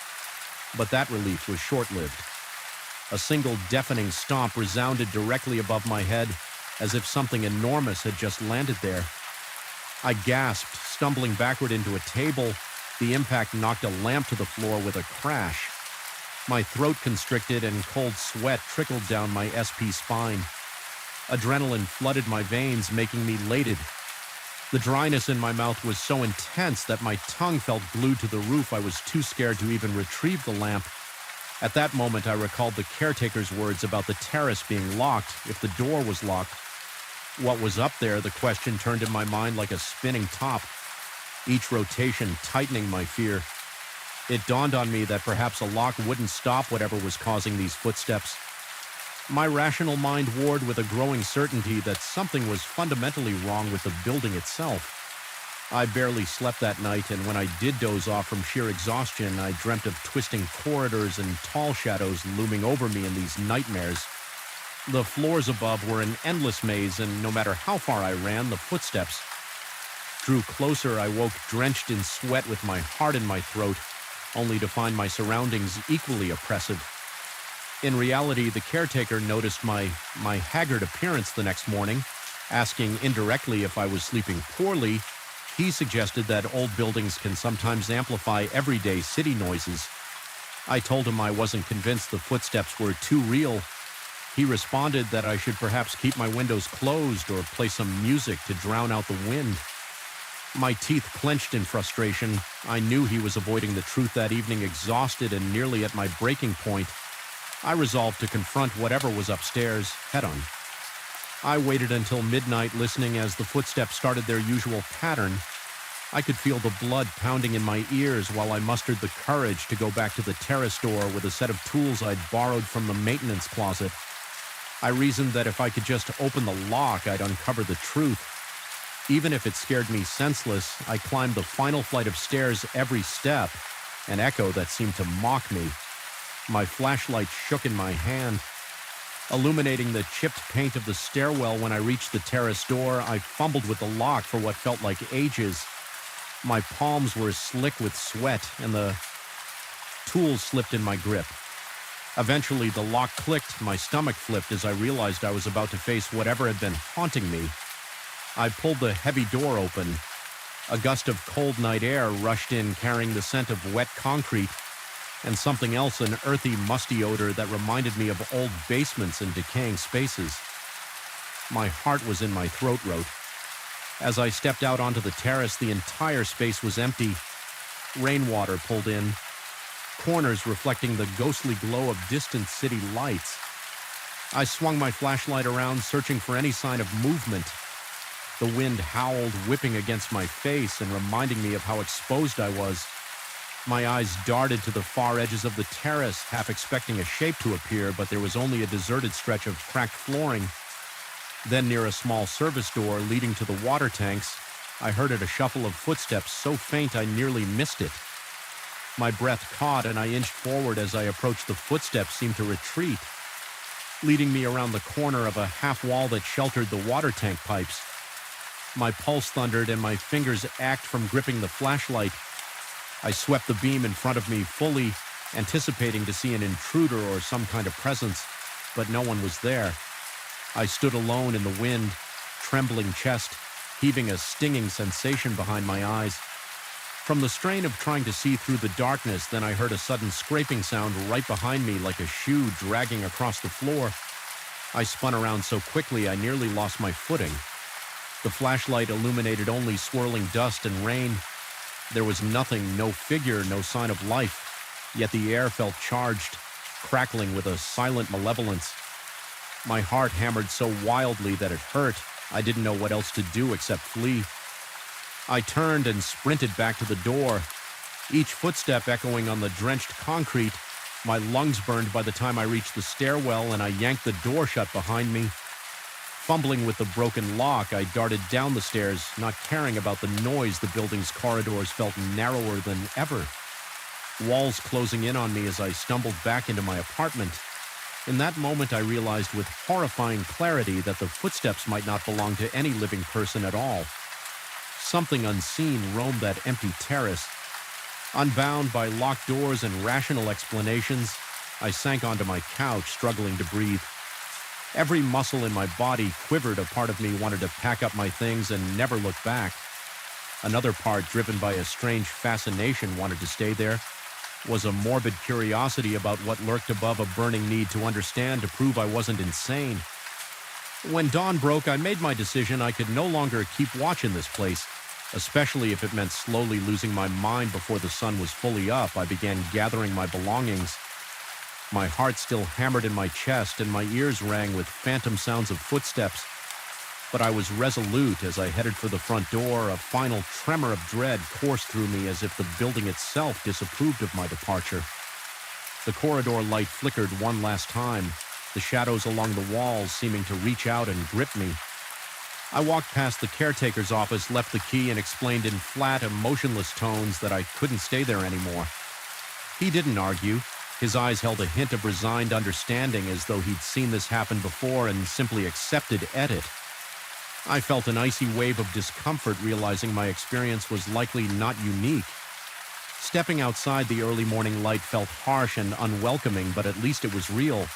But that relief was short-lived. A single deafening stomp resounded directly above my head, as if something enormous had just landed there. I gasped, stumbling backward into a table. The impact knocked a lamp to the floor with a crash. My throat constricted and cold sweat trickled down my SP spine. Adrenaline flooded my veins, making me elated. The dryness in my mouth was so intense that my tongue felt glued to the roof. I was too scared to even retrieve the lamp. At that moment, I recalled the caretaker's words about the terrace being locked if the door was locked. What was up there? The question turned in my mind like a spinning top, each rotation tightening my fear. It dawned on me that perhaps a lock wouldn't stop whatever was causing these footsteps. My rational mind warred with a growing certainty that something was fundamentally wrong with the building itself. I barely slept that night, and when I did doze off from sheer exhaustion, I dreamt of twisting corridors and tall shadows looming over me in these nightmares. The floors above were an endless maze, and no matter how far I ran, the footsteps drew closer. I woke drenched in sweat with my heart in my throat, only to find my surroundings equally oppressive. In reality, the caretaker noticed my haggard appearance the next morning, asking indirectly if I was sleeping poorly. He suggested that old buildings can sometimes amplify everyday city noises. I told him I wasn't convinced the footsteps were too real. He responded that I should perhaps keep my windows closed or play some music to drown out the wind. My teeth clenched in frustration. I knew he was avoiding the truth that evening, exhausted and nearly at my breaking point. I resolved to confront whatever was upstairs head-on. I waited until midnight, listening as the footsteps started their usual pattern. I could feel the blood pounding in my ears while I mustered the courage to go back to the terrace door with a set of tools I'd borrowed from the maintenance closet. I reasoned that if I could just open the lock, I'd uncover the truth. Even if it scared me senseless, I climbed the final flight of stairs every step, an echo that seemed to mock me. My flashlight shook in my hand, illuminating the chipped paint of the stairwell. When I reached the terrace door, I fumbled with the lock for what felt like ages. My palms were slick with sweat, and the tools slipped in my grip. Eventually, the lock clicked, my stomach flipped as I realized I was about to face whatever had been haunting me. I pulled the heavy door open. A gust of cold night air rushed in, carrying the scent of wet concrete, and something else, an earthy, musty odor that reminded me of old basements and decaying spaces. My heart was in my throat. As I stepped out onto the terrace, the entire space was empty. Rainwater pulled in, corners reflecting the ghostly glow of distant city lights. I swung my flashlight around, searching for any sign of movement. The wind howled, whipping against my face and reminding me of how exposed I was. My eyes darted to the far edges of the terrace, half expecting a shape to appear, but there was only a deserted stretch of cracked flooring. Then, near a small service door leading to the water tanks, I heard a shuffle of footsteps so faint I nearly missed it. My breath caught, and I inched forward. As I approached, the footsteps seemed to retreat, leading me around the corner of a half wall that sheltered the water tank pipes. My pulse thundered, and my fingers ached from gripping the flashlight. I swept the beam in front of me fully, anticipating to see an intruder or some kind of presence, but no one was there. I stood alone in the wind, trembling chest, heaving a stinging sensation behind my eyes. From the strain of trying to see through the darkness, then I heard a sudden scraping sound right behind me, like a shoe dragging across the floor. I spun around so quickly I nearly lost my footing. The flashlight illuminated only swirling dust and rain. There was nothing, no figure, no sign of life, yet the air felt charged, crackling with a silent malevolence. My heart hammered so wildly that it hurt. I didn't know what else to do except flee. I turned and sprinted back to the door, each footstep echoing on the drenched concrete. My lungs burned by the time I reached the stairwell, and I yanked the door shut behind me. Fumbling with the broken lock, I darted down the stairs, not caring about the noise. The building's corridors felt narrower than ever, walls closing in on me as I stumbled back into my apartment. In that moment, I realized with horrifying clarity that the footsteps might not belong to any living person at all. Something unseen roamed that empty terrace. Unbound by locked doors and rational explanations, I sank onto my couch, struggling to breathe. Every muscle in my body quivered. A part of me wanted to pack up my things and never look back. Another part, driven by a strange fascination, wanted to stay there. Was a morbid curiosity about what lurked above, a burning need to understand, to prove I wasn't insane. When dawn broke, I made my decision. I could no longer keep watch in this place, especially if it meant slowly losing my mind before the sun was fully up. I began gathering my belongings. My heart still hammered in my chest, and my ears rang with phantom sounds of footsteps. But I was resolute. As I headed for the front door, a final tremor of dread coursed through me, as if the building itself disapproved of my departure. The corridor light flickered one last time, the shadows along the walls seeming to reach out and grip me. I walked past the caretaker's office, left the key, and explained in flat, emotionless tones that I couldn't stay there anymore. He didn't argue. His eyes held a hint of resigned understanding, as though he'd seen this happen before and simply accepted it. I felt an icy wave of discomfort, realizing my experience was likely not unique. Stepping outside the early morning light felt harsh and unwelcoming, but at least it was real.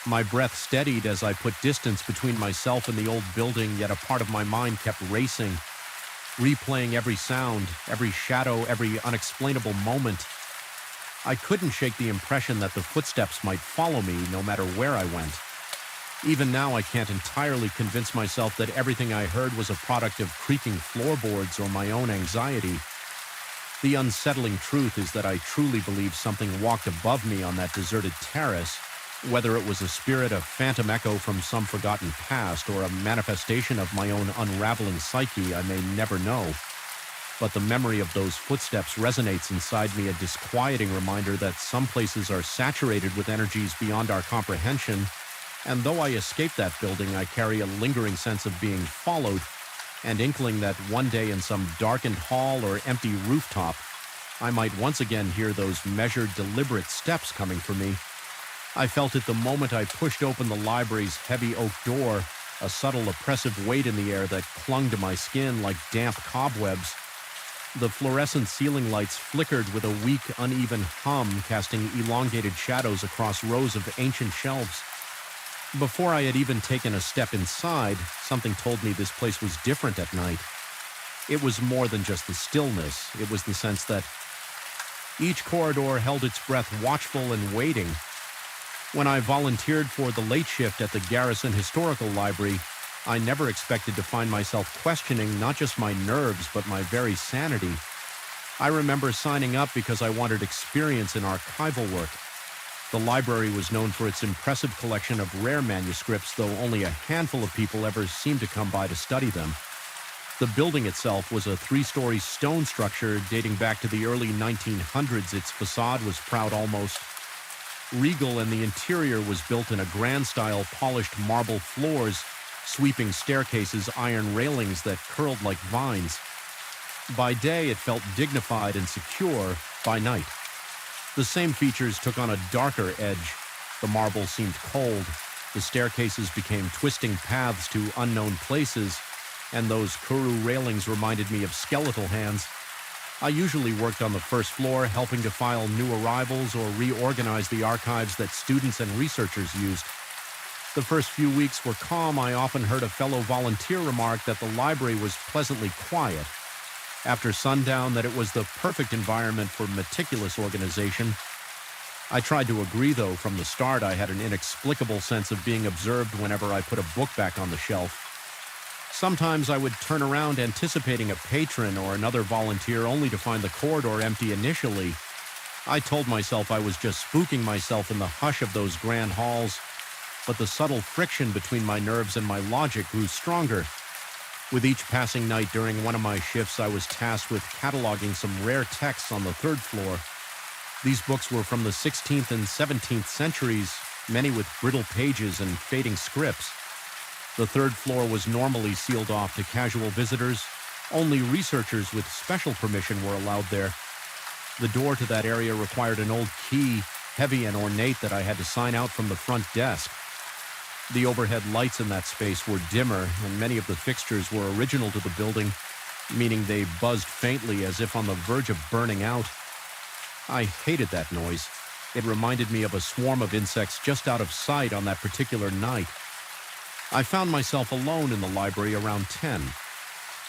My breath steadied as I put distance between myself and the old building, yet a part of my mind kept racing, replaying every sound, every shadow, every unexplainable moment. I couldn't shake the impression that the footsteps might follow me no matter where I went. Even now, I can't entirely convince myself that everything I heard was a product of creaking floorboards or my own anxiety. The unsettling truth is that I truly believe something walked above me on that deserted terrace. Whether it was a spirit, a phantom echo from some forgotten past, or a manifestation of my own unraveling psyche, I may never know. But the memory of those footsteps resonates inside me, a disquieting reminder that some places are saturated with energies beyond our comprehension, and though I escaped that building, I carry a lingering sense of being followed, and inkling that one day in some darkened hall or empty rooftop, I might once again hear those measured, deliberate steps coming for me. I felt it the moment I pushed open the library's heavy oak door, a subtle, oppressive weight in the air that clung to my skin like damp cobwebs. The fluorescent ceiling lights flickered with a weak, uneven hum, casting elongated shadows across rows of ancient shelves. Before I had even taken a step inside, something told me this place was different at night. It was more than just the stillness. It was the sense that each corridor held its breath, watchful and waiting. When I volunteered for the late shift at the Garrison Historical Library, I never expected to find myself questioning not just my nerves, but my very sanity. I remember signing up because I wanted experience in archival work. The library was known for its impressive collection of rare manuscripts, though only a handful of people ever seemed to come by to study them. The building itself was a 3-story stone structure dating back to the early 1900s. Its facade was proud, almost regal, and the interior was built in a grand-style polished marble floors, sweeping staircases, iron railings that curled like vines. By day, it felt dignified and secure. By night, the same features took on a darker edge. The marble seemed cold. The staircases became twisting paths to unknown places, and those kuru railings reminded me of skeletal hands. I usually worked on the first floor, helping to file new arrivals or reorganize the archives that students and researchers used. The first few weeks were calm. I often heard a fellow volunteer remark that the library was pleasantly quiet. After sundown, that it was the perfect environment for meticulous organization. I tried to agree, though. From the start, I had an inexplicable sense of being observed whenever I put a book back on the shelf. Sometimes I would turn around anticipating a patron or another volunteer, only to find the corridor empty initially. I told myself I was just spooking myself in the hush of those grand halls, but the subtle friction between my nerves and my logic grew stronger. With each passing night during one of my shifts, I was tasked with cataloging some rare texts on the 3rd floor. These books were from the 16th and 17th centuries, many with brittle pages and fading scripts. The 3rd floor was normally sealed off to casual visitors. Only researchers with special permission were allowed there. The door to that area required an old key, heavy and ornate, that I had to sign out from the front desk. The overhead lights in that space were dimmer, and many of the fixtures were original to the building, meaning they buzzed faintly as if on the verge of burning out. I hated that noise. It reminded me of a swarm of insects just out of sight on that particular night. I found myself alone in the library around 10.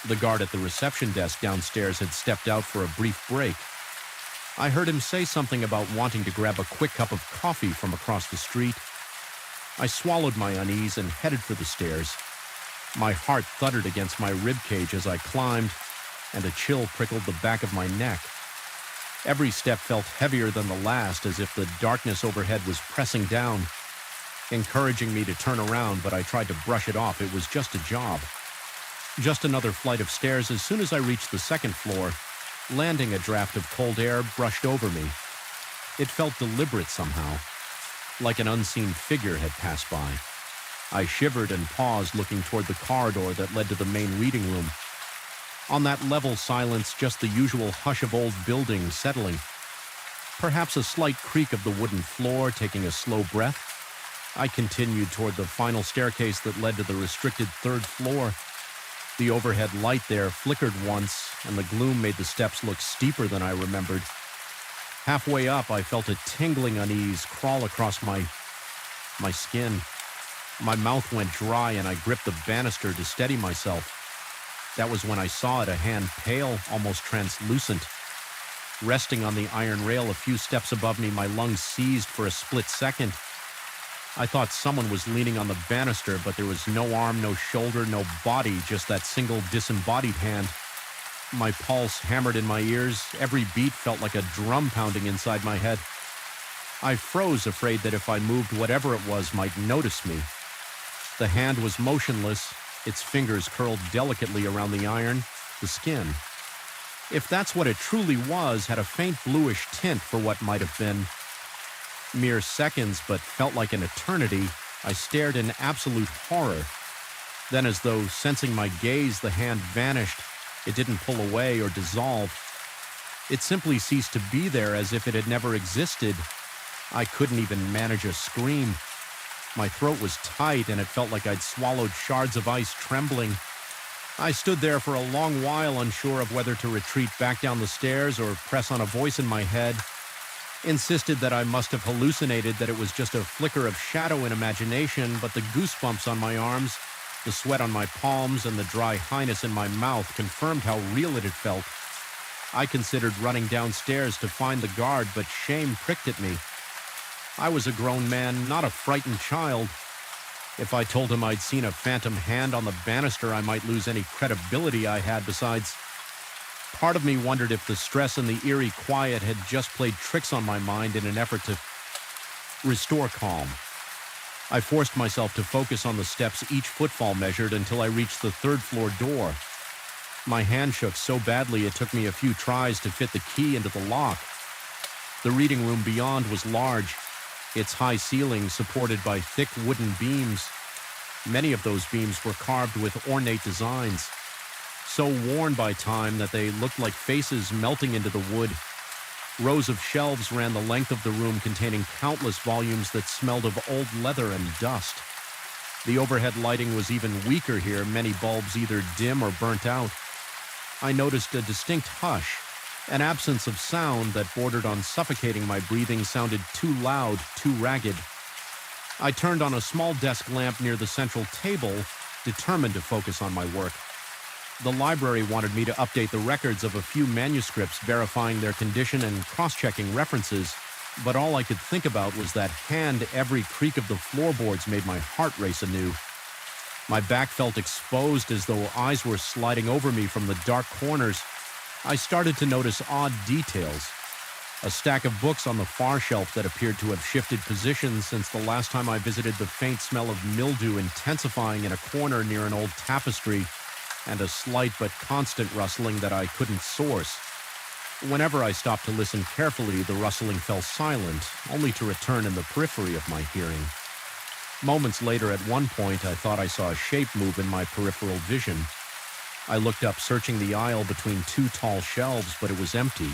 The guard at the reception desk downstairs had stepped out for a brief break. I heard him say something about wanting to grab a quick cup of coffee from across the street. I swallowed my unease and headed for the stairs. My heart thudded against my ribcage as I climbed, and a chill prickled the back of my neck. Every step felt heavier than the last, as if the darkness overhead was pressing down, encouraging me to turn around, but I tried to brush it off. It was just a job. Just another flight of stairs. As soon as I reached the 2nd floor, landing a draft of cold air brushed over me. It felt deliberate somehow, like an unseen figure had passed by. I shivered and paused, looking toward the corridor that led to the main reading room. On that level silence, just the usual hush of old buildings settling. Perhaps a slight creak of the wooden floor, taking a slow breath. I continued toward the final staircase that led to the restricted third floor. The overhead light there flickered once, and the gloom made the steps look steeper than I remembered. Halfway up, I felt a tingling unease crawl across my skin. My mouth went dry, and I gripped the banister to steady myself. That was when I saw it, a hand pale, almost translucent. Resting on the iron rail a few steps above me, my lungs seized for a split second. I thought someone was leaning on the banister, but there was no arm, no shoulder, no body, just that single disembodied hand. My pulse hammered in my ears. Every beat felt like a drum pounding inside my head. I froze, afraid that if I moved, whatever it was might notice me. The hand was motionless, its fingers curled delicately around the iron, the skin. If that's what it truly was, had a faint bluish tint for what might have been. Mere seconds, but felt like an eternity, I stared in absolute horror. Then, as though sensing my gaze, the hand vanished. It didn't pull away or dissolve. It simply ceased to be there, as if it had never existed. I couldn't even manage a scream. My throat was tight, and it felt like I'd swallowed shards of ice, trembling. I stood there for a long while, unsure of whether to retreat back down the stairs or press on a voice in my head. Insisted that I must have hallucinated, that it was just a flicker of shadow in imagination, but the goosebumps on my arms, the sweat on my palms, and the dry highness in my mouth confirmed how real it had felt. I considered running downstairs to find the guard, but shame pricked at me. I was a grown man, not a frightened child. If I told him I'd seen a phantom hand on the banister, I might lose any credibility I had. Besides, part of me wondered if the stress and the eerie quiet had just played tricks on my mind in an effort to restore calm. I forced myself to focus on the steps each footfall measured until I reached the third floor door. My hand shook so badly it took me a few tries to fit the key into the lock. The reading room beyond was large, its high ceiling supported by thick wooden beams. Many of those beams were carved with ornate designs, so worn by time that they looked like faces melting into the wood. Rows of shelves ran the length of the room, containing countless volumes that smelled of old leather and dust. The overhead lighting was even weaker here, many bulbs either dim or burnt out. I noticed a distinct hush. An absence of sound that bordered on suffocating. My breathing sounded too loud, too ragged. I turned on a small desk lamp near the central table, determined to focus on my work. The library wanted me to update the records of a few manuscripts, verifying their condition and cross-checking references, but all I could think about was that hand. Every creak of the floorboards made my heart race anew. My back felt exposed, as though eyes were sliding over me from the dark corners. I started to notice odd details. A stack of books on the far shelf that appeared to have shifted positions since the last time I visited, the faint smell of mildew intensifying in a corner near an old tapestry, and a slight but constant rustling that I couldn't source. Whenever I stopped to listen carefully, the rustling fell silent, only to return in the periphery of my hearing. Moments later, at one point, I thought I saw a shape move in my peripheral vision. I looked up, searching the aisle between two tall shelves, but it was empty.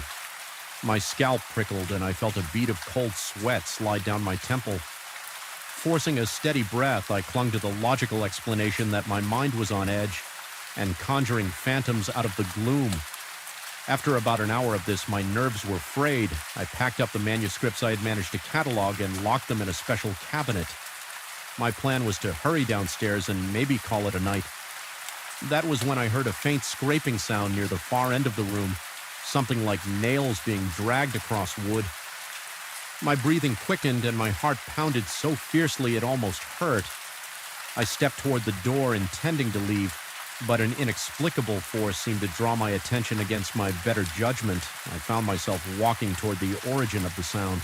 My scalp prickled, and I felt a bead of cold sweat slide down my temple. Forcing a steady breath, I clung to the logical explanation that my mind was on edge and conjuring phantoms out of the gloom. After about an hour of this, my nerves were frayed. I packed up the manuscripts I had managed to catalog and locked them in a special cabinet. My plan was to hurry downstairs and maybe call it a night. That was when I heard a faint scraping sound near the far end of the room, something like nails being dragged across wood. My breathing quickened and my heart pounded so fiercely it almost hurt. I stepped toward the door, intending to leave, but an inexplicable force seemed to draw my attention against my better judgment. I found myself walking toward the origin of the sound.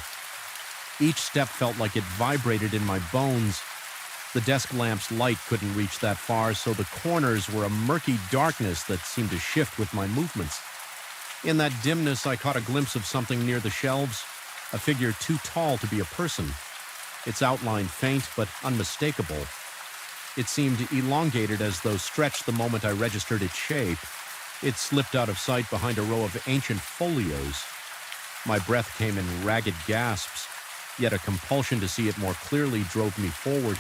Each step felt like it vibrated in my bones. The desk lamp's light couldn't reach that far, so the corners were a murky darkness that seemed to shift with my movements. In that dimness, I caught a glimpse of something near the shelves, a figure too tall to be a person, its outline faint but unmistakable. It seemed elongated as though stretched the moment I registered its shape. It slipped out of sight behind a row of ancient folios. My breath came in ragged gasps, yet a compulsion to see it more clearly drove me forward.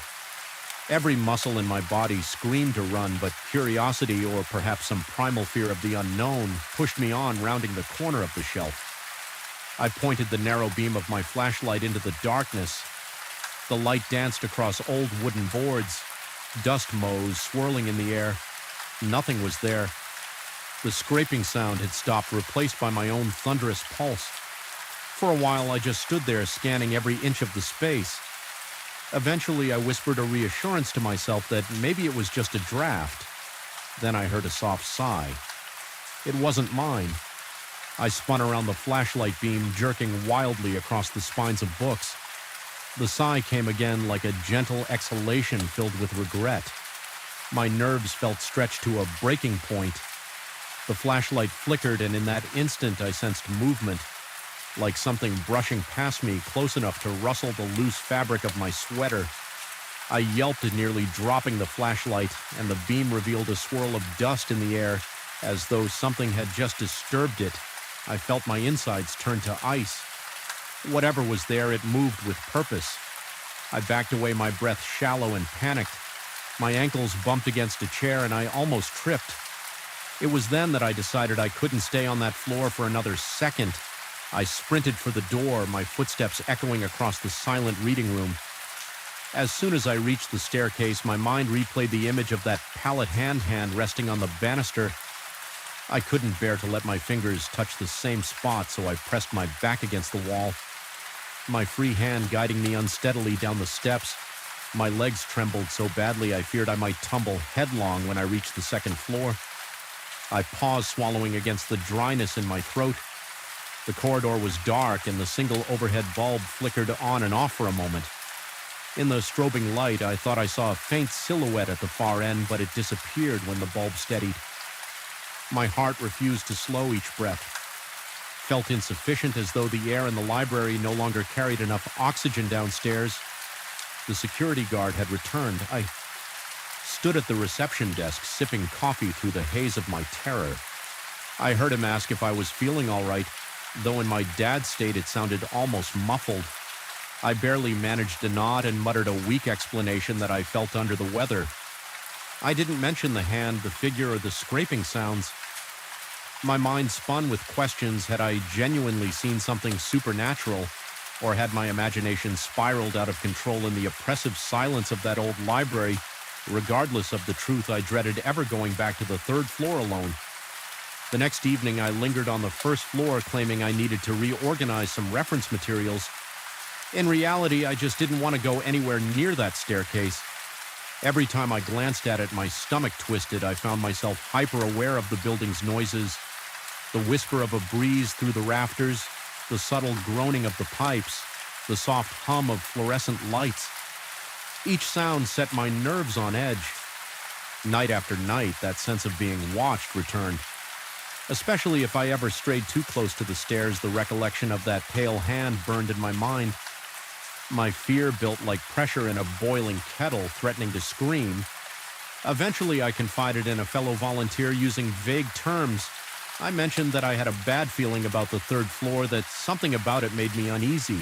Every muscle in my body screamed to run, but curiosity, or perhaps some primal fear of the unknown, pushed me on, rounding the corner of the shelf. I pointed the narrow beam of my flashlight into the darkness. The light danced across old wooden boards, dust motes swirling in the air. Nothing was there. The scraping sound had stopped, replaced by my own thunderous pulse. For a while, I just stood there, scanning every inch of the space. Eventually, I whispered a reassurance to myself that maybe it was just a draft. Then I heard a soft sigh. It wasn't mine. I spun around the flashlight beam, jerking wildly across the spines of books. The sigh came again like a gentle exhalation filled with regret. My nerves felt stretched to a breaking point. The flashlight flickered, and in that instant I sensed movement, like something brushing past me close enough to rustle the loose fabric of my sweater. I yelped, nearly dropping the flashlight, and the beam revealed a swirl of dust in the air, as though something had just disturbed it. I felt my insides turn to ice. Whatever was there, it moved with purpose. I backed away, my breath shallow and panicked. My ankles bumped against a chair, and I almost tripped. It was then that I decided I couldn't stay on that floor for another second. I sprinted for the door, my footsteps echoing across the silent reading room. As soon as I reached the staircase, my mind replayed the image of that pallet hand resting on the banister. I couldn't bear to let my fingers touch the same spot, so I pressed my back against the wall, my free hand guiding me unsteadily down the steps. My legs trembled so badly I feared I might tumble headlong when I reached the second floor. I paused, swallowing against the dryness in my throat. The corridor was dark, and the single overhead bulb flickered on and off for a moment. In the strobing light, I thought I saw a faint silhouette at the far end, but it disappeared when the bulb steadied. My heart refused to slow each breath. Felt insufficient, as though the air in the library no longer carried enough oxygen downstairs. The security guard had returned. I stood at the reception desk, sipping coffee through the haze of my terror. I heard him ask if I was feeling all right, though in my dad's state it sounded almost muffled. I barely managed to nod and muttered a weak explanation that I felt under the weather. I didn't mention the hand, the figure, or the scraping sounds. My mind spun with questions. Had I genuinely seen something supernatural, or had my imagination spiraled out of control in the oppressive silence of that old library? Regardless of the truth, I dreaded ever going back to the third floor alone. The next evening, I lingered on the first floor, claiming I needed to reorganize some reference materials. In reality, I just didn't want to go anywhere near that staircase. Every time I glanced at it, my stomach twisted. I found myself hyper-aware of the building's noises, the whisper of a breeze through the rafters, the subtle groaning of the pipes, the soft hum of fluorescent lights. Each sound set my nerves on edge. Night after night, that sense of being watched returned. Especially if I ever strayed too close to the stairs, the recollection of that pale hand burned in my mind. My fear built like pressure in a boiling kettle, threatening to scream. Eventually, I confided in a fellow volunteer using vague terms. I mentioned that I had a bad feeling about the third floor, that something about it made me uneasy.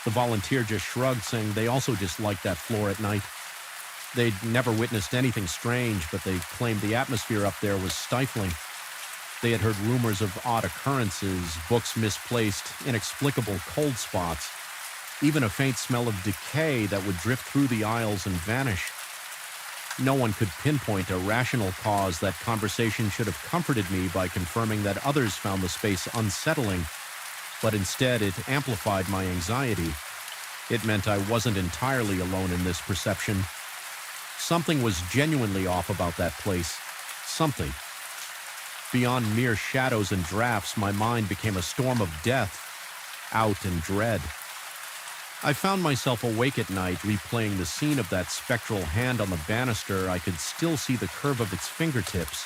The volunteer just shrugged, saying they also disliked that floor at night. They'd never witnessed anything strange, but they claimed the atmosphere up there was stifling. They had heard rumors of odd occurrences, books misplaced, inexplicable cold spots, even a faint smell of decay that would drift through the aisles and vanish. No one could pinpoint a rational cause. That conversation should have comforted me by confirming that others found the space unsettling, but instead it amplified my anxiety. It meant I wasn't entirely alone in this perception. Something was genuinely off about that place. Something. Beyond mere shadows and drafts, my mind became a storm of death, out and dread. I found myself awake at night, replaying the scene of that spectral hand on the banister. I could still see the curve of its fingertips,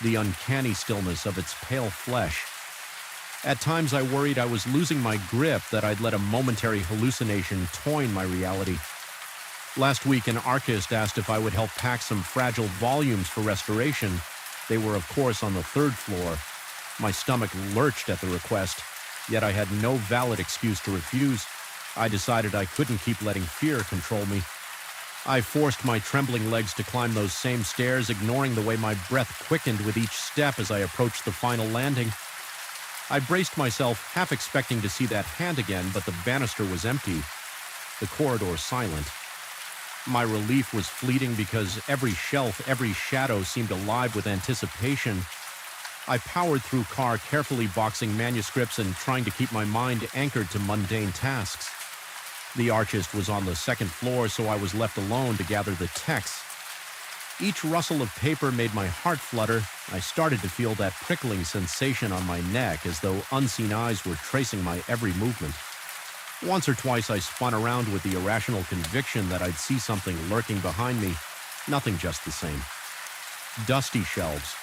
the uncanny stillness of its pale flesh. At times I worried I was losing my grip, that I'd let a momentary hallucination toy my reality. Last week, an archist asked if I would help pack some fragile volumes for restoration. They were, of course, on the third floor. My stomach lurched at the request, yet I had no valid excuse to refuse. I decided I couldn't keep letting fear control me. I forced my trembling legs to climb those same stairs, ignoring the way my breath quickened with each step as I approached the final landing. I braced myself, half expecting to see that hand again, but the banister was empty, the corridor silent. My relief was fleeting because every shelf, every shadow seemed alive with anticipation. I powered through car, carefully boxing manuscripts and trying to keep my mind anchored to mundane tasks. The archist was on the second floor, so I was left alone to gather the texts. Each rustle of paper made my heart flutter. I started to feel that prickling sensation on my neck, as though unseen eyes were tracing my every movement. Once or twice I spun around with the irrational conviction that I'd see something lurking behind me. Nothing just the same. Dusty shelves.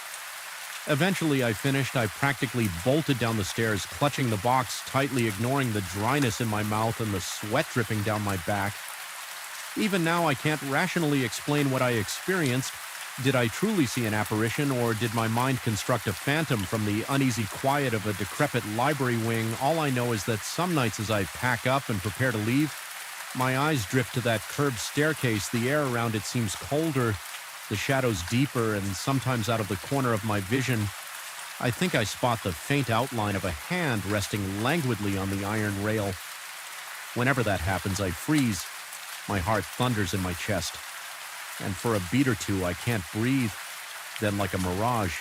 Eventually I finished. I practically bolted down the stairs, clutching the box tightly, ignoring the dryness in my mouth and the sweat dripping down my back. Even now I can't rationally explain what I experienced. Did I truly see an apparition, or did my mind construct a phantom from the uneasy quiet of a decrepit library wing? All I know is that some nights as I pack up and prepare to leave, my eyes drift to that curved staircase. The air around it seems colder, the shadows deeper, and sometimes out of the corner of my vision, I think I spot the faint outline of a hand resting languidly on the iron rail. Whenever that happens, I freeze. My heart thunders in my chest. And for a beat or two, I can't breathe. Then, like a mirage,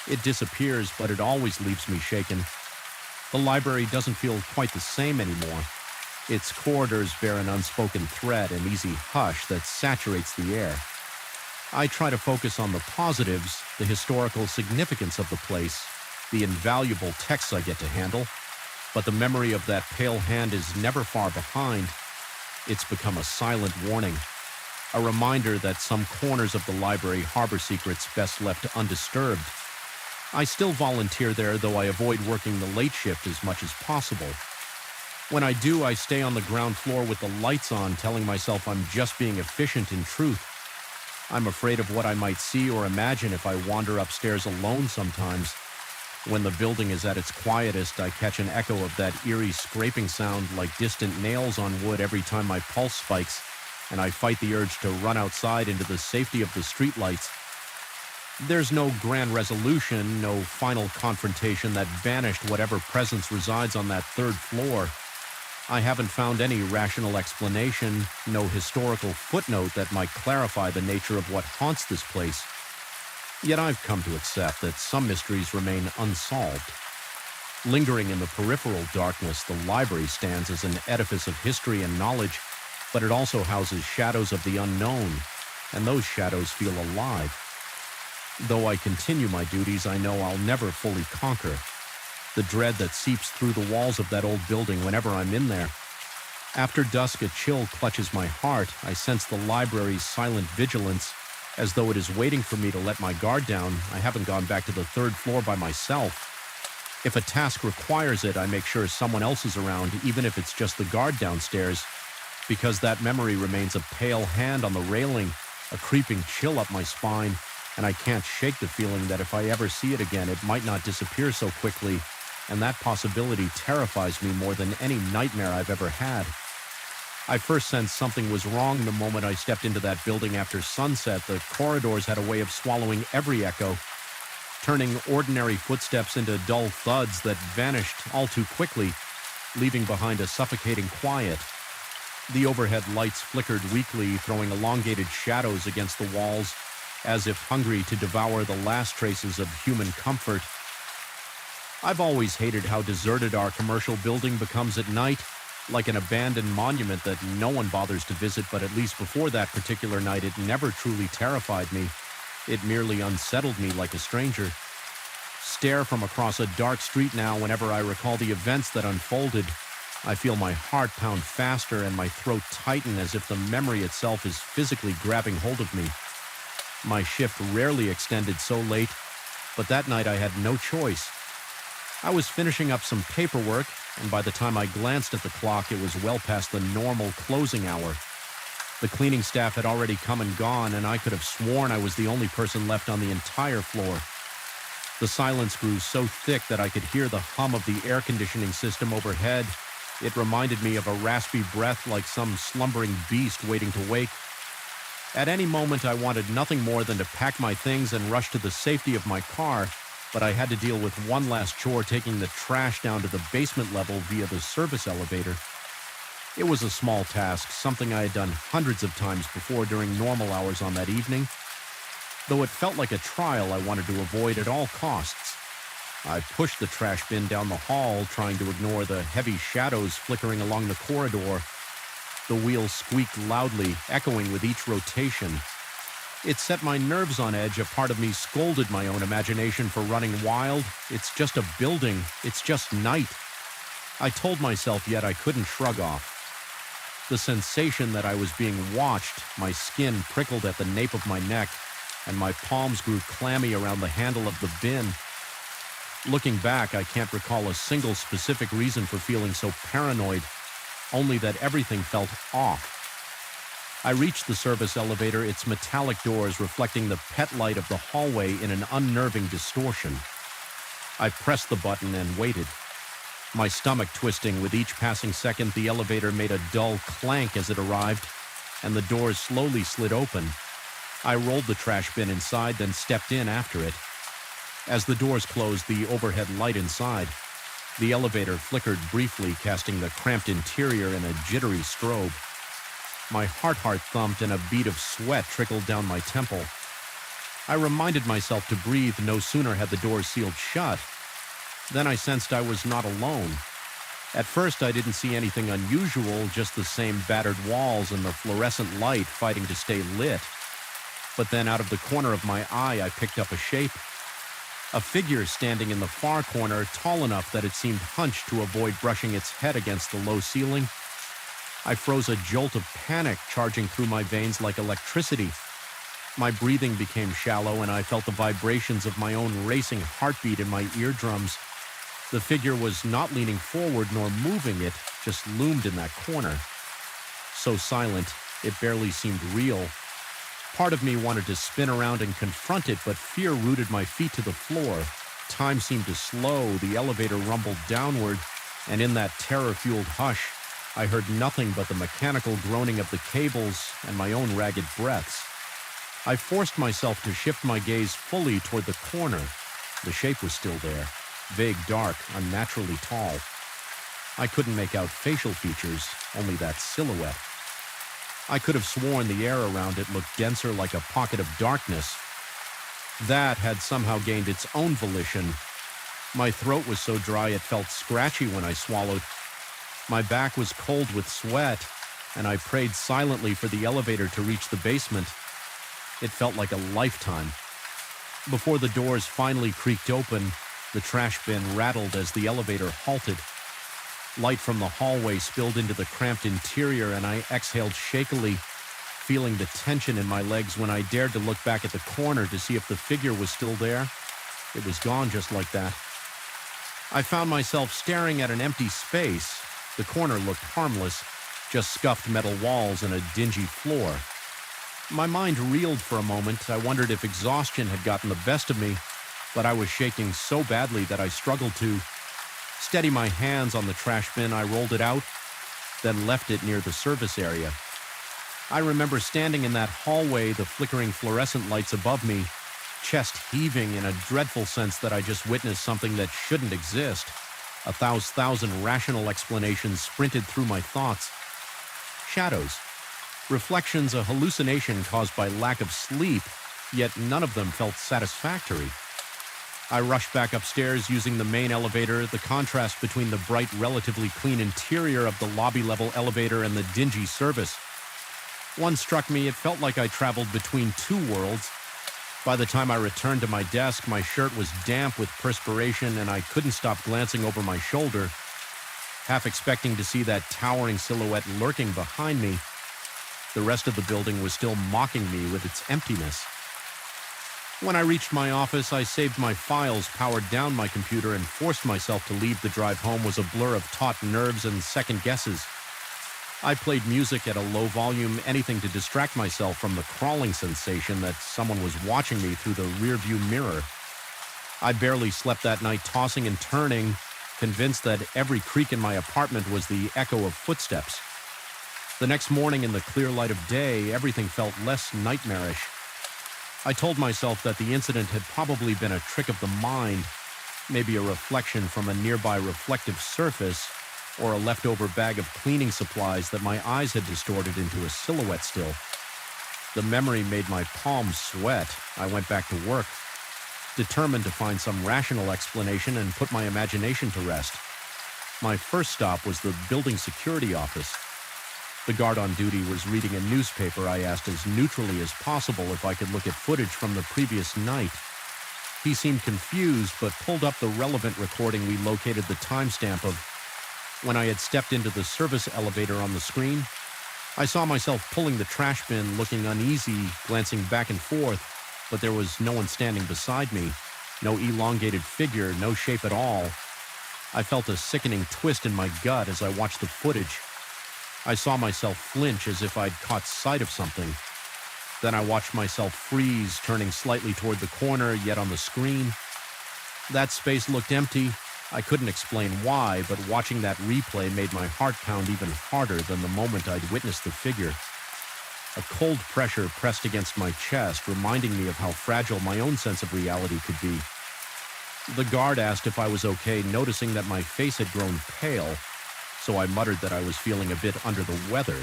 it disappears, but it always leaves me shaken. The library doesn't feel quite the same anymore. Its corridors bear an unspoken threat, an easy hush that saturates the air. I try to focus on the positives, the historical significance of the place, the invaluable texts I get to handle, but the memory of that pale hand is never far behind. It's become a silent warning. A reminder that some corners of the library harbor secrets best left undisturbed. I still volunteer there, though I avoid working the late shift as much as possible. When I do, I stay on the ground floor with the lights on, telling myself I'm just being efficient in truth. I'm afraid of what I might see or imagine if I wander upstairs alone sometimes. When the building is at its quietest, I catch an echo of that eerie scraping sound like distant nails on wood every time my pulse spikes, and I fight the urge to run outside into the safety of the streetlights. There's no grand resolution, no final confrontation that banished whatever presence resides on that third floor. I haven't found any rational explanation, no historical footnote that might clarify the nature of what haunts this place. Yet I've come to accept that some mysteries remain unsolved. Lingering in the peripheral darkness, the library stands as an edifice of history and knowledge, but it also houses shadows of the unknown, and those shadows feel alive. Though I continue my duties, I know I'll never fully conquer. The dread that seeps through the walls of that old building whenever I'm in there. After dusk, a chill clutches my heart. I sense the library's silent vigilance, as though it is waiting for me to let my guard down. I haven't gone back to the third floor by myself. If a task requires it, I make sure someone else is around, even if it's just the guard downstairs, because that memory remains a pale hand on the railing, a creeping chill up my spine, and I can't shake the feeling that if I ever see it again, it might not disappear so quickly, and that possibility terrifies me more than any nightmare I've ever had. I first sensed something was wrong the moment I stepped into that building after sunset. The corridors had a way of swallowing every echo, turning ordinary footsteps into dull thuds that vanished all too quickly, leaving behind a suffocating quiet. The overhead lights flickered weakly, throwing elongated shadows against the walls, as if hungry to devour the last traces of human comfort. I've always hated how deserted our commercial building becomes at night, like an abandoned monument that no one bothers to visit, but at least before that particular night, it never truly terrified me. It merely unsettled me like a stranger. Stare from across a dark street now whenever I recall the events that unfolded. I feel my heart pound faster and my throat tighten as if the memory itself is physically grabbing hold of me. My shift rarely extended so late, but that night I had no choice. I was finishing up some paperwork, and by the time I glanced at the clock, it was well past the normal closing hour. The cleaning staff had already come and gone, and I could have sworn I was the only person left on the entire floor. The silence grew so thick that I could hear the hum of the air conditioning system overhead. It reminded me of a raspy breath like some slumbering beast waiting to wake. At any moment, I wanted nothing more than to pack my things and rush to the safety of my car, but I had to deal with one last chore, taking the trash down to the basement level via the service elevator. It was a small task, something I had done hundreds of times before during normal hours on that evening. Though it felt like a trial I wanted to avoid at all costs. I pushed the trash bin down the hall, trying to ignore the heavy shadows flickering along the corridor. The wheels squeaked loudly, echoing with each rotation. It set my nerves on edge. A part of me scolded my own imagination for running wild. It's just a building. It's just night. I told myself, yet I couldn't shrug off. The sensation that I was being watched, my skin prickled at the nape of my neck, and my palms grew clammy around the handle of the bin. Looking back, I can't recall a single specific reason for feeling so paranoid, only that everything felt off. I reached the service elevator, its metallic doors reflecting the pet light of the hallway in an unnerving distortion. I pressed the button and waited. My stomach twisting with each passing second, the elevator made a dull clank as it arrived, and the doors slowly slid open. I rolled the trash bin inside, then stepped in after it. As the doors closed, the overhead light inside, the elevator flickered briefly, casting the cramped interior in a jittery strobe. My heart thumped and a bead of sweat trickled down my temple. I reminded myself to breathe no sooner had the doors sealed shut. Then I sensed I was not alone. At first, I didn't see anything unusual, just the same battered walls and the fluorescent light fighting to stay lit. But then out of the corner of my eye, I picked up a shape. A figure standing in the far corner, tall enough that it seemed hunched to avoid brushing its head against the low ceiling. I froze, a jolt of panic charging through my veins like electricity. My breathing became shallow, and I felt the vibrations of my own racing heartbeat in my eardrums. The figure was not leaning forward nor moving, it just loomed in that corner. So silent, it barely seemed real. Part of me wanted to spin around and confront it, but fear rooted my feet to the floor. Time seemed to slow, the elevator rumbled downward, and in that terror-fueled hush, I heard nothing but the mechanical groaning of the cables and my own ragged breaths. I forced myself to shift my gaze fully toward the corner. The shape was still there. Vague, dark, unnaturally tall. I couldn't make out facial features, only that silhouette. I could have sworn the air around it looked denser, like a pocket of darkness. That had somehow gained its own volition. My throat was so dry it felt scratchy when I swallowed. My back was cold with sweat, and I prayed silently for the elevator to reach the basement. It felt like a lifetime. Before the doors finally creaked open, the trash bin rattled as the elevator halted. Light from the hallway spilled into the cramped interior, and I exhaled shakily, feeling the tension in my legs when I dared to look back at the corner to see if the figure was still there. It was gone just like that. I found myself staring at an empty space. The corner looked harmless, just scuffed metal walls and a dingy floor. My mind reeled for a moment. I wondered if exhaustion had gotten the best of me, but I was shaking so badly that I struggled to steady my hands on the trash bin. I rolled it out, then left it near the service area. I remember standing in that hallway, the flickering fluorescent lights above me, chest heaving in a dreadful sense that I just witnessed something that shouldn't exist. 1,000 rational explanations sprinted through my thoughts. Shadows. Reflections, a hallucination caused by lack of sleep, yet none of them felt satisfactory. I rushed back upstairs using the main elevator. The contrast between the bright, relatively clean interior of the lobby-level elevator and the dingy service. One struck me. It felt like I traveled between two worlds. By the time I returned to my desk, my shirt was damp with perspiration, and I couldn't stop glancing over my shoulder, half expecting to see that towering silhouette lurking behind me. The rest of the building was still mocking me with its emptiness. When I reached my office, I saved my files, powered down my computer, and forced myself to leave. The drive home was a blur of taut nerves and second guesses. I played music at a low volume, anything to distract myself from the crawling sensation that someone was watching me through the rearview mirror. I barely slept that night, tossing and turning, convinced that every creak in my apartment was the echo of footsteps. The next morning, in the clear light of day, everything felt less nightmarish. I told myself that the incident had probably been a trick of the mind, maybe a reflection from a nearby reflective surface, or a leftover bag of cleaning supplies that my eyes had distorted into a silhouette still. The memory made my palms sweat. I went back to work, determined to find some rational explanation and put my imagination to rest. My first stop was the building security office. The guard on duty was reading a newspaper. I asked as neutrally as possible if I could look at footage from the previous night. He seemed confused, but pulled up the relevant recording. We located the timestamp of when I had stepped into the service elevator on the screen. I saw myself pulling the trash bin, looking uneasy, glancing back and forth, but there was no one standing beside me, no elongated figure, no shape at all. I felt a sickening twist in my gut as I watched the footage. I saw myself flinch as if I'd caught sight of something. Then I watched myself freeze, turning slightly toward the corner, yet on the screen. That space looked empty. I couldn't explain why, but watching that replay made my heart pound even harder than the moment I'd witnessed the figure. A cold pressure pressed against my chest, reminding me of how fragile my own sense of reality could be. The guard asked if I was okay, noticing that my face had grown pale, so I muttered that I was feeling a bit under the weather.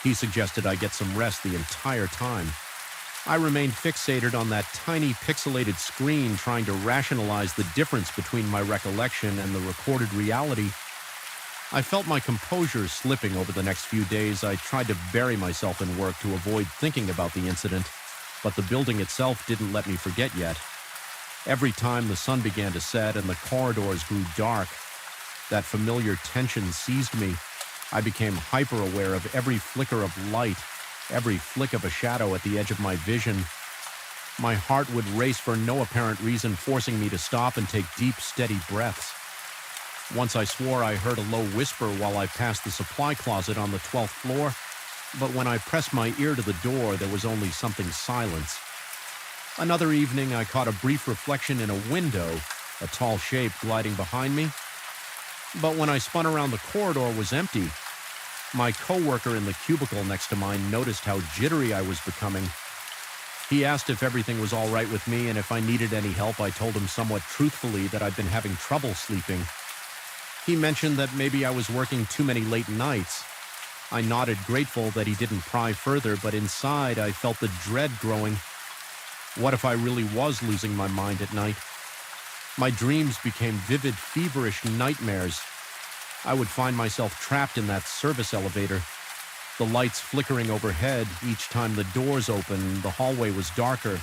He suggested I get some rest the entire time. I remained fixated on that tiny pixelated screen, trying to rationalize the difference between my recollection and the recorded reality. I felt my composure slipping over the next few days. I tried to bury myself in work to avoid thinking about the incident, but the building itself didn't let me forget yet. Every time the sun began to set and the corridors grew dark, that familiar tension seized me. I became hyper-aware of every flicker of light, every flick of a shadow at the edge of my vision. My heart would race for no apparent reason, forcing me to stop and take deep, steady breaths. Once I swore I heard a low whisper while I passed the supply closet on the 12th floor, but when I pressed my ear to the door, there was only something silence. Another evening, I caught a brief reflection in a window, a tall shape gliding behind me. But when I spun around, the corridor was empty. My coworker in the cubicle next to mine noticed how jittery I was becoming. He asked if everything was all right with me, and if I needed any help. I told him somewhat truthfully that I'd been having trouble sleeping. He mentioned that maybe I was working too many late nights. I nodded, grateful that he didn't pry further, but inside I felt the dread growing. What if I really was losing my mind at night? My dreams became vivid, feverish nightmares. I would find myself trapped in that service elevator, the lights flickering overhead. Each time the doors opened, the hallway was darker.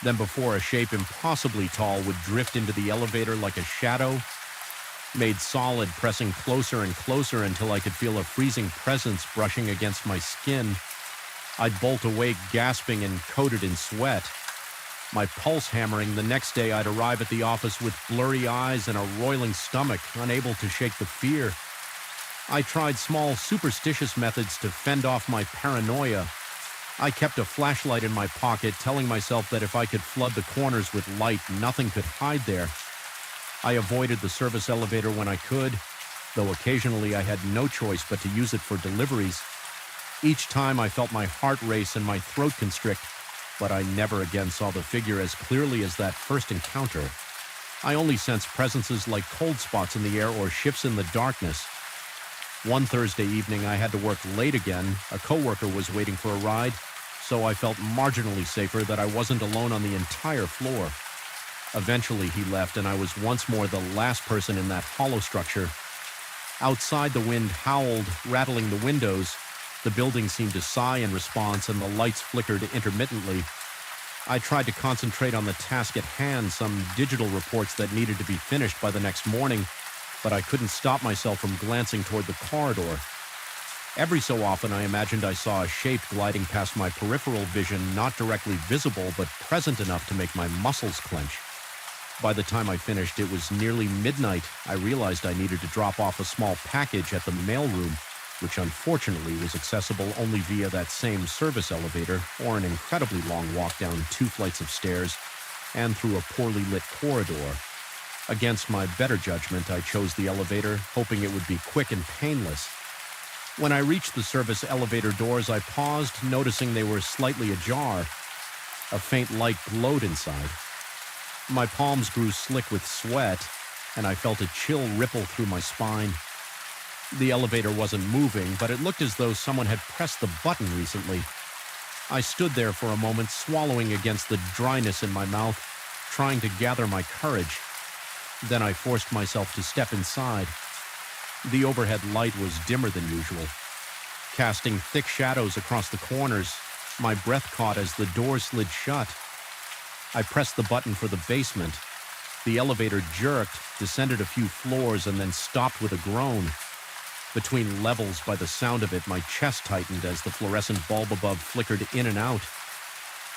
Then before a shape impossibly tall would drift into the elevator like a shadow, made solid, pressing closer and closer until I could feel a freezing presence brushing against my skin. I'd bolt awake, gasping and coated in sweat. My pulse hammering. The next day I'd arrive at the office with blurry eyes and a roiling stomach, unable to shake the fear. I tried small, superstitious methods to fend off my paranoia. I kept a flashlight in my pocket, telling myself that if I could flood the corners with light, nothing could hide there. I avoided the service elevator when I could, though occasionally I had no choice but to use it for deliveries. Each time I felt my heart race and my throat constrict, but I never again saw the figure as clearly as that first encounter. I only sensed presences like cold spots in the air or shifts in the darkness. One Thursday evening, I had to work late again. A coworker was waiting for a ride, so I felt marginally safer that I wasn't alone on the entire floor. Eventually, he left, and I was once more the last person in that hollow structure. Outside, the wind howled, rattling the windows. The building seemed to sigh in response, and the lights flickered intermittently. I tried to concentrate on the task at hand, some digital reports that needed to be finished by the next morning, but I couldn't stop myself from glancing toward the corridor. Every so often, I imagined I saw a shape gliding past my peripheral vision, not directly visible, but present enough to make my muscles clench. By the time I finished, it was nearly midnight. I realized I needed to drop off a small package at the mailroom. which unfortunately was accessible only via that same service elevator or an incredibly long walk down 2 flights of stairs and through a poorly lit corridor. Against my better judgment, I chose the elevator, hoping it would be quick and painless. When I reached the service elevator doors, I paused, noticing they were slightly ajar. A faint light glowed inside. My palms grew slick with sweat, and I felt a chill ripple through my spine. The elevator wasn't moving, but it looked as though someone had pressed the button recently. I stood there for a moment, swallowing against the dryness in my mouth, trying to gather my courage. Then I forced myself to step inside. The overhead light was dimmer than usual, casting thick shadows across the corners. My breath caught as the door slid shut. I pressed the button for the basement. The elevator jerked, descended a few floors, and then stopped with a groan. Between levels, by the sound of it, my chest tightened as the fluorescent bulb above flickered in and out.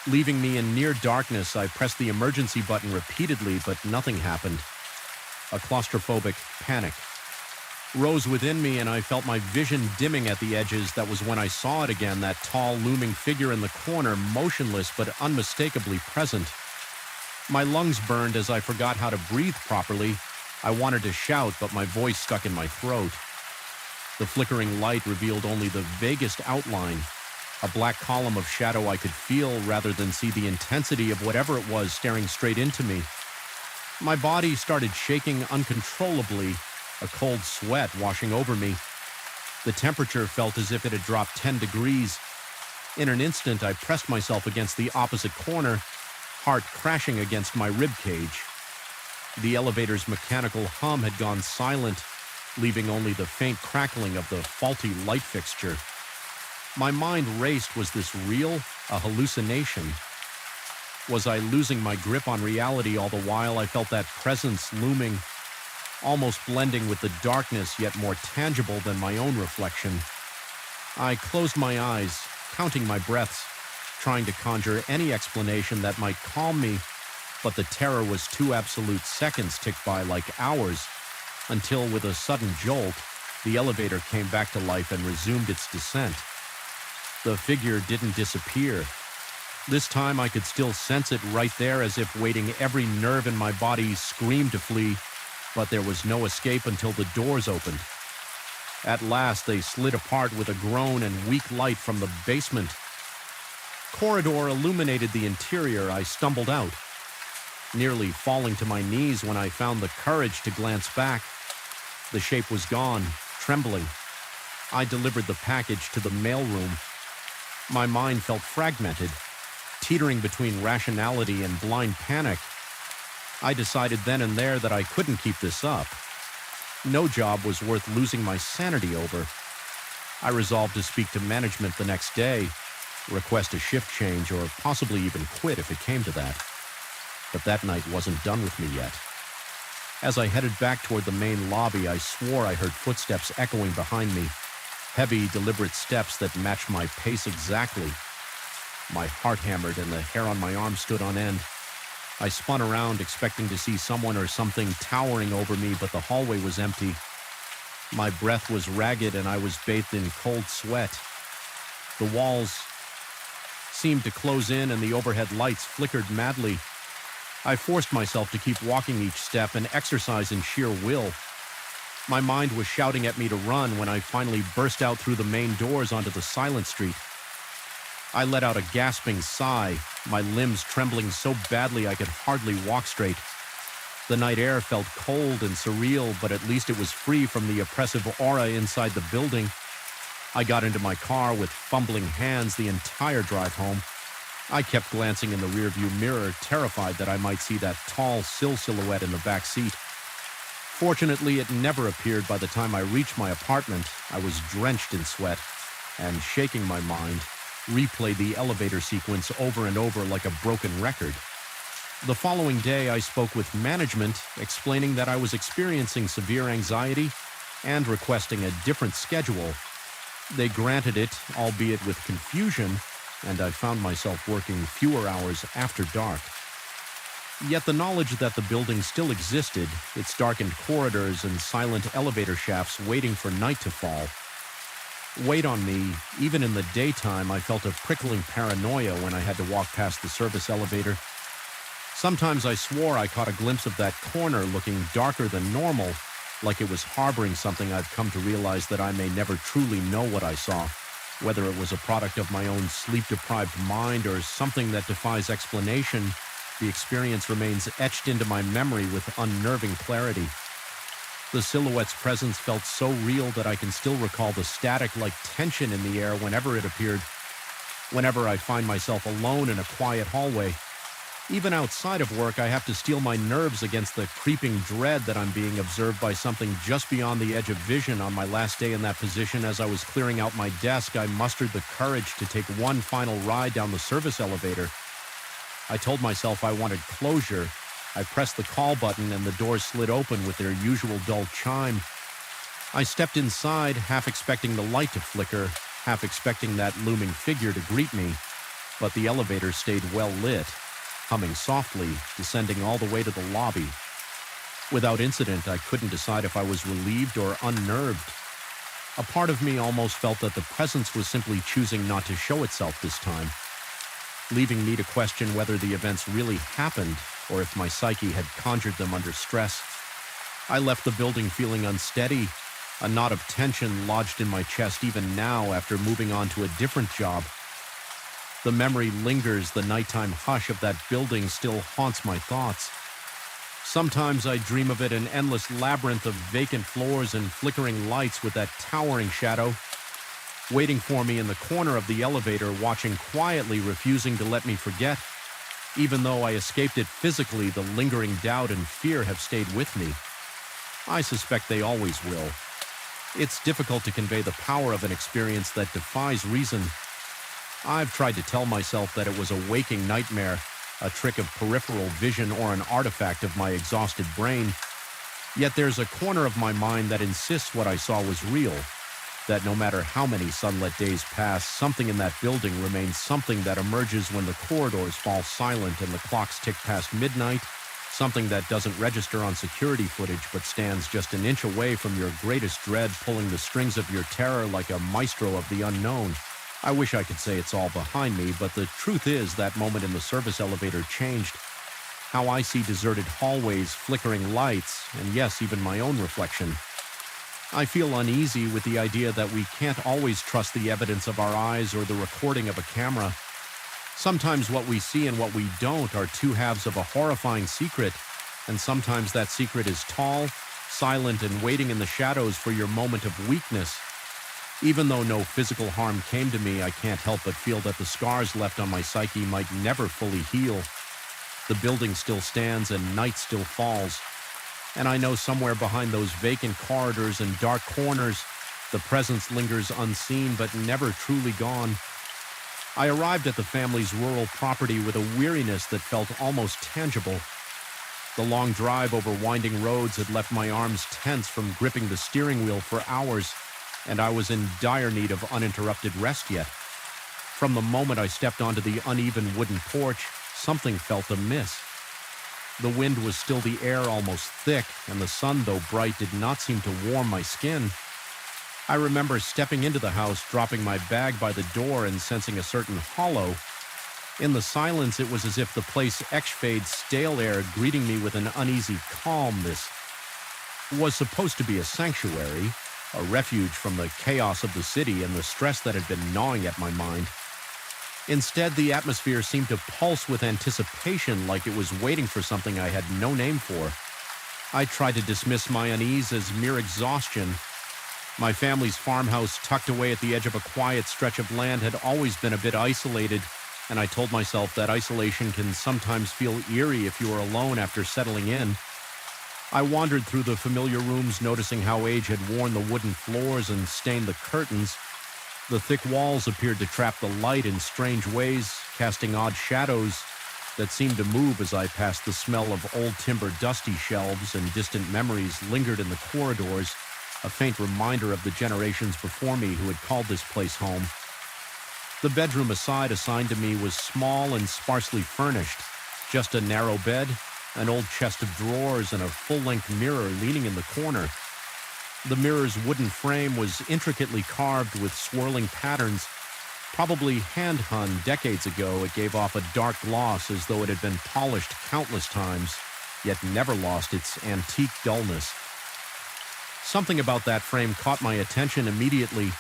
Leaving me in near darkness, I pressed the emergency button repeatedly, but nothing happened. A claustrophobic panic rose within me, and I felt my vision dimming at the edges. That was when I saw it again, that tall, looming figure in the corner, motionless but unmistakably present. My lungs burned as I forgot how to breathe properly. I wanted to shout, but my voice stuck in my throat. The flickering light revealed only the vaguest outline, a black column of shadow I could feel rather than see the intensity of whatever it was staring straight into me. My body started shaking uncontrollably, a cold sweat washing over me. The temperature felt as if it had dropped 10 degrees. In an instant, I pressed myself against the opposite corner, heart crashing against my rib cage. The elevator's mechanical hum had gone silent, leaving only the faint crackling of the faulty light fixture. My mind raced. Was this real? A hallucination? Was I losing my grip on reality all the while I felt that presence looming, almost blending with the darkness, yet more tangible than my own reflection? I closed my eyes, counting my breaths, trying to conjure any explanation that might calm me, but the terror was too absolute. Seconds ticked by like hours, until with a sudden jolt, the elevator came back to life and resumed its descent. The figure didn't disappear. This time I could still sense it right there, as if waiting. Every nerve in my body screamed to flee, but there was no escape until the doors opened. At last they slid apart with a groan and weak light from the basement. Corridor illuminated the interior. I stumbled out, nearly falling to my knees when I found the courage to glance back. The shape was gone, trembling. I delivered the package to the mailroom. My mind felt fragmented, teetering between rationality and blind panic. I decided then and there that I couldn't keep this up. No job was worth losing my sanity over. I resolved to speak to management the next day, request a shift change, or possibly even quit if it came to that. But that night wasn't done with me yet. As I headed back toward the main lobby, I swore I heard footsteps echoing behind me, heavy, deliberate steps that matched my pace exactly. My heart hammered and the hair on my arm stood on end. I spun around, expecting to see someone or something towering over me, but the hallway was empty. My breath was ragged and I was bathed in cold sweat. The walls seemed to close in and the overhead lights flickered madly. I forced myself to keep walking each step, an exercise in sheer will. My mind was shouting at me to run when I finally burst out through the main doors onto the silent street. I let out a gasping sigh, my limbs trembling so badly I could hardly walk straight. The night air felt cold and surreal, but at least it was free from the oppressive aura inside the building. I got into my car with fumbling hands the entire drive home. I kept glancing in the rearview mirror, terrified that I might see that tall silhouette in the back seat. Fortunately, it never appeared. By the time I reached my apartment, I was drenched in sweat and, shaking my mind, replayed the elevator sequence over and over like a broken record. The following day, I spoke with management, explaining that I was experiencing severe anxiety and requesting a different schedule. They granted it, albeit with confusion, and I found myself working fewer hours after dark. Yet the knowledge that the building still existed, its darkened corridors and silent elevator shafts waiting for night to fall, weighed on me. Even in the daytime, I felt a prickling paranoia when I had to walk past the service elevator. Sometimes I swore I caught a glimpse of that corner looking darker than normal, like it was harboring something. I've come to realize that I may never truly know what I saw, whether it was a product of my own sleep-deprived mind or something that defies explanation. The experience remains etched into my memory with unnerving clarity. The silhouette's presence felt so real that I can still recall the static-like tension in the air whenever it appeared. Whenever I find myself alone in a quiet hallway, even outside of work, I have to steel my nerves against the creeping dread that I'm being observed by something just beyond the edge of vision. On my last day in that position, as I was clearing out my desk, I mustered the courage to take one final ride down the service elevator. I told myself I wanted closure. I pressed the call button and the doors slid open with their usual dull chime. I stepped inside, half expecting the light to flicker, half expecting that looming figure to greet me. But the elevator stayed well lit, humming softly, descending all the way to the lobby. Without incident, I couldn't decide if I was relieved or unnerved. A part of me almost felt that the presence was simply choosing not to show itself this time, leaving me to question whether the events really happened or if my psyche had conjured them under stress. I left the building feeling unsteady, a knot of tension lodged in my chest even now after moving on to a different job. The memory lingers. The nighttime hush of that building still haunts my thoughts. Sometimes I dream of it, an endless labyrinth of vacant floors and flickering lights with that towering shadow waiting for me in the corner of the elevator, watching quietly, refusing to let me forget. Even though I escaped it physically, the lingering doubt and fear have stayed with me. I suspect they always will. It's difficult to convey the power of an experience that defies reason. I've tried to tell myself that it was a waking nightmare, a trick of peripheral vision or an artifact of my exhausted brain. Yet there's a corner of my mind that insists what I saw was real, that no matter how many sunlit days pass, something in that building remains, something that emerges when the corridors fall silent and the clocks tick past midnight, something that doesn't register on security footage but stands just an inch away from your greatest dread, pulling the strings of your terror like a maestro of the unknown. I wish I could say it's all behind me, but the truth is that moment in the service elevator changed how I see deserted hallways, flickering lights, and yes, even my own reflection. I feel uneasy with the idea that we can't always trust the evidence of our eyes or the recording of a camera. Sometimes what we see and what we don't are two halves of a horrifying secret, and sometimes that secret is tall, silent, and waiting in the shadows for your moment of weakness. Even though no physical harm came to me, I can't help but feel that the scars left on my psyche might never fully heal. The building still stands and night still falls. And I know somewhere behind those vacant corridors and dark corners, the presence lingers unseen but never truly gone. I arrived at the family's rural property with a weariness that felt almost tangible. The long drive over winding roads had left my arms tense from gripping the steering wheel for hours, and I was in dire need of uninterrupted rest yet. From the moment I stepped onto the uneven wooden porch, something felt amiss. The wind was still the air, almost thick, and the sun, though bright, did not seem to warm my skin. I remember stepping into the house, dropping my bag by the door, and sensing a certain hollow. In the silence, it was as if the place exhaled stale air, greeting me with an uneasy calm. This was supposed to be a sanctuary, a refuge from the chaos of the city and the stress that had been gnawing at my mind. Instead, the atmosphere seemed to pulse with anticipation, like it was waiting for something I had no name for. I tried to dismiss my unease as mere exhaustion. My family's farmhouse, tucked away at the edge of a quiet stretch of land, had always been a bit isolated, and I told myself that isolation can sometimes feel eerie if you are alone after settling in. I wandered through the familiar rooms, noticing how age had worn the wooden floors and stained the curtains. The thick walls appeared to trap the light in strange ways, casting odd shadows that seemed to move as I passed. The smell of old timber, dusty shelves, and distant memories lingered in the corridors, a faint reminder of the generations before me who had called this place home. The bedroom assigned to me was small and sparsely furnished, just a narrow bed, an old chest of drawers, and a full-length mirror leaning in the corner. The mirror's wooden frame was intricately carved with swirling patterns. Probably hand-hung decades ago, it gave off a dark gloss as though it had been polished countless times, yet never lost its antique dullness. Something about that frame caught my attention immediately.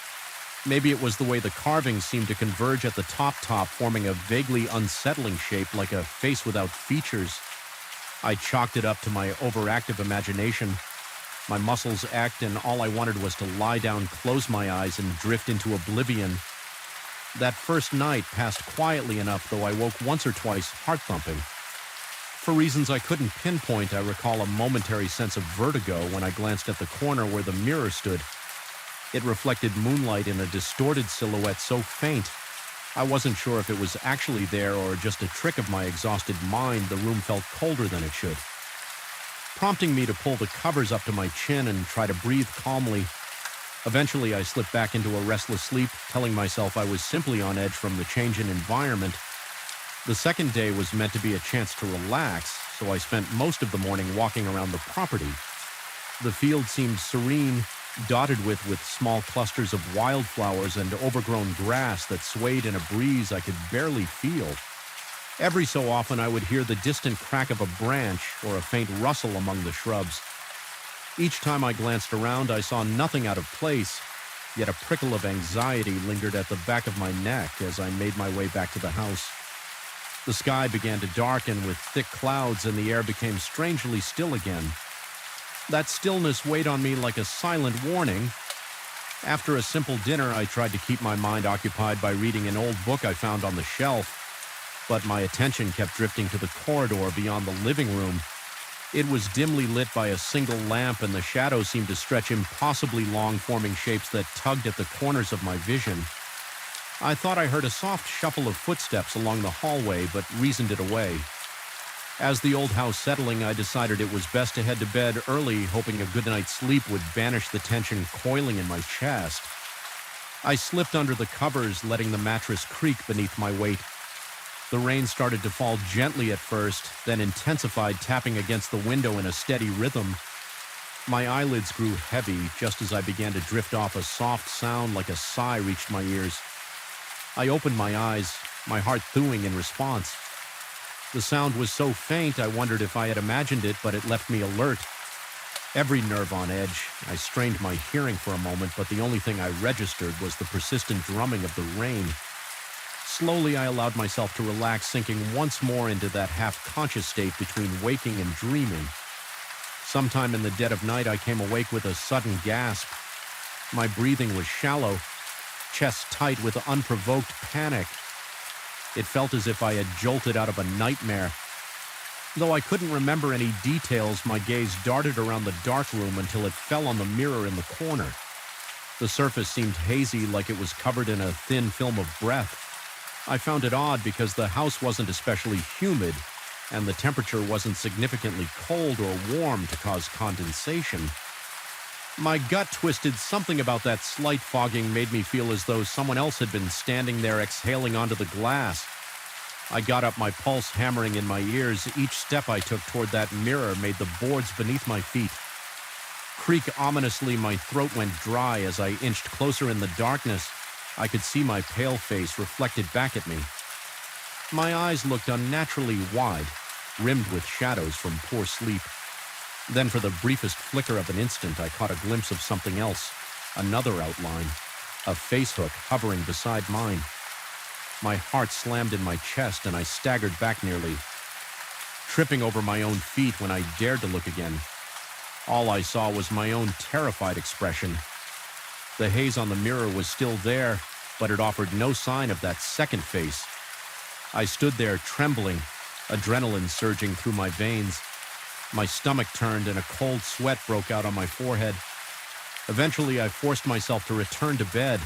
Maybe it was the way the carvings seemed to converge at the top, forming a vaguely unsettling shape like a face without features. I chalked it up to my overactive imagination. My muscles ached, and all I wanted was to lie down, close my eyes, and drift into oblivion. That first night passed quietly enough, though I woke once or twice heart-thumping. For reasons I couldn't pinpoint, I recall a momentary sense of vertigo when I glanced at the corner where the mirror stood. It reflected moonlight in a distorted silhouette so faint, I wasn't sure if it was actually there or just a trick of my exhausted mind. The room felt colder than it should, prompting me to pull the covers up to my chin and try to breathe calmly. Eventually, I slipped back into a restless sleep, telling myself I was simply on edge from the change in environment. The second day was meant to be a chance to relax, so I spent most of the morning walking around the property. The field seemed serene, dotted with small clusters of wildflowers and overgrown grass that swayed in a breeze I could barely feel. Every so often, I would hear the distant crack of a branch or a faint rustle among the shrubs. Each time I glanced around, I saw nothing out of place, yet a prickle of anxiety lingered at the back of my neck as I made my way back to the house. The sky began to darken with thick clouds, and the air became strangely still again. That stillness weighed on me like a silent warning. After a simple dinner, I tried to keep my mind occupied by reading an old book I found on the shelf, but my attention kept drifting to the corridor beyond the living room. It was dimly lit by a single lamp, and the shadows seemed to stretch impossibly long, forming shapes that tugged at the corners of my vision. I thought I heard a soft shuffle of footsteps along the hallway, but reasoned it away. As the old house settling, I decided it was best to head to bed early, hoping a good night's sleep would banish the tension coiling in my chest. I slipped under the covers, letting the mattress creak beneath my weight. The rain started to fall gently at first, then intensified, tapping against the window in a steady rhythm. My eyelids grew heavy just as I began to drift off. A soft sound like a sigh reached my ears. I opened my eyes, my heart thawing in response. The sound was so faint I wondered if I had imagined it, but it left me alert. Every nerve on edge. I strained my hearing for a moment, but the only thing I registered was the persistent drumming of the rain. Slowly, I allowed myself to relax, sinking once more into that half-conscious state between waking and dreaming. Sometime in the dead of night, I came awake with a sudden gasp. My breathing was shallow, chest tight with unprovoked panic. It felt as if I had jolted out of a nightmare. Though I couldn't remember any details, my gaze darted around the dark room until it fell on the mirror in the corner. The surface seemed hazy, like it was covered in a thin film of breath. I found it odd because the house wasn't especially humid, and the temperature wasn't significantly cold or warm to cause condensation. My gut twisted. Something about that slight fogging made me feel as though someone else had been standing there exhaling onto the glass. I got up, my pulse hammering in my ears. Each step I took toward that mirror made the boards beneath my feet creak ominously. My throat went dry as I inched closer in the darkness. I could see my pale face reflected back at me. My eyes looked unnaturally wide, rimmed with shadows from poor sleep. Then for the briefest flicker of an instant, I caught a glimpse of something else, another outline, a face hook hovering beside mine. My heart slammed in my chest and I staggered back nearly, tripping over my own feet when I dared to look again. All I saw was my own terrified expression. The haze on the mirror was still there, but it offered no sign of that second face. I stood there trembling, adrenaline surging through my veins. My stomach turned and a cold sweat broke out on my forehead. Eventually, I forced myself to return to bed.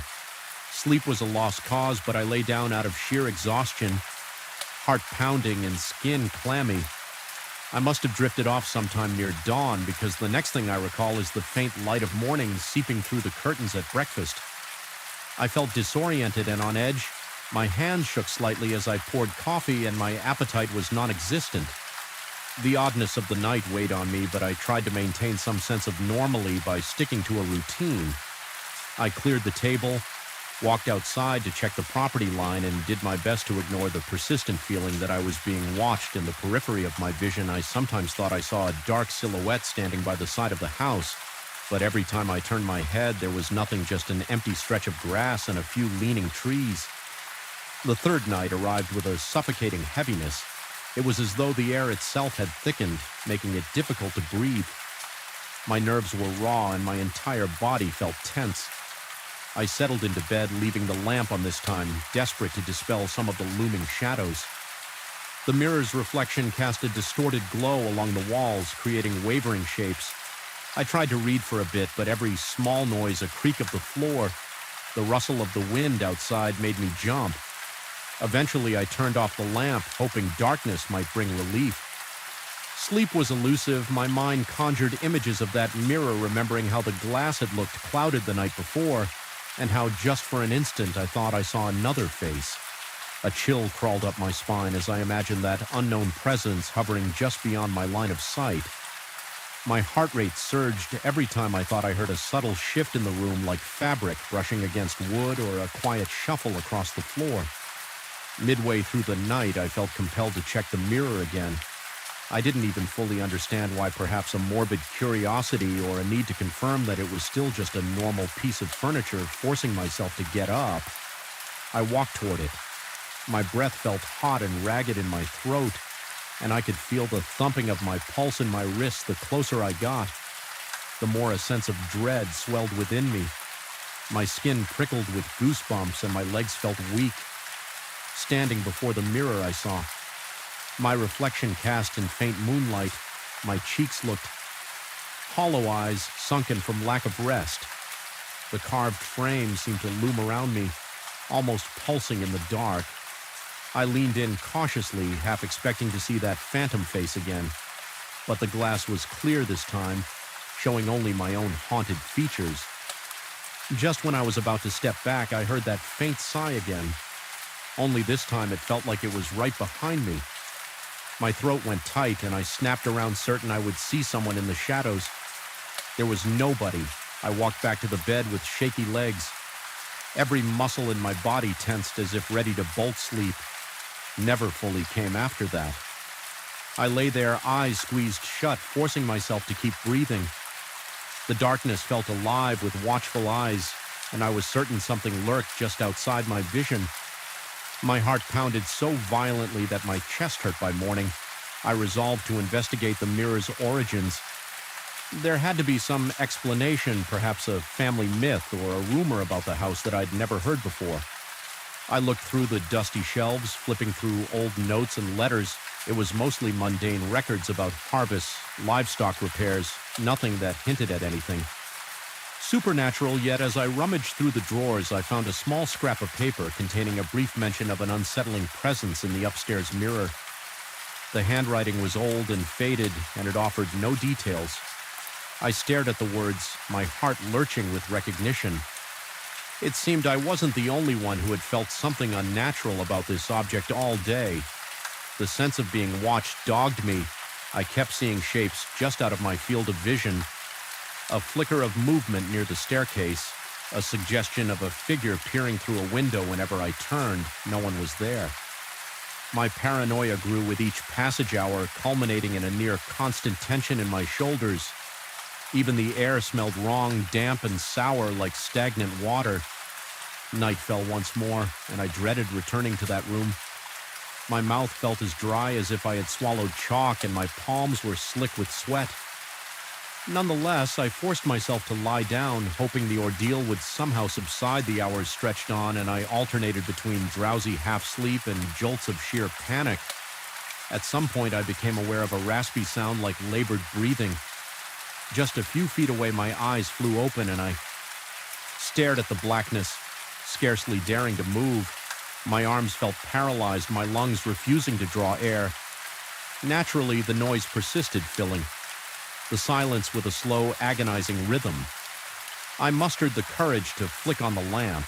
Sleep was a lost cause, but I lay down out of sheer exhaustion, heart pounding and skin clammy. I must have drifted off sometime near dawn, because the next thing I recall is the faint light of morning seeping through the curtains at breakfast. I felt disoriented and on edge. My hands shook slightly as I poured coffee, and my appetite was non-existent. The oddness of the night weighed on me, but I tried to maintain some sense of normalcy by sticking to a routine. I cleared the table, walked outside to check the property line, and did my best to ignore the persistent feeling that I was being watched. In the periphery of my vision, I sometimes thought I saw a dark silhouette standing by the side of the house, but every time I turned my head, there was nothing, just an empty stretch of grass and a few leaning trees. The third night arrived with a suffocating heaviness. It was as though the air itself had thickened, making it difficult to breathe. My nerves were raw and my entire body felt tense. I settled into bed, leaving the lamp on this time, desperate to dispel some of the looming shadows. The mirror's reflection cast a distorted glow along the walls, creating wavering shapes. I tried to read for a bit, but every small noise, a creak of the floor, the rustle of the wind outside made me jump. Eventually, I turned off the lamp, hoping darkness might bring relief. Sleep was elusive. My mind conjured images of that mirror, remembering how the glass had looked clouded the night before, and how just for an instant I thought I saw another face. A chill crawled up my spine as I imagined that unknown presence hovering just beyond my line of sight. My heart rate surged every time I thought I heard a subtle shift in the room, like fabric brushing against wood or a quiet shuffle across the floor. Midway through the night, I felt compelled to check the mirror again. I didn't even fully understand why, perhaps a morbid curiosity or a need to confirm that it was still just a normal piece of furniture, forcing myself to get up. I walked toward it. My breath felt hot and ragged in my throat, and I could feel the thumping of my pulse in my wrists. The closer I got, the more a sense of dread swelled within me. My skin prickled with goosebumps and my legs felt weak. Standing before the mirror, I saw my reflection cast in faint moonlight. My cheeks looked hollow, eyes sunken from lack of rest. The carved frame seemed to loom around me, almost pulsing in the dark. I leaned in cautiously, half expecting to see that phantom face again. But the glass was clear this time, showing only my own haunted features. Just when I was about to step back, I heard that faint sigh again. Only this time it felt like it was right behind me. My throat went tight, and I snapped around, certain I would see someone in the shadows. There was nobody. I walked back to the bed with shaky legs. Every muscle in my body tensed as if ready to bolt sleep. Never fully came after that. I lay there, eyes squeezed shut, forcing myself to keep breathing. The darkness felt alive with watchful eyes, and I was certain something lurked just outside my vision. My heart pounded so violently that my chest hurt by morning. I resolved to investigate the mirror's origins. There had to be some explanation, perhaps a family myth or a rumor about the house that I'd never heard before. I looked through the dusty shelves, flipping through old notes and letters. It was mostly mundane records about harvests, livestock repairs, nothing that hinted at anything supernatural. Yet as I rummaged through the drawers, I found a small scrap of paper containing a brief mention of an unsettling presence in the upstairs mirror. The handwriting was old and faded, and it offered no details. I stared at the words, my heart lurching with recognition. It seemed I wasn't the only one who had felt something unnatural about this object all day. The sense of being watched dogged me. I kept seeing shapes just out of my field of vision. A flicker of movement near the staircase, a suggestion of a figure peering through a window whenever I turned. No one was there. My paranoia grew with each passage hour, culminating in a near constant tension in my shoulders. Even the air smelled wrong, damp and sour like stagnant water. Night fell once more, and I dreaded returning to that room. My mouth felt as dry as if I had swallowed chalk, and my palms were slick with sweat. Nonetheless, I forced myself to lie down, hoping the ordeal would somehow subside. The hours stretched on, and I alternated between drowsy half-sleep and jolts of sheer panic. At some point, I became aware of a raspy sound like labored breathing. Just a few feet away, my eyes flew open, and I stared at the blackness, scarcely daring to move. My arms felt paralyzed, my lungs refusing to draw air. Naturally, the noise persisted, filling the silence with a slow, agonizing rhythm. I mustered the courage to flick on the lamp.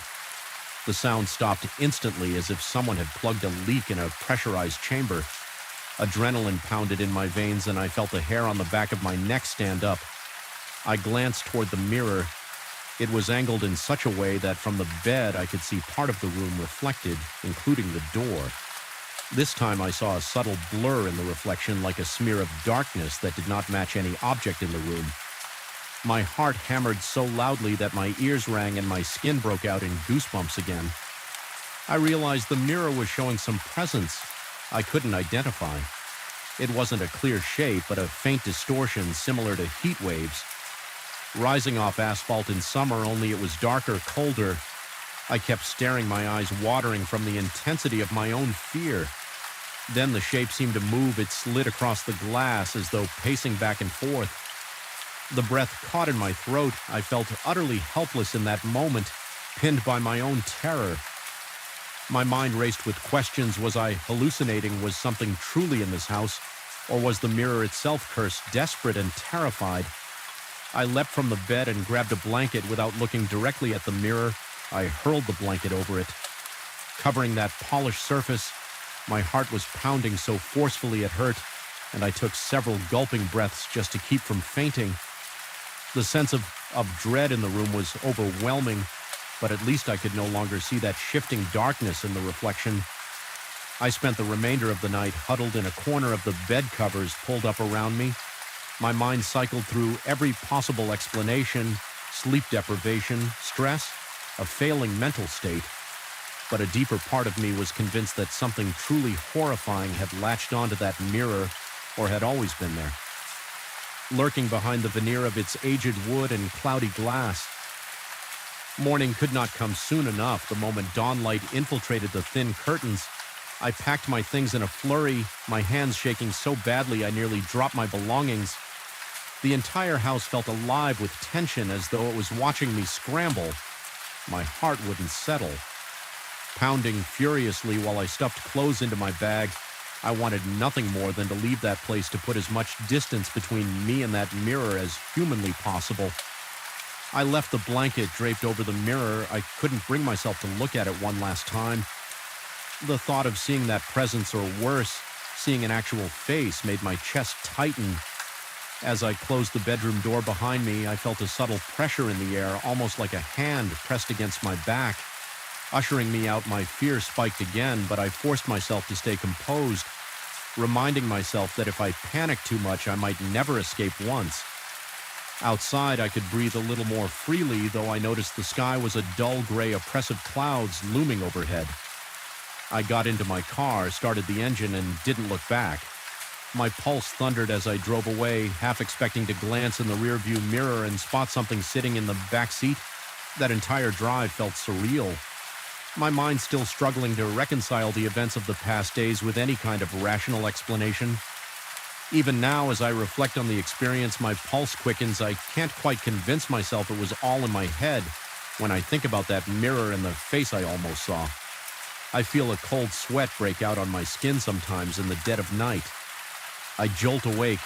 The sound stopped instantly, as if someone had plugged a leak in a pressurized chamber. Adrenaline pounded in my veins, and I felt the hair on the back of my neck stand up. I glanced toward the mirror. It was angled in such a way that from the bed I could see part of the room reflected, including the door. This time I saw a subtle blur in the reflection, like a smear of darkness that did not match any object in the room. My heart hammered so loudly that my ears rang and my skin broke out in goosebumps again. I realized the mirror was showing some presence I couldn't identify. It wasn't a clear shape, but a faint distortion similar to heat waves. Rising off asphalt in summer, only it was darker, colder. I kept staring, my eyes watering from the intensity of my own fear. Then the shape seemed to move. It slid across the glass as though pacing back and forth. The breath caught in my throat. I felt utterly helpless in that moment, pinned by my own terror. My mind raced with questions. Was I hallucinating? Was something truly in this house? Or was the mirror itself cursed, desperate and terrified? I leapt from the bed and grabbed a blanket. Without looking directly at the mirror, I hurled the blanket over it. Covering that polished surface, my heart was pounding so forcefully it hurt, and I took several gulping breaths just to keep from fainting. The sense of dread in the room was overwhelming, but at least I could no longer see that shifting darkness in the reflection. I spent the remainder of the night huddled in a corner of the bed covers pulled up around me. My mind cycled through every possible explanation: sleep deprivation, stress, a failing mental state. But a deeper part of me was convinced that something truly horrifying had latched onto that mirror, or had always been there, lurking behind the veneer of its aged wood and cloudy glass. Morning could not come soon enough. The moment dawnlight infiltrated the thin curtains, I packed my things in a flurry, my hands shaking so badly I nearly dropped my belongings. The entire house felt alive with tension, as though it was watching me scramble. My heart wouldn't settle. Pounding furiously while I stuffed clothes into my bag, I wanted nothing more than to leave that place, to put as much distance between me and that mirror as humanly possible. I left the blanket draped over the mirror. I couldn't bring myself to look at it one last time. The thought of seeing that presence, or worse, seeing an actual face, made my chest tighten. As I closed the bedroom door behind me, I felt a subtle pressure in the air, almost like a hand pressed against my back. Ushering me out, my fear spiked again, but I forced myself to stay composed, reminding myself that if I panicked too much, I might never escape once. Outside, I could breathe a little more freely, though I noticed the sky was a dull gray, oppressive clouds looming overhead. I got into my car, started the engine, and didn't look back. My pulse thundered as I drove away, half expecting to glance in the rearview mirror and spot something sitting in the back seat. That entire drive felt surreal. My mind still struggling to reconcile the events of the past days with any kind of rational explanation. Even now, as I reflect on the experience, my pulse quickens. I can't quite convince myself it was all in my head when I think about that mirror and the face I almost saw. I feel a cold sweat break out on my skin sometimes in the dead of night. I jolt awake,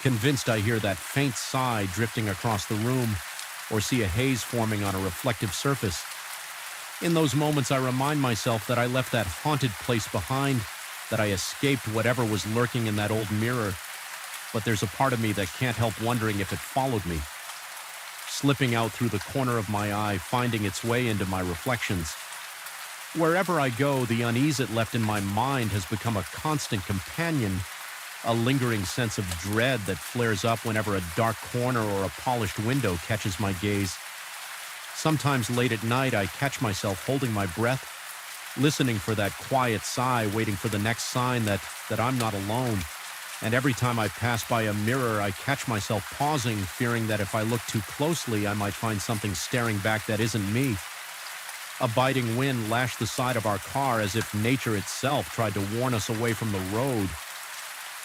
convinced I hear that faint sigh drifting across the room, or see a haze forming on a reflective surface. In those moments, I remind myself that I left that haunted place behind, that I escaped whatever was lurking in that old mirror. But there's a part of me that can't help wondering if it followed me, slipping out through the corner of my eye, finding its way into my reflections. Wherever I go, the unease it left in my mind has become a constant companion, a lingering sense of dread that flares up whenever a dark corner or a polished window catches my gaze. Sometimes late at night, I catch myself holding my breath, listening for that quiet sigh, waiting for the next sign that I'm not alone. And every time I pass by a mirror, I catch myself pausing, fearing that if I look too closely, I might find something staring back that isn't me. A biting wind lashed the side of our car as if nature itself tried to warn us away from the road.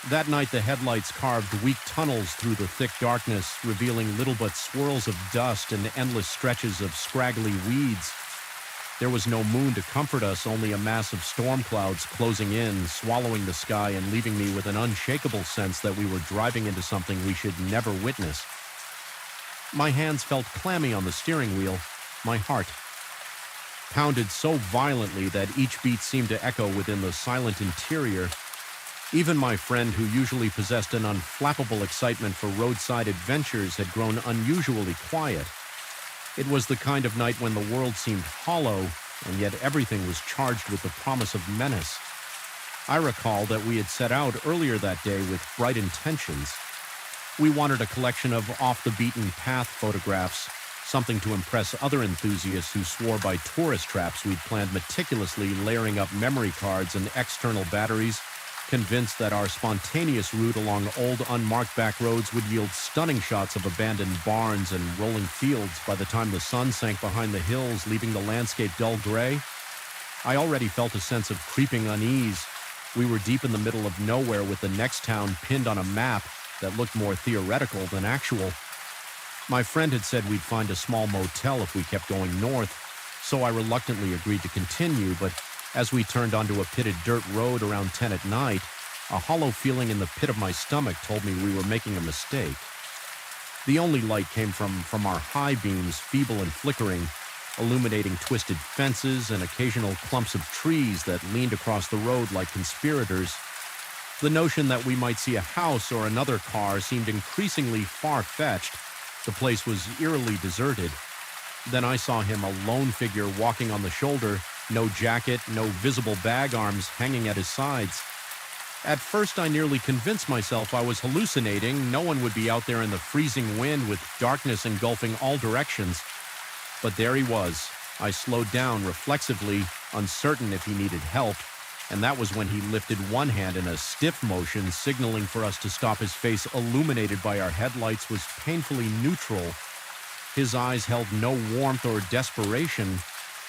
That night, the headlights carved weak tunnels through the thick darkness, revealing little but swirls of dust and endless stretches of scraggly weeds. There was no moon to comfort us, only a mass of storm clouds closing in, swallowing the sky and leaving me with an unshakable sense that we were driving into something we should never witness. My hands felt clammy on the steering wheel. My heart pounded so violently that each beat seemed to echo within the silent interior. Even my friend, who usually possessed an unflappable excitement for roadside adventures, had grown unusually quiet. It was the kind of night when the world seemed hollow, and yet everything was charged with the promise of menace. I recall that we had set out earlier that day with bright intentions. We wanted a collection of off-the-beaten-path photographs, something to impress other enthusiasts who swore by tourist traps we'd planned meticulously, layering up memory cards and external batteries, convinced that our spontaneous route along old unmarked back roads would yield stunning shots of abandoned barns and rolling fields by the time the sun sank behind the hills, leaving the landscape dull gray. I already felt a sense of creeping unease. We were deep in the middle of nowhere with the next town pinned on a map that looked more theoretical than actual. My friend had said we'd find a small motel if we kept going north, so I reluctantly agreed to continue, but as we turned onto a pitted dirt road around 10 at night, a hollow feeling in the pit of my stomach told me we were making a mistake. The only light came from our high beams, feeble and flickering, illuminating twisted fences and occasional clumps of trees that leaned across the road like conspirators. The notion that we might see a house or another car seemed increasingly far-fetched. The place was eerily deserted. Then I saw him, a lone figure walking on the shoulder, no jacket, no visible bag arms hanging at his sides. At first, I nearly convinced myself I was hallucinating. No one would be out there in the freezing wind with darkness engulfing all directions. But there he was. I slowed down reflexively, uncertain if he needed help, and that was when he lifted one hand in a stiff motion, signaling for us to stop. His face, illuminated by our headlights, was painfully neutral. His eyes held no warmth or desperation,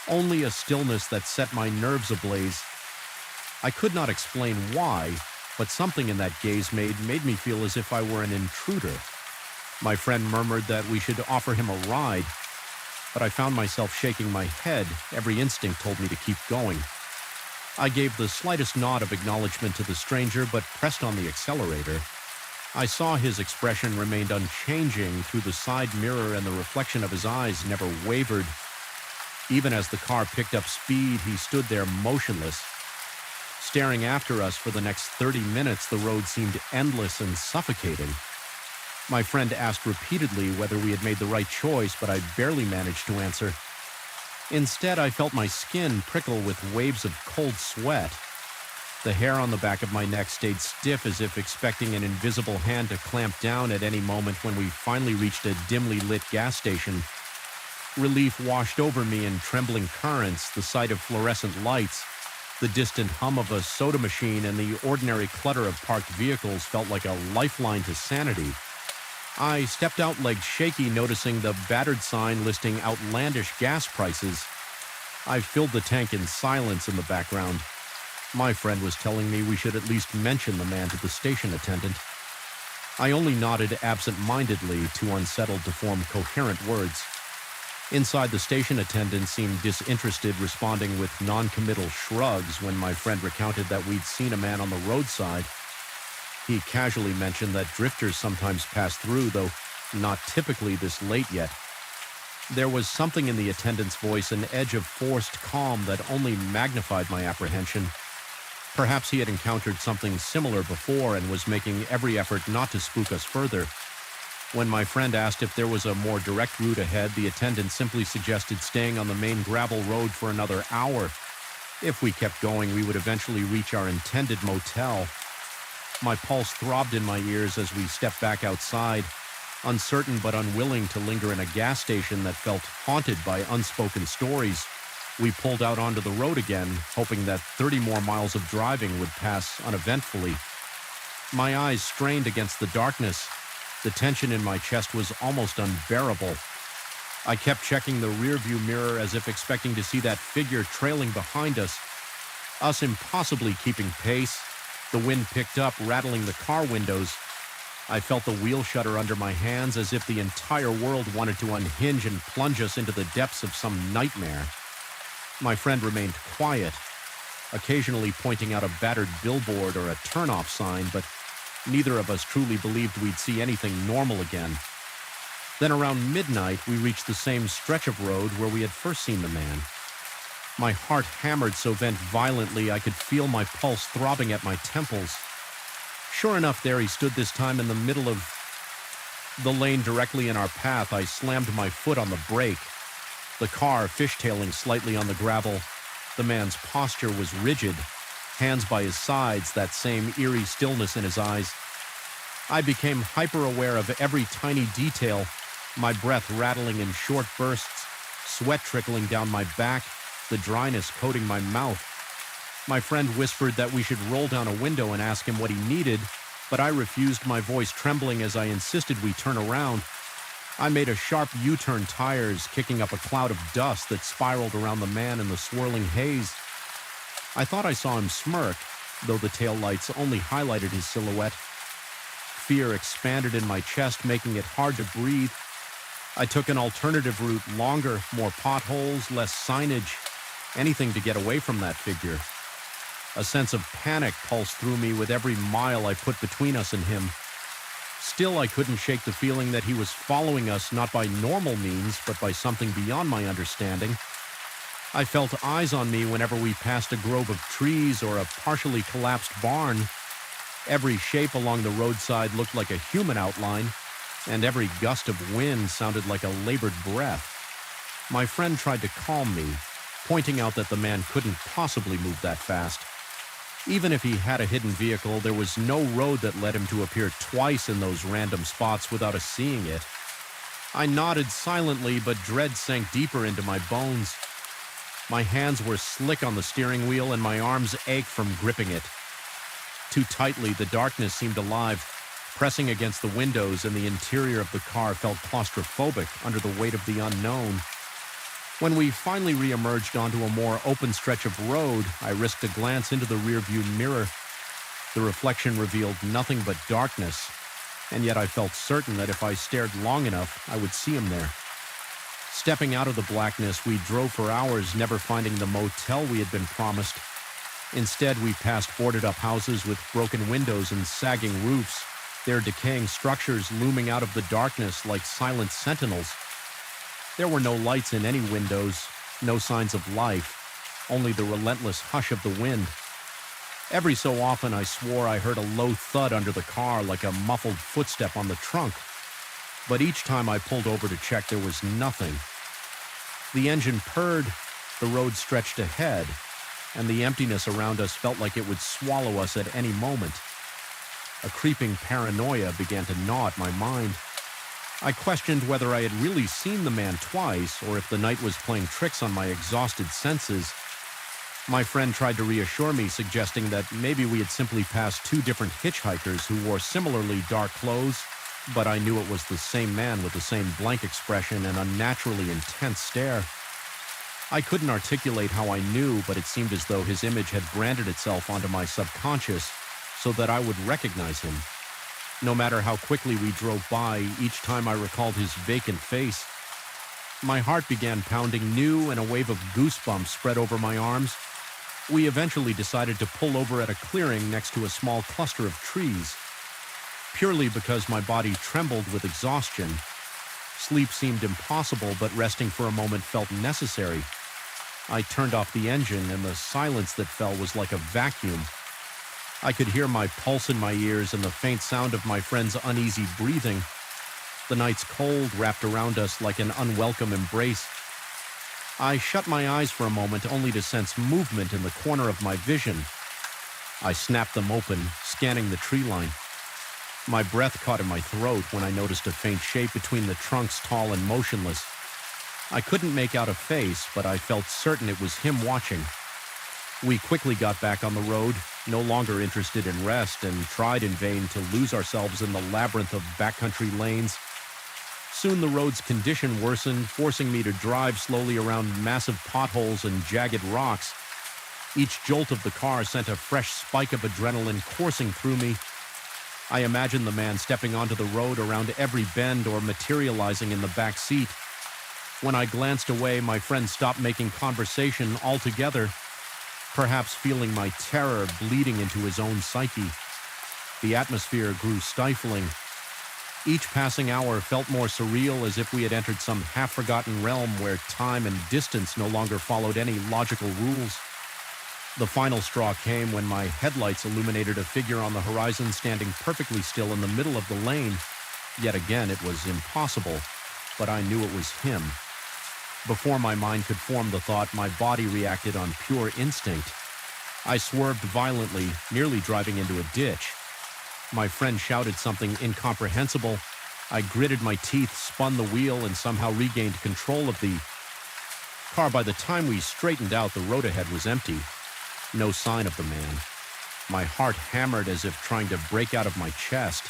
only a stillness that set my nerves ablaze. I could not explain why, but something in that gaze made me feel as if I were an intruder. My friend murmured that we should offer him a ride, but I found myself shaking my head. Every instinct told me to keep going. I gave the slightest nod of acknowledgement to the stranger, but pressed on the accelerator. I saw his expression remained unchanging through the side mirror, and the reflection of his eyes never wavered. Even as the car picked up speed, he stood there motionless. Staring after us for the next 30 minutes, the road seemed endless and suffocating. My friend asked repeatedly whether we had made the right choice, but I barely managed to answer. Instead, I felt my skin prickle with waves of cold sweat. The hair on the back of my neck stayed stiff, as if expecting an invisible hand to clamp down at any moment. When we finally reached a dimly lit gas station, relief washed over me in trembling currents. The sight of fluorescent lights, the distant hum of a soda machine, and the ordinary clutter of parked vehicles felt like a lifeline to sanity. I stepped out, legs shaky, noticing the battered sign listing outlandish gas prices. I filled the tank in silence in the background. My friend was telling me we should at least mention the man to the station attendant. I only nodded absent-mindedly, too unsettled to form coherent words. Inside, the station attendant seemed disinterested, responding with non-committal shrugs when my friend recounted that we'd seen a man on the roadside. He casually mentioned that drifters sometimes pass through, though not typically this late yet. There was something in the attendant's voice, an edge of forced calm that only magnified my apprehension. Perhaps he had encountered something similar before and was making every effort not to spook us further. When my friend asked if there was a more direct route ahead, the attendant simply suggested staying on the main gravel road for another hour. If we kept going, we would eventually reach our intended motel. My pulse throbbed in my ears as we stepped back outside, uncertain but unwilling to linger in a gas station that felt haunted by unspoken stories. We pulled out onto the road again, hoping that 30 more miles of driving would pass uneventfully. My eyes strained against the darkness. The tension in my chest was almost unbearable. I kept checking the rearview mirror as if expecting to see that figure trailing behind us impossibly keeping pace. The wind picked up, rattling the car windows. I felt the wheel shudder under my hands, as if the entire world wanted to unhinge and plunge us into the depths of some nightmare. My friend remained quiet, occasionally pointing out a battered billboard or a turn-off sign, but neither of us truly believed we'd see anything normal again. Then around midnight, we reached the same stretch of road where we had first seen the man. My heart hammered so violently I could feel my pulse throbbing at my temples. Sure enough, there he stood this time in the middle of the lane directly in our path. I slammed my foot on the brake, the car fishtailing slightly on the gravel. The man's posture was rigid, hands by his sides, that same eerie stillness in his eyes. I became hyper-aware of every tiny detail, my breath rattling in short bursts, sweat trickling down my back, the dryness coating my mouth. My friend whispered that we should roll down a window and ask him what he needed, but I refused, my voice trembling as I insisted we turn around. I made a sharp U-turn, tires kicking up a cloud of dust that spiraled around the man in the swirling haze. I thought I saw him smirk, though the taillights only highlighted his silhouette. Fear expanded in my chest, making it hard to breathe. I took an alternative route, longer, more potholes, less signage, anything to get away from that figure. A sense of panic pulsed through me with every mile I put between us and him. Still, I couldn't shake the feeling that he was following us not by normal means, but by something beyond my understanding. I felt eyes on me whenever we passed a grove of trees or a partially collapsed barn. Every shape along the roadside looked like a human outline, and every gust of wind sounded like a labored breath. My friend tried to calm me, pointing out that the man couldn't possibly move that fast. Even if he had a hidden vehicle, there was no road that led him to appear twice in those random spots without us seeing it. I nodded silently, but dread sank deeper into my bones. My hands were slick on the steering wheel, and my arms ached from gripping it. Too tightly, the darkness seemed alive, pressing against the windows, and the interior of the car felt claustrophobic under the weight of the unknown. When we finally re-emerged onto a more open stretch of road, I risked a glance into the rearview mirror. The reflection revealed nothing but darkness, and yet I felt certain that if I stared long enough, I would see him there. Stepping out of the blackness, we drove for hours, never finding the motel we had been promised. Instead, we passed boarded-up houses with broken windows and sagging roofs, their decaying structures looming out of the darkness like silent sentinels. There were no lights in any windows, no signs of life, only the relentless hush of the wind. Every so often I swore I heard a low thud under the car, like a muffled footstep on the trunk. But each time I pulled over to check, there was nothing. The engine purred, the road stretched ahead, and the emptiness around us felt like it would swallow us at any moment. A creeping paranoia began to gnaw at my mind. I questioned whether I had really seen the man twice, or if the night was playing tricks on my exhausted senses. My friend tried to reassure me, suggesting that maybe we had simply passed two different hitchhikers who wore similarly dark clothes, but I knew it was the same man with the same blank expression and unnaturally intense stare. I couldn't articulate how I knew, but it seemed as though his image had branded itself onto my subconscious so that I would recognize him. No matter how quickly we drove by, each time I recalled his vacant face, my heart began pounding new, and a wave of goosebumps spread over my arms. We eventually decided to pull over at a clearing next to a small cluster of trees. Purely because my body trembled with exhaustion. Sleep seemed impossible, but resting for a moment felt necessary. I turned off the engine, and the silence that fell was like a vacuum. I could hear my pulse in my ears and the faint sound of my friend's uneasy breathing. The night's cold wrapped around us like an unwelcome embrace. I shut my eyes for a moment, only to sense movement in the corner of my vision. I snapped them open, scanning the tree line. My breath caught in my throat when I noticed a faint shape between the trunks, tall and motionless. I couldn't make out a face, but I felt certain it was him watching. We quickly got back on the road, no longer interested in rest, and tried in vain to lose ourselves in the labyrinth of backcountry lanes. Soon the road's condition worsened, forcing me to drive slowly around massive potholes and jagged rocks. Each jolt of the car sent a fresh spike of adrenaline coursing through me. I imagined the man stepping onto the road around every bend or materializing in the back seat. When I glanced away, my friend stopped making conversation altogether, perhaps feeling my terror bleeding into his own psyche. The atmosphere grew stifling. Each passing hour felt more surreal, as if we had entered some half-forgotten realm where time and distance no longer followed any logical rules. The final straw came when my headlights illuminated a figure on the horizon standing perfectly still in the middle of the lane. Yet again, it was impossible, but I knew it was him. Before my mind could form the thought, my body reacted on pure instinct. I swerved violently, nearly driving into a ditch. My friend shouted something incomprehensible. I gritted my teeth, spun the wheel, and somehow regained control of the car. By the time we straightened out, the road ahead was empty. No sign of the man. My heart hammered as if trying to break out of my chest.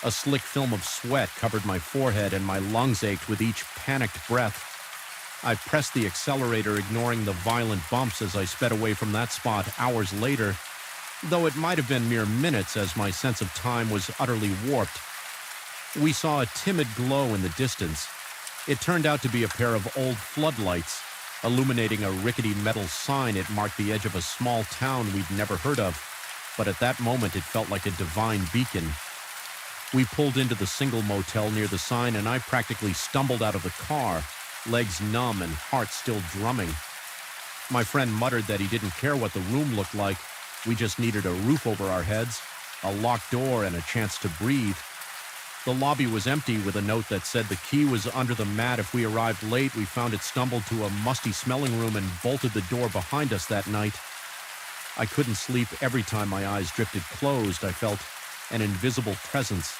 A slick film of sweat covered my forehead and my lungs ached with each panicked breath. I pressed the accelerator, ignoring the violent bumps as I sped away from that spot hours later, though it might have been mere minutes as my sense of time was utterly warped. We saw a timid glow in the distance. It turned out to be a pair of old floodlights. Illuminating a rickety metal sign, it marked the edge of a small town we'd never heard of, but at that moment it felt like a divine beacon. We pulled into the single motel near the sign, and I practically stumbled out of the car, legs numb and heart still drumming. My friend muttered that he didn't care what the room looked like. We just needed a roof over our heads, a locked door, and a chance to breathe. The lobby was empty, with a note that said the key was under the mat. If we arrived late, we found it stumbled to a musty-smelling room and bolted the door behind us that night. I couldn't sleep. Every time my eyes drifted closed, I felt an invisible presence.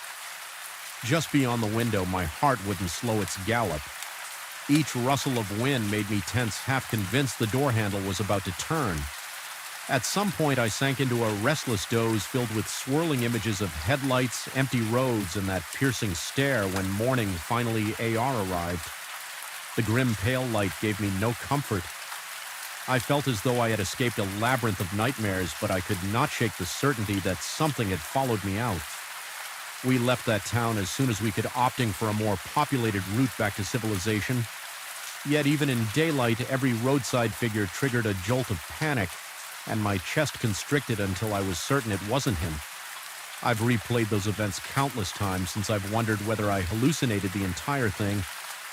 Just beyond the window, my heart wouldn't slow its gallop. Each rustle of wind made me tense, half convinced the door handle was about to turn. At some point, I sank into a restless doze filled with swirling images of headlights, empty roads, and that piercing stare when morning finally arrived. The grim pale light gave me no comfort. I felt as though I had escaped a labyrinth of nightmares, but I could not shake the certainty that something had followed me out. We left that town as soon as we could, opting for a more populated route back to civilization. Yet even in daylight, every roadside figure triggered a jolt of panic, and my chest constricted until I was certain it wasn't him. I've replayed those events countless times since I've wondered whether I hallucinated the entire thing,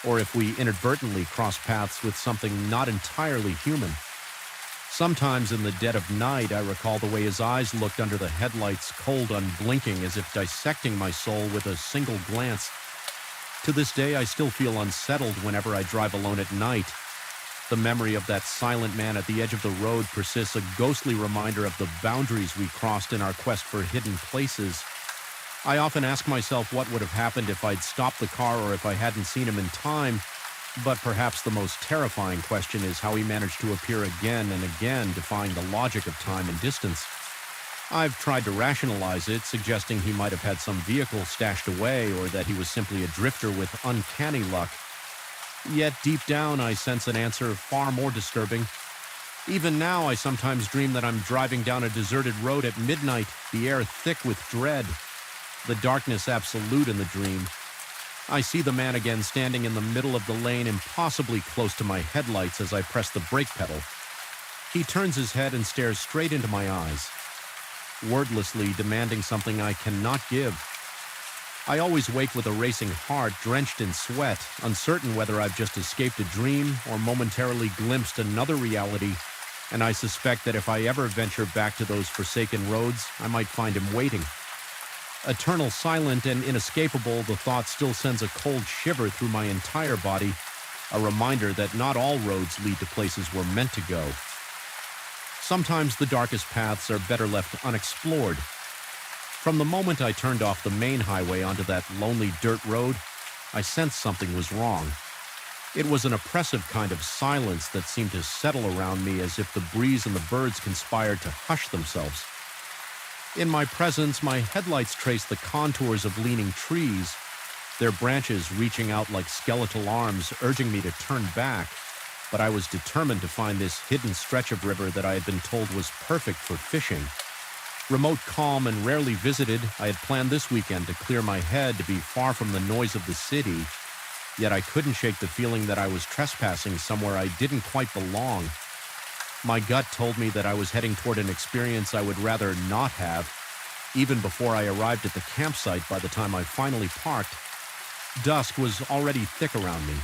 or if we inadvertently crossed paths with something not entirely human. Sometimes in the dead of night, I recall the way his eyes looked under the headlights, cold, unblinking, as if dissecting my soul with a single glance. To this day, I still feel unsettled whenever I drive alone at night. The memory of that silent man at the edge of the road persists, a ghostly reminder of the boundaries we crossed in our quest for hidden places. I often ask myself what would have happened if I'd stopped the car or if I hadn't seen him in time, but perhaps the most terrifying question is how he managed to appear again and again, defying the logic of time and distance. I've tried to rationalize it, suggesting he might have had some vehicle stashed away or that he was simply a drifter with uncanny luck. Yet deep down, I sense an answer far more disturbing. Even now, I sometimes dream that I'm driving down a deserted road at midnight, the air thick with dread, the darkness absolute in the dream. I see the man again standing in the middle of the lane, impossibly close to my headlights as I press the brake pedal. He turns his head and stares straight into my eyes, wordlessly demanding something I cannot give. I always wake with a racing heart, drenched in sweat, uncertain whether I've just escaped a dream or momentarily glimpsed another reality, and I suspect that if I ever venture back to those forsaken roads, I might find him waiting. Eternal, silent, and inescapable, the thought still sends a cold shiver through my entire body, a reminder that not all roads lead to places we're meant to go. Sometimes the darkest paths are better left unexplored. From the moment I turned off the main highway onto that lonely dirt road, I sensed something was wrong. It was an oppressive kind of silence that seemed to settle around me as if the breeze and the birds conspired to hush themselves. In my presence, my headlights traced the contours of leaning trees, their branches reaching out like skeletal arms, urging me to turn back, but I was determined to find this hidden stretch of river that I had been told was perfect for fishing. Remote, calm, and rarely visited, I had planned this weekend to clear my head, to be far from the noise of the city, yet I couldn't shake the feeling that I was trespassing somewhere I didn't quite belong. My gut told me that I was heading toward an experience I would rather not have. Even before I arrived at the campsite, by the time I finally parked, dusk was already thick around me.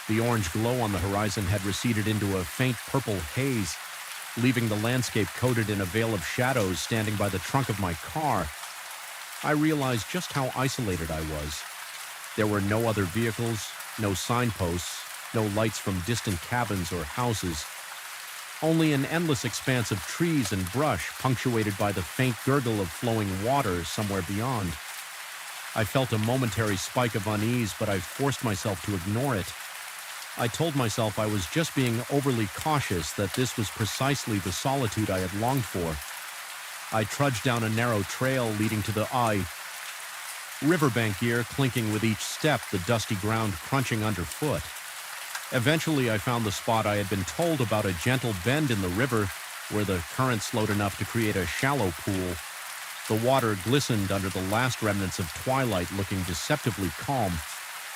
The orange glow on the horizon had receded into a faint purple haze. leaving the landscape coated in a veil of shadows standing by the trunk of my car. I realized just how isolated I was. There were no other vehicles, no signposts, no lights from distant cabins or houses. Only an endless expanse of trees and brush punctuated by the faint gurgle of flowing water somewhere beyond. I felt a momentary spike of unease, but I forced myself to ignore it. I told myself I was just being overly cautious, that this was precisely the solitude I had longed for. I trudged down a narrow trail leading to the riverbank gear clinking with each step, the dusty ground crunching underfoot. Eventually, I found the spot I had been told about, a gentle bend in the river where the current slowed enough to create a shallow pool. The water glistened under the last remnants of twilight, looking deceptively calm,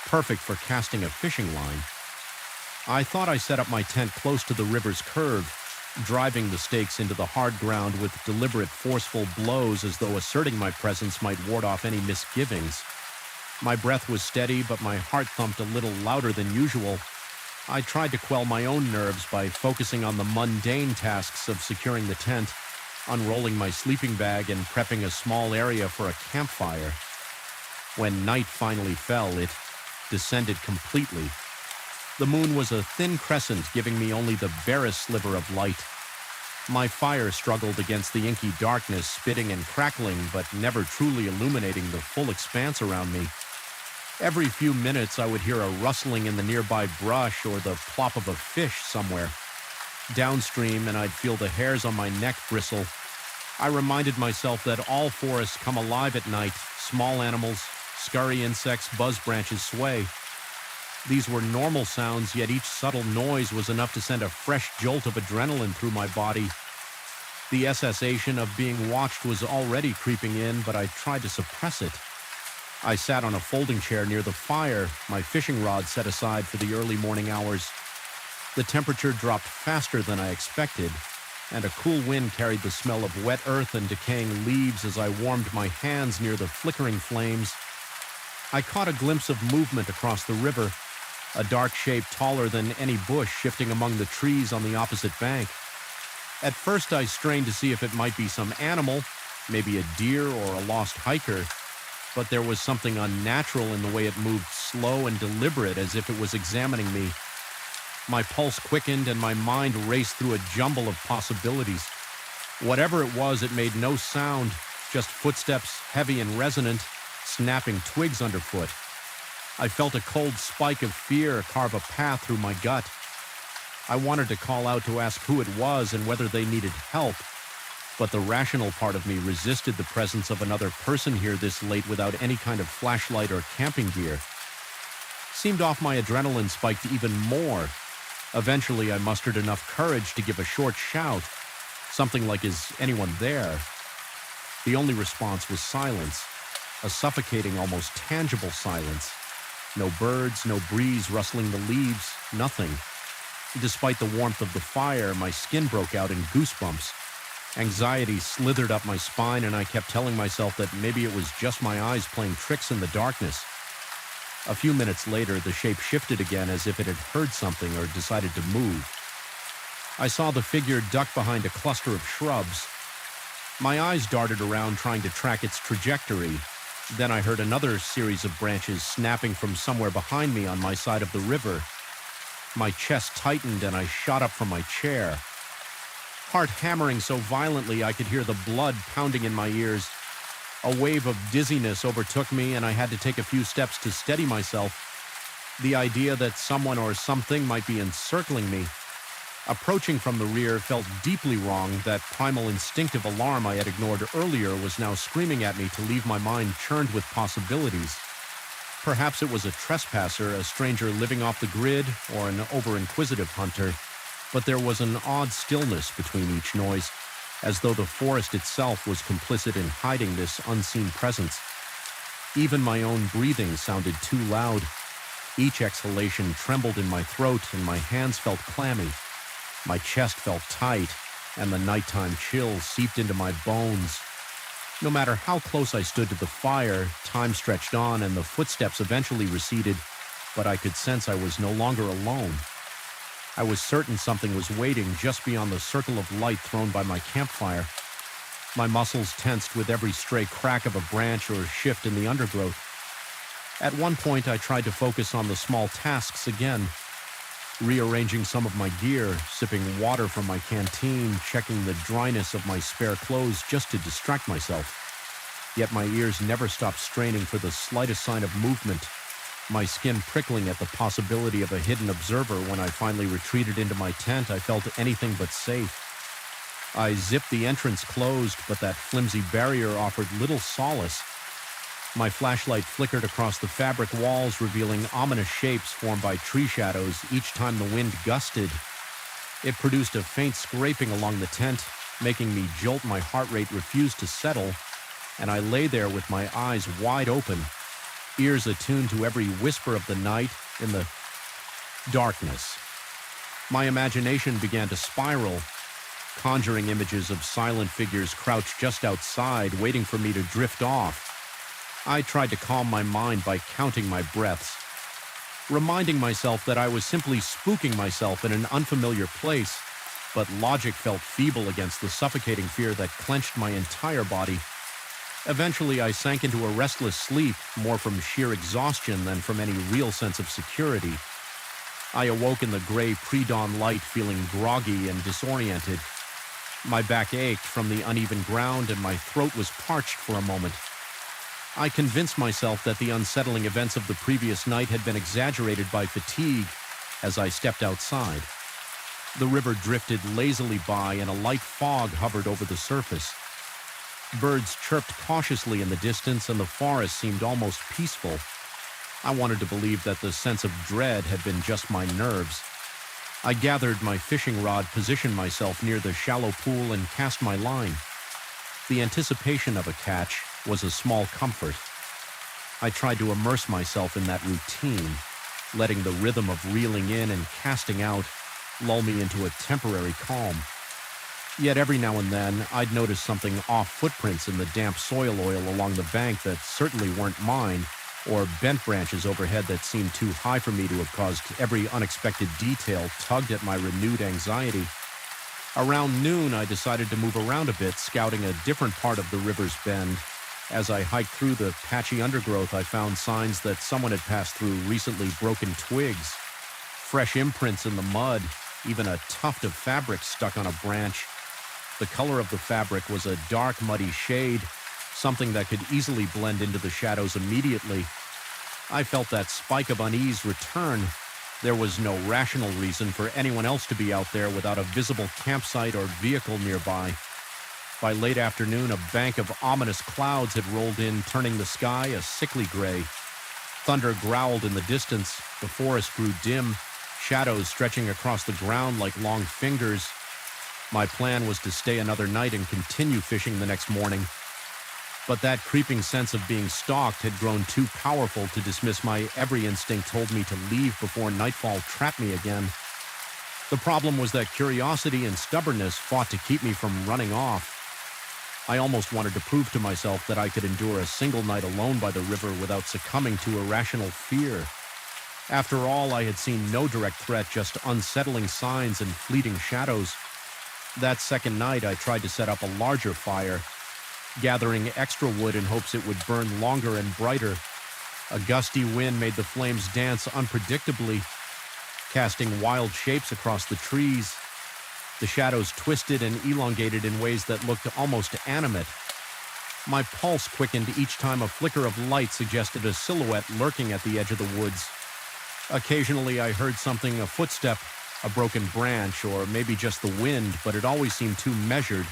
perfect for casting a fishing line. I thought I set up my tent close to the river's curve, driving the stakes into the hard ground with deliberate, forceful blows as though asserting my presence might ward off any misgivings. My breath was steady, but my heart thumped a little louder than usual. I tried to quell my own nerves by focusing on the mundane tasks of securing the tent, unrolling my sleeping bag, and prepping a small area for a campfire. When night finally fell, it descended completely. The moon was a thin crescent, giving me only the barest sliver of light. My fire struggled against the inky darkness, spitting and crackling, but never truly illuminating the full expanse around me. Every few minutes I would hear a rustling in the nearby brush or the plop of a fish somewhere. Downstream, and I'd feel the hairs on my neck bristle. I reminded myself that all forests come alive at night. Small animals, scurry insects, buzz branches sway. These were normal sounds, yet each subtle noise was enough to send a fresh jolt of adrenaline through my body. The sensation of being watched was already creeping in, but I tried to suppress it. I sat on a folding chair near the fire, my fishing rod set aside for the early morning hours. The temperature dropped faster than I expected, and a cool wind carried the smell of wet earth and decaying leaves as I warmed my hands near the flickering flames. I caught a glimpse of movement across the river, a dark shape taller than any bush shifting among the trees on the opposite bank. At first I strained to see if it might be some animal, maybe a deer or a lost hiker, but there was something unnatural in the way it moved, slow and deliberate, as if it was examining me. My pulse quickened and my mind raced through a jumble of possibilities. Whatever it was, it made no sound, just footsteps, heavy and resonant, snapping twigs underfoot. I felt a cold spike of fear carve a path through my gut. I wanted to call out to ask who it was and whether they needed help, but the rational part of me resisted the presence of another person here this late without any kind of flashlight or camping gear. Seemed off my adrenaline spiked even more. Eventually, I mustered enough courage to give a short shout, something like, "Is anyone there?" The only response was silence, a suffocating, almost tangible silence. No birds, no breeze rustling the leaves, nothing. Despite the warmth of the fire, my skin broke out in goosebumps. Anxiety slithered up my spine, and I kept telling myself that maybe it was just my eyes playing tricks in the darkness. A few minutes later, the shape shifted again as if it had heard something or decided to move. I saw the figure duck behind a cluster of shrubs. My eyes darted around trying to track its trajectory. Then I heard another series of branches snapping from somewhere behind me on my side of the river. My chest tightened and I shot up from my chair. Heart hammering so violently I could hear the blood pounding in my ears. A wave of dizziness overtook me and I had to take a few steps to steady myself. The idea that someone or something might be encircling me, approaching from the rear, felt deeply wrong. That primal instinctive alarm I had ignored earlier was now screaming at me to leave my mind churned with possibilities. Perhaps it was a trespasser, a stranger living off the grid, or an over-inquisitive hunter. But there was an odd stillness between each noise, as though the forest itself was complicit in hiding this unseen presence. Even my own breathing sounded too loud. Each exhalation trembled in my throat and my hands felt clammy. My chest felt tight, and the nighttime chill seeped into my bones. No matter how close I stood to the fire, time stretched on and the footsteps eventually receded, but I could sense I was no longer alone. I was certain something was waiting just beyond the circle of light thrown by my campfire. My muscles tensed with every stray crack of a branch or shift in the undergrowth. At one point, I tried to focus on the small tasks again, rearranging some of my gear, sipping water from my canteen, checking the dryness of my spare clothes just to distract myself. Yet my ears never stopped straining for the slightest sign of movement, my skin prickling at the possibility of a hidden observer. When I finally retreated into my tent, I felt anything but safe. I zipped the entrance closed, but that flimsy barrier offered little solace. My flashlight flickered across the fabric walls, revealing ominous shapes formed by tree shadows each time the wind gusted. It produced a faint scraping along the tent, making me jolt. My heart rate refused to settle, and I lay there with my eyes wide open, ears attuned to every whisper of the night in the darkness. My imagination began to spiral, conjuring images of silent figures crouched just outside, waiting for me to drift off. I tried to calm my mind by counting my breaths, reminding myself that I was simply spooking myself in an unfamiliar place, but logic felt feeble against the suffocating fear that clenched my entire body. Eventually, I sank into a restless sleep, more from sheer exhaustion than from any real sense of security. I awoke in the gray pre-dawn light, feeling groggy and disoriented. My back ached from the uneven ground, and my throat was parched for a moment. I convinced myself that the unsettling events of the previous night had been exaggerated by fatigue as I stepped outside. The river drifted lazily by, and a light fog hovered over the surface. Birds chirped cautiously in the distance, and the forest seemed almost peaceful. I wanted to believe that the sense of dread had been just my nerves. I gathered my fishing rod, positioned myself near the shallow pool, and cast my line. The anticipation of a catch was a small comfort. I tried to immerse myself in that routine, letting the rhythm of reeling in and casting out lull me into a temporary calm. Yet every now and then, I'd notice something off: footprints in the damp soil oil along the bank that certainly weren't mine, or bent branches overhead that seemed too high for me to have caused every unexpected detail tugged at my renewed anxiety. Around noon, I decided to move around a bit, scouting a different part of the river's bend. As I hiked through the patchy undergrowth, I found signs that someone had passed through: recently broken twigs, fresh imprints in the mud, even a tuft of fabric stuck on a branch. The color of the fabric was a dark, muddy shade, something that could easily blend into the shadows immediately. I felt that spike of unease return. There was no rational reason for anyone else to be out there without a visible campsite or vehicle nearby. By late afternoon, a bank of ominous clouds had rolled in, turning the sky a sickly gray. Thunder growled in the distance. The forest grew dim, shadows stretching across the ground like long fingers. My plan was to stay another night and continue fishing the next morning. But that creeping sense of being stalked had grown too powerful to dismiss. My every instinct told me to leave before nightfall trapped me again. The problem was that curiosity and stubbornness fought to keep me from running off. I almost wanted to prove to myself that I could endure a single night alone by the river without succumbing to irrational fear. After all, I had seen no direct threat, just unsettling signs and fleeting shadows. That second night, I tried to set up a larger fire, gathering extra wood in hopes it would burn longer and brighter. A gusty wind made the flames dance unpredictably, casting wild shapes across the trees. The shadows twisted and elongated in ways that looked almost animate. My pulse quickened each time a flicker of light suggested a silhouette lurking at the edge of the woods. Occasionally, I heard something: a footstep, a broken branch, or maybe just the wind, but it always seemed too measured,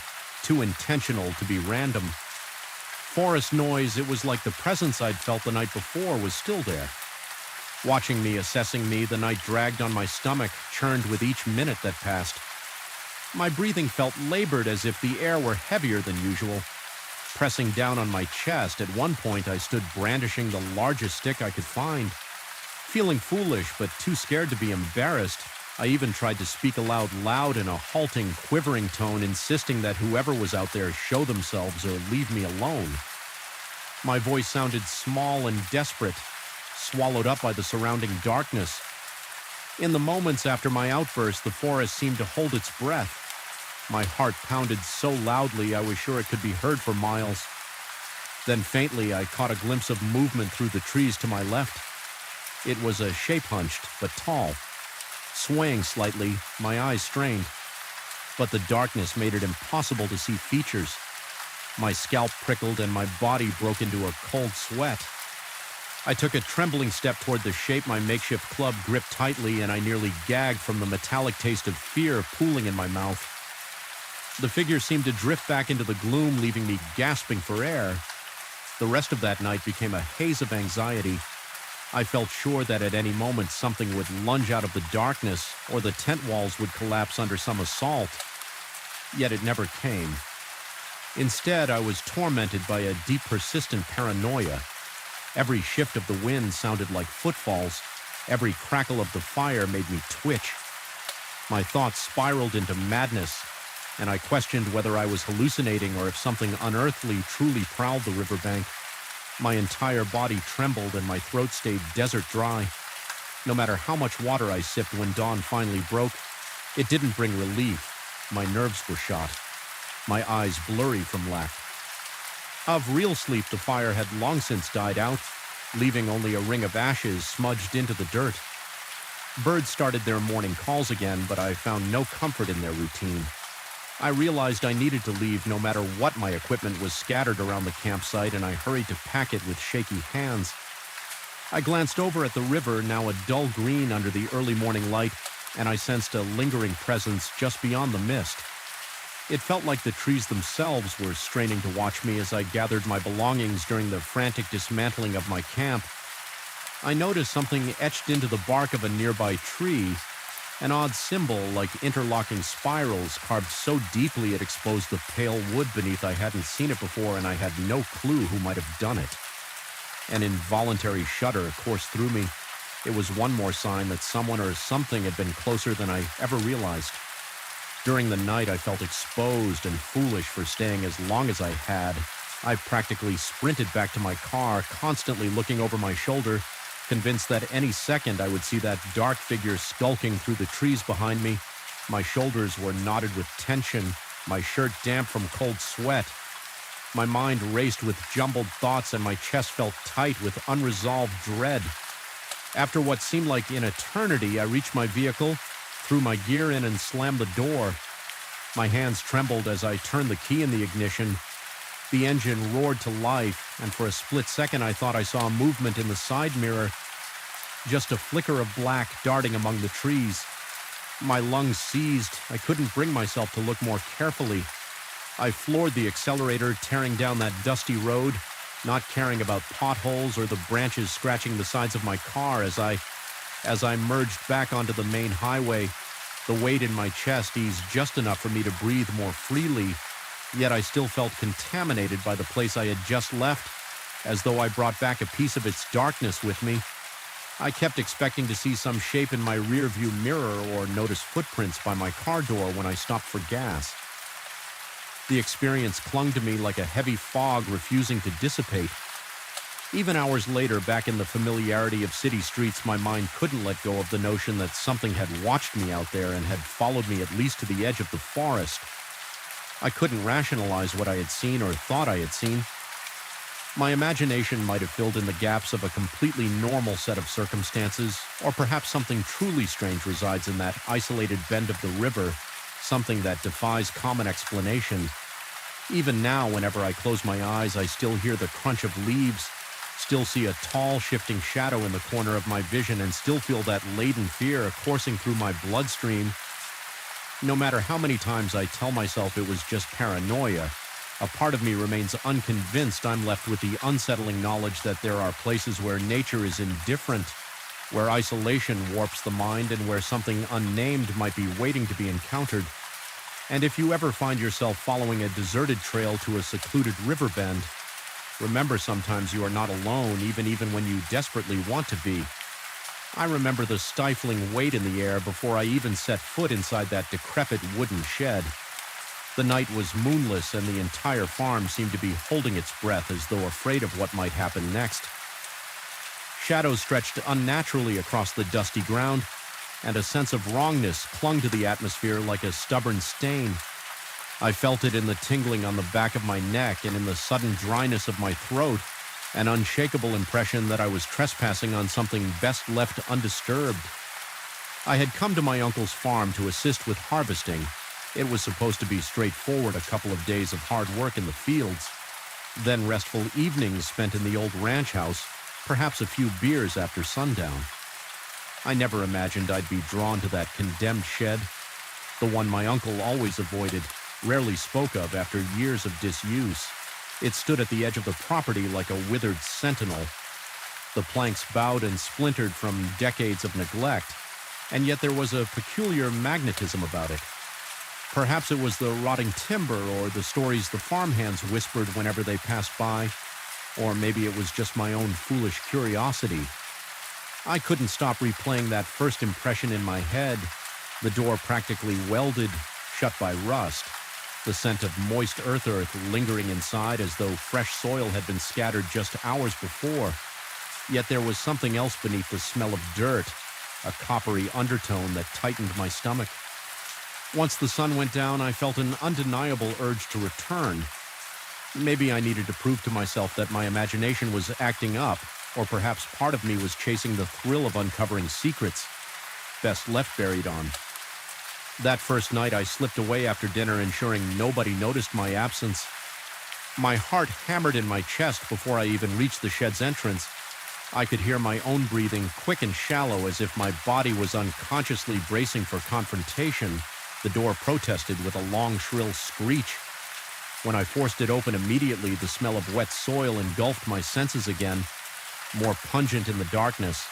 too intentional to be random. Forest noise, it was like the presence I'd felt the night before was still there. Watching me, assessing me, the night dragged on my stomach, churned with each minute that passed. My breathing felt labored, as if the air were heavier than usual, pressing down on my chest. At one point, I stood brandishing the largest stick I could find. Feeling foolish, but too scared to be embarrassed, I even tried to speak aloud loud in a halting, quivering tone, insisting that whoever was out there show themselves or leave me alone. My voice sounded small and desperate, swallowed up by the surrounding darkness. In the moments after my outburst, the forest seemed to hold its breath. My heart pounded so loudly I was sure it could be heard for miles. Then faintly, I caught a glimpse of movement through the trees to my left. It was a shape-hunched, but tall. Swaying slightly, my eyes strained. But the darkness made it impossible to see features. My scalp prickled and my body broke into a cold sweat. I took a trembling step toward the shape my makeshift club gripped tightly, and I nearly gagged from the metallic taste of fear pooling in my mouth. The figure seemed to drift back into the gloom, leaving me gasping for air. The rest of that night became a haze of anxiety. I felt sure that at any moment something would lunge out of the darkness, or the tent walls would collapse under some assault. Yet it never came. Instead, I was tormented by a deep, persistent paranoia. Every shift of the wind sounded like footfalls. Every crackle of the fire made me twitch. My thoughts spiraled into madness, and I questioned whether I was hallucinating or if something unearthly truly prowled the riverbank. My entire body trembled and my throat stayed desert dry. No matter how much water I sipped when dawn finally broke, it didn't bring relief. My nerves were shot, my eyes blurry from lack. Of real sleep, the fire had long since died out, leaving only a ring of ashes smudged into the dirt. Birds started their morning calls again, but I found no comfort in their routine. I realized I needed to leave no matter what. My equipment was scattered around the campsite, and I hurried to pack it with shaky hands. I glanced over at the river, now a dull green under the early morning light, and I sensed a lingering presence just beyond the mist. It felt like the trees themselves were straining to watch me as I gathered my belongings during the frantic dismantling of my camp. I noticed something etched into the bark of a nearby tree, an odd symbol like interlocking spirals carved so deeply it exposed the pale wood beneath. I hadn't seen it before, and I had no clue who might have done it. An involuntary shudder coursed through me. It was one more sign that someone or something had been closer than I ever realized. During the night, I felt exposed and foolish for staying as long as I had. I practically sprinted back to my car, constantly looking over my shoulder, convinced that any second I would see that dark figure skulking through the trees behind me. My shoulders were knotted with tension, my shirt damp from cold sweat. My mind raced with jumbled thoughts, and my chest felt tight with unresolved dread. After what seemed like an eternity, I reached my vehicle, threw my gear in, and slammed the door. My hands trembled as I turned the key in the ignition. The engine roared to life, and for a split second I thought I saw a movement in the side mirror. Just a flicker of black darting among the trees. My lungs seized. I couldn't bring myself to look more carefully. I floored the accelerator, tearing down that dusty road, not caring about potholes or the branches scratching the sides of my car. As I merged back onto the main highway, the weight in my chest eased just enough for me to breathe more freely, yet I still felt contaminated by the place I had just left, as though I brought back a piece of its darkness with me. I kept expecting to see some shape in my rearview mirror or notice footprints by my car door when I stopped for gas. The experience clung to me like a heavy fog refusing to dissipate. Even hours later, back in the familiarity of city streets, my mind couldn't let go of the notion that something had watched me out there and had followed me at least to the edge of the forest. I couldn't rationalize what I had seen or thought I had seen. My imagination might have filled in the gaps of a completely normal set of circumstances, or perhaps something truly strange resides in that isolated bend of the river, something that defies common explanation. Even now, whenever I close my eyes, I still hear the crunch of leaves, still see a tall, shifting shadow in the corner of my vision, and still feel that laden fear coursing through my bloodstream. No matter how many times I tell myself it was just paranoia, a part of me remains unconvinced. I'm left with the unsettling knowledge that there are places where nature is indifferent, where isolation warps the mind, and where something unnamed might be waiting to be encountered. And if you ever find yourself following a deserted trail to a secluded river bend, remember sometimes you are not alone, even when you desperately want to be. I remember the stifling weight in the air before I even set foot inside that decrepit wooden shed. The night was moonless, and the entire farm seemed to be holding its breath as though afraid of what might happen next. Shadows stretched unnaturally across the dusty ground, and a sense of wrongness clung to the atmosphere like a stubborn stain. I felt it in the tingling on the back of my neck and in the sudden dryness of my throat, an unshakable impression that I was trespassing on something best left undisturbed. I had come to my uncle's farm to assist with harvesting. It was supposed to be straightforward, a couple of days of hard work in the fields, then restful evenings spent in the old ranch house, perhaps a few beers after sundown. I never imagined I'd be drawn to that condemned shed, the one my uncle always avoided, rarely spoke of after years of disuse. It stood at the edge of the property like a withered sentinel. The planks bowed and splintered from decades of neglect, and yet there was a peculiar magnetism about it. Perhaps it was the rotting timber or the stories the farmhands whispered whenever they passed by, or maybe it was just my own foolish curiosity. I couldn't stop replaying that first impression in my head, the door practically welded, shut by rust, the scent of moist earth lingering inside as though fresh soil had been scattered just hours before. Yet there was something else beneath the smell of dirt, a coppery undertone that tightened my stomach. Once the sun went down, I felt an undeniable urge to return. Maybe I needed to prove to myself that my imagination was acting up, or perhaps part of me was chasing the thrill of uncovering secrets, best left buried on. That first night I slipped away after dinner, ensuring nobody noticed my absence. My heart hammered in my chest before I even reached the shed's entrance. I could hear my own breathing, quick and shallow, as if my body was unconsciously bracing for confrontation. The door protested with a long, shrill screech. When I forced it open immediately, the smell of wet soil engulfed my senses again. More pungent in the darkness,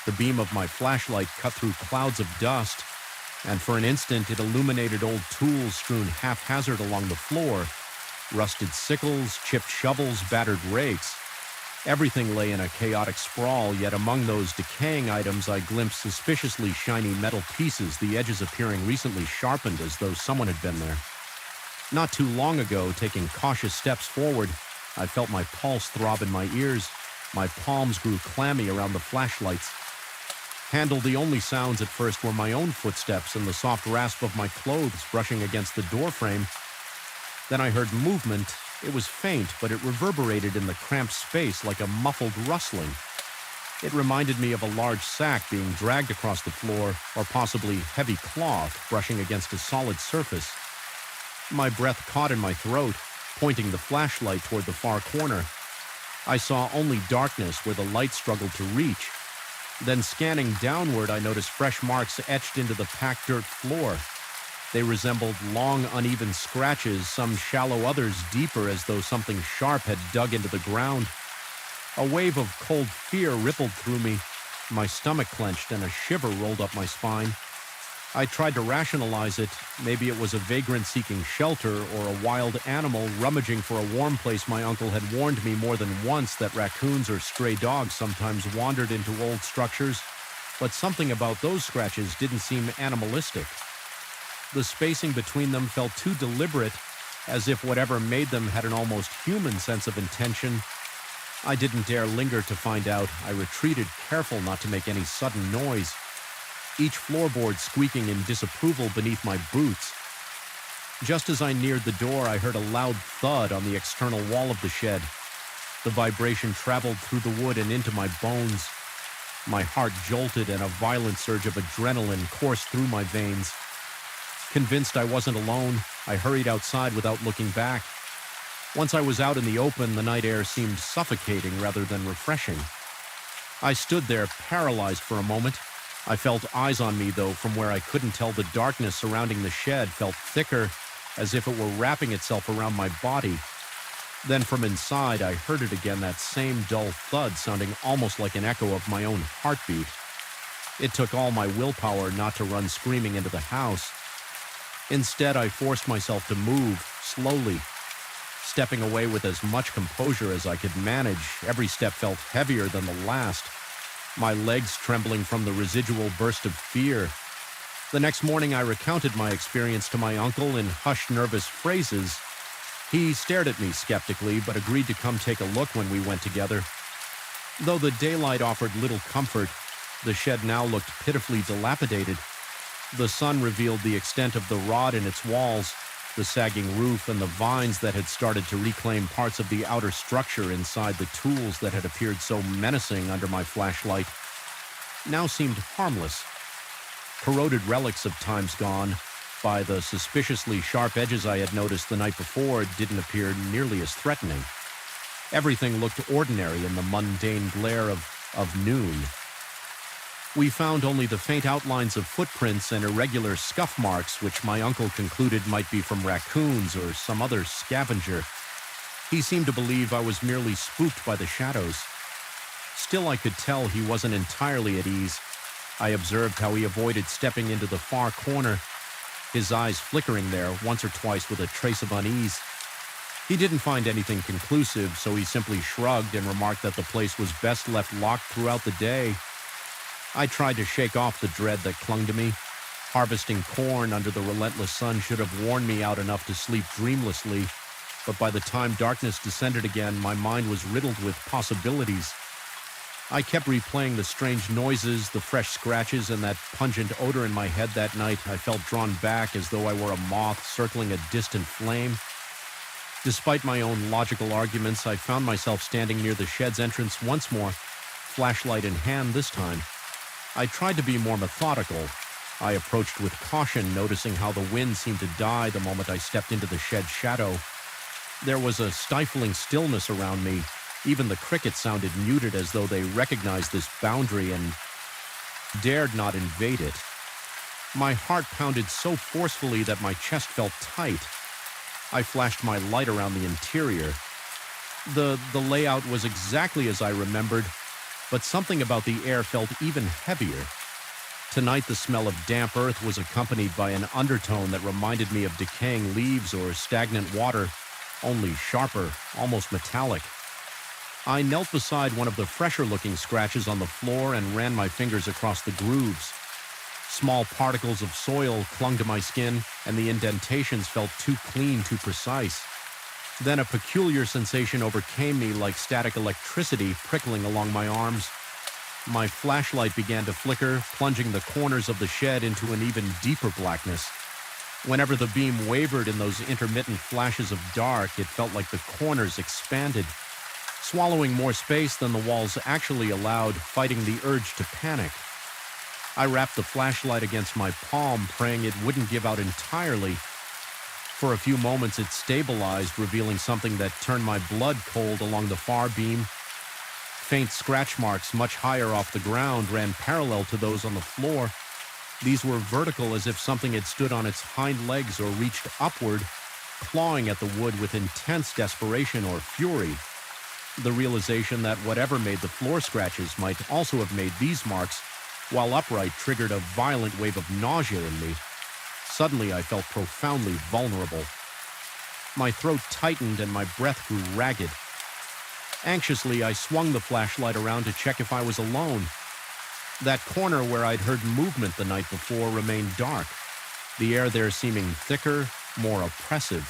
the beam of my flashlight cut through clouds of dust, and for an instant it illuminated old tools strewn haphazard along the floor. Rusted sickles, chipped shovels, battered rakes. Everything lay in a chaotic sprawl, yet among those decaying items I glimpsed suspiciously shiny metal pieces, the edges appearing recently sharpened as though someone had been there. Not too long ago, taking cautious steps forward, I felt my pulse throb in my ears. My palms grew clammy around the flashlights. Handled the only sounds at first were my own footsteps and the soft rasp of my clothes brushing against the doorframe. Then I heard movement. It was faint, but it reverberated in the cramped space like a muffled rustling. It reminded me of a large sack being dragged across the floor, or possibly heavy cloth brushing against a solid surface. My breath caught in my throat, pointing the flashlight toward the far corner. I saw only darkness where the light struggled to reach. Then scanning downward, I noticed fresh marks etched into the packed dirt floor. They resembled long, uneven scratches, some shallow, others deeper, as though something sharp had dug into the ground. A wave of cold fear rippled through me. My stomach clenched and a shiver rolled up my spine. I tried to rationalize it. Maybe it was a vagrant seeking shelter or a wild animal rummaging for a warm place. My uncle had warned me more than once that raccoons or stray dogs sometimes wandered into old structures, but something about those scratches didn't seem animalistic. The spacing between them felt too deliberate, as if whatever made them had an almost human sense of intention. I didn't dare linger to find out. I retreated, careful not to make any sudden noise, each floorboard squeaking in disapproval beneath my boots. Just as I neared the door, I heard a loud thud on the external wall of the shed. The vibration traveled through the wood and into my bones. My heart jolted and a violent surge of adrenaline coursed through my veins. Convinced I wasn't alone, I hurried outside without looking back. Once I was out in the open, the night air seemed suffocating rather than refreshing. I stood there, paralyzed for a moment. I felt eyes on me, though, from where I couldn't tell. The darkness surrounding the shed felt thicker, as if it were wrapping itself around my body. Then from inside, I heard it again, that same dull thud, sounding almost like an echo of my own heartbeat. It took all my willpower not to run screaming into the house. Instead, I forced myself to move, slowly, stepping away with as much composure as I could manage. Every step felt heavier than the last, my legs trembling from the residual burst of fear. The next morning, I recounted my experience to my uncle in hushed, nervous phrases. He stared at me skeptically, but agreed to come take a look when we went together. Though the daylight offered little comfort, The shed now looked pitifully dilapidated. The sun revealed the extent of the rot in its walls, the sagging roof, and the vines that had started to reclaim parts of the outer structure inside the tools that had appeared so menacing under my flashlight now seemed harmless. Corroded relics of times gone by, the suspiciously sharp edges I had noticed the night before didn't appear nearly as threatening. Everything looked ordinary in the mundane glare of noon. We found only the faint outlines of footprints and irregular scuff marks, which my uncle concluded might be from raccoons or some other scavenger. He seemed to believe I was merely spooked by the shadows. Still, I could tell he wasn't entirely at ease. I observed how he avoided stepping into the far corner, his eyes flickering there once or twice with a trace of unease. He didn't find anything conclusive, so he simply shrugged and remarked that the place was best left locked throughout the day. I tried to shake off the dread that clung to me. Harvesting corn under the relentless sun should have worn me out enough to sleep dreamlessly, but by the time darkness descended again, my mind was riddled with possibilities. I kept replaying the strange noises, the fresh scratches, and that pungent odor in my head that night. I felt drawn back as though I were a moth circling a distant flame. Despite my own logical arguments, I found myself standing near the shed's entrance once more, flashlight in hand this time. I tried to be more methodical. I approached with caution, noticing how the wind seemed to die the moment I stepped into the shed's shadow. There was a stifling stillness around me. Even the crickets sounded muted, as though they recognized this boundary and dared not invade it. My heart pounded so forcefully that my chest felt tight. I flashed my light around the interior. The layout was exactly as I remembered, but something about the air felt even heavier. Tonight, the smell of damp earth was accompanied by an undertone that reminded me of decaying leaves or stagnant water, only sharper, almost metallic. I knelt beside one of the fresher-looking scratches on the floor and ran my fingers across the grooves. Small particles of soil clung to my skin, and the indentations felt too clean, too precise. Then a peculiar sensation overcame me, like static electricity prickling along my arms. My flashlight began to flicker, plunging the corners of the shed into an even deeper blackness. Whenever the beam wavered in those intermittent flashes of dark, it felt like the corners expanded, swallowing more space than the walls actually allowed, fighting the urge to panic. I wrapped the flashlight against my palm, praying it wouldn't give out entirely. For a few moments it stabilized, revealing something that turned my blood cold along the far beam. Faint scratch marks much higher off the ground ran parallel to those on the floor. These were vertical, as if something had stood on its hind legs or reached upward, clawing at the wood with intense desperation or fury. The realization that whatever made the floor scratches might also have made these marks, while upright, triggered a violent wave of nausea in me. Suddenly, I felt profoundly vulnerable. My throat tightened and my breath grew ragged. Anxiously, I swung the flashlight around to check if I was alone. That corner where I'd heard movement the night before remained dark, the air there seeming thicker, more oppressive.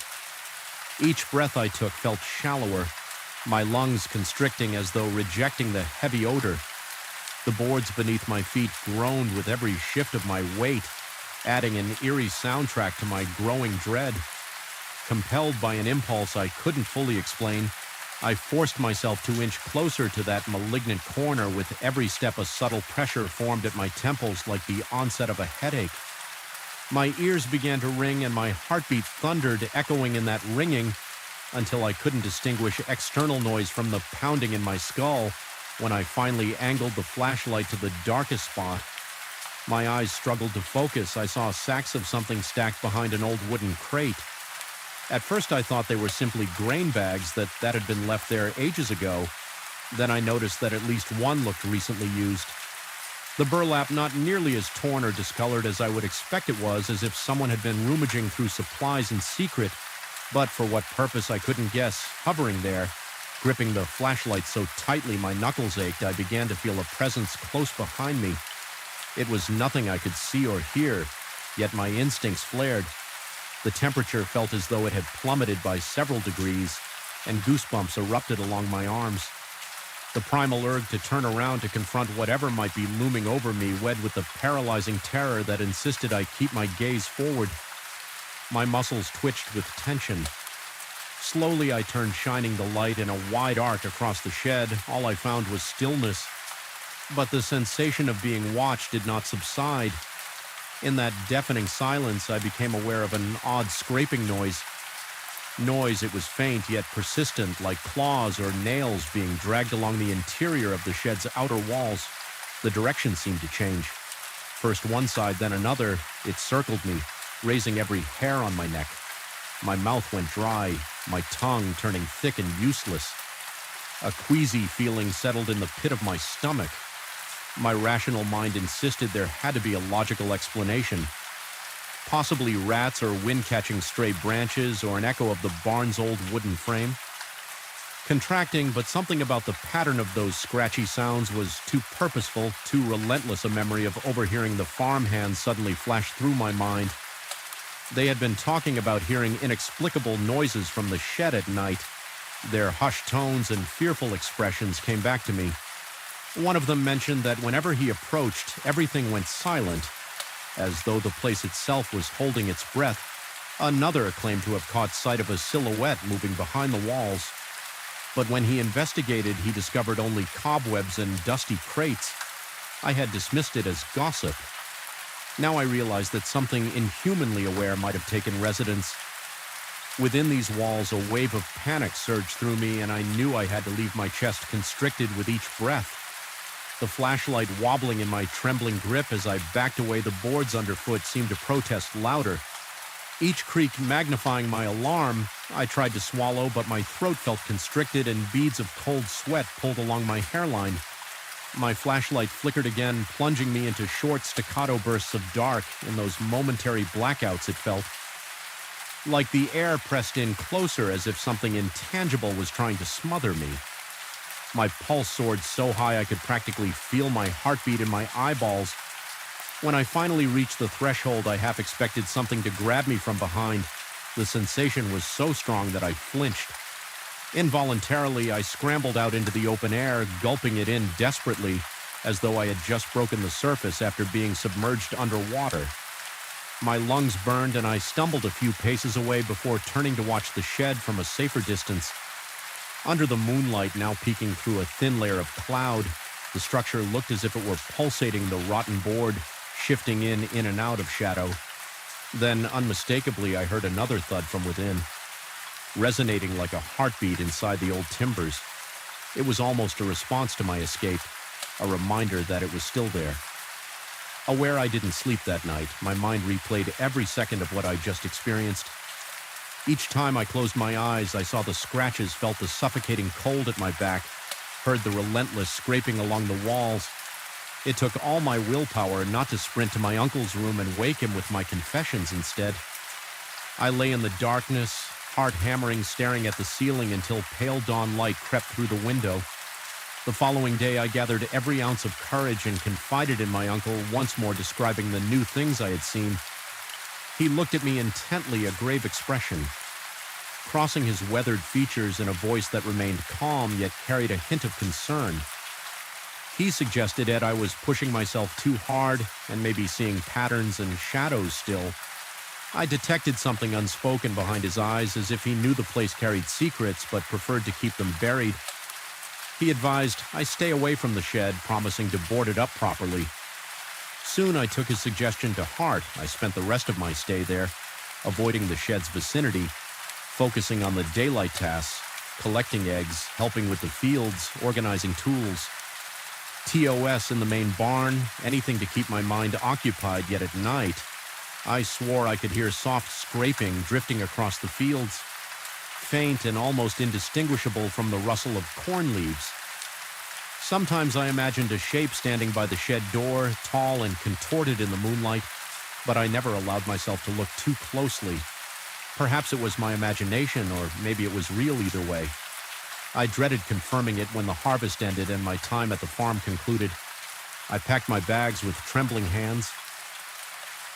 Each breath I took felt shallower, my lungs constricting as though rejecting the heavy odor. The boards beneath my feet groaned with every shift of my weight, adding an eerie soundtrack to my growing dread. Compelled by an impulse I couldn't fully explain, I forced myself to inch closer to that malignant corner. With every step, a subtle pressure formed at my temples like the onset of a headache. My ears began to ring and my heartbeat thundered, echoing in that ringing, until I couldn't distinguish external noise from the pounding in my skull. When I finally angled the flashlight to the darkest spot, my eyes struggled to focus. I saw sacks of something stacked behind an old wooden crate. At first I thought they were simply grain bags that had been left there ages ago. Then I noticed that at least one looked recently used. The burlap not nearly as torn or discolored as I would expect it was, as if someone had been rummaging through supplies in secret, but for what purpose I couldn't guess. Hovering there, gripping the flashlight so tightly my knuckles ached, I began to feel a presence close behind me. It was nothing I could see or hear, yet my instincts flared. The temperature felt as though it had plummeted by several degrees, and goosebumps erupted along my arms. The primal urge to turn around to confront whatever might be looming over me wed with the paralyzing terror that insisted I keep my gaze forward. My muscles twitched with tension. Slowly I turned, shining the light in a wide arc across the shed. All I found was stillness. But the sensation of being watched did not subside. In that deafening silence, I became aware of an odd scraping noise. It was faint yet persistent, like claws or nails being dragged along the interior of the shed's outer walls. The direction seemed to change. First one side, then another. It circled me, raising every hair on my neck. My mouth went dry, my tongue turning thick and useless. A queasy feeling settled in the pit of my stomach. My rational mind insisted there had to be a logical explanation. Possibly rats or wind-catching stray branches or an echo of the barn's old wooden frame. Contracting, but something about the pattern of those scratchy sounds was too purposeful, too relentless a memory of overhearing the farmhands suddenly flashed through my mind. They had been talking about hearing inexplicable noises from the shed at night. Their hushed tones and fearful expressions came back to me. One of them mentioned that whenever he approached, everything went silent, as though the place itself was holding its breath. Another claimed to have caught sight of a silhouette moving behind the walls. But when he investigated, he discovered only cobwebs and dusty crates. I had dismissed it as gossip. Now I realized that something inhumanly aware might have taken residence. Within these walls, a wave of panic surged through me, and I knew I had to leave my chest constricted with each breath. The flashlight wobbling in my trembling grip as I backed away, the boards underfoot seemed to protest louder. Each creak magnifying my alarm. I tried to swallow, but my throat felt constricted and beads of cold sweat pulled along my hairline. My flashlight flickered again, plunging me into short staccato bursts of dark. In those momentary blackouts, it felt like the air pressed in closer, as if something intangible was trying to smother me. My pulse soared so high I could practically feel my heartbeat in my eyeballs. When I finally reached the threshold, I half expected something to grab me from behind. The sensation was so strong that I flinched. Involuntarily, I scrambled out into the open air, gulping it in desperately, as though I had just broken the surface after being submerged underwater. My lungs burned, and I stumbled a few paces away before turning to watch the shed from a safer distance. Under the moonlight, now peeking through a thin layer of cloud, the structure looked as if it were pulsating the rotten board, shifting in and out of shadow. Then, unmistakably, I heard another thud from within, resonating like a heartbeat inside the old timbers. It was almost a response to my escape, a reminder that it was still there. Aware I didn't sleep that night, my mind replayed every second of what I just experienced. Each time I closed my eyes, I saw the scratches, felt the suffocating cold at my back, heard the relentless scraping along the walls. It took all my willpower not to sprint to my uncle's room and wake him with my confessions instead. I lay in the darkness, heart hammering, staring at the ceiling until pale dawn light crept through the window. The following day, I gathered every ounce of courage and confided in my uncle, once more describing the new things I had seen. He looked at me intently, a grave expression, crossing his weathered features in a voice that remained calm yet carried a hint of concern. He suggested that I was pushing myself too hard and maybe seeing patterns and shadows still. I detected something unspoken behind his eyes, as if he knew the place carried secrets but preferred to keep them buried. He advised I stay away from the shed, promising to board it up properly. Soon I took his suggestion to heart. I spent the rest of my stay there, avoiding the shed's vicinity, focusing on the daylight tasks, collecting eggs, helping with the fields, organizing tools. TOS in the main barn, anything to keep my mind occupied, yet at night, I swore I could hear soft scraping drifting across the fields, faint and almost indistinguishable from the rustle of corn leaves. Sometimes I imagined a shape standing by the shed door, tall and contorted in the moonlight, but I never allowed myself to look too closely. Perhaps it was my imagination, or maybe it was real. Either way, I dreaded confirming it when the harvest ended and my time at the farm concluded. I packed my bags with trembling hands.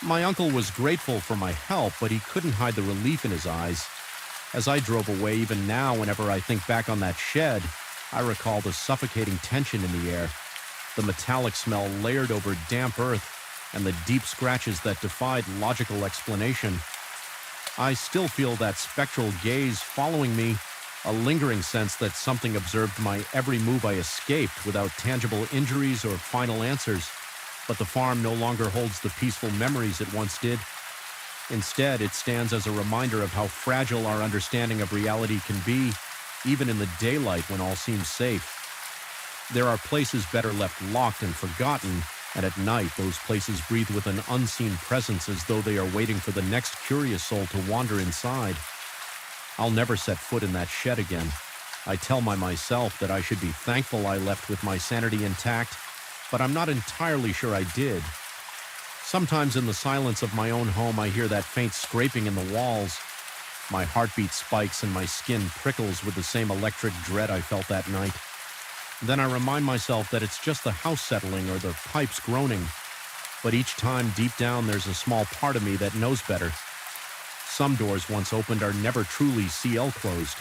My uncle was grateful for my help, but he couldn't hide the relief in his eyes. As I drove away, even now, whenever I think back on that shed, I recall the suffocating tension in the air, the metallic smell layered over damp earth, and the deep scratches that defied logical explanation. I still feel that spectral gaze following me, a lingering sense that something observed my every move I escaped without tangible injuries or final answers. But the farm no longer holds the peaceful memories it once did. Instead, it stands as a reminder of how fragile our understanding of reality can be, even in the daylight when all seems safe. There are places better left locked and forgotten, and at night those places breathe with an unseen presence as though they are waiting for the next curious soul to wander inside. I'll never set foot in that shed again. I tell myself that I should be thankful I left with my sanity intact, but I'm not entirely sure I did. Sometimes in the silence of my own home, I hear that faint scraping in the walls. My heartbeat spikes and my skin prickles with the same electric dread I felt that night. Then I remind myself that it's just the house settling or the pipes groaning. But each time, deep down, there's a small part of me that knows better. Some doors once opened are never truly CL closed.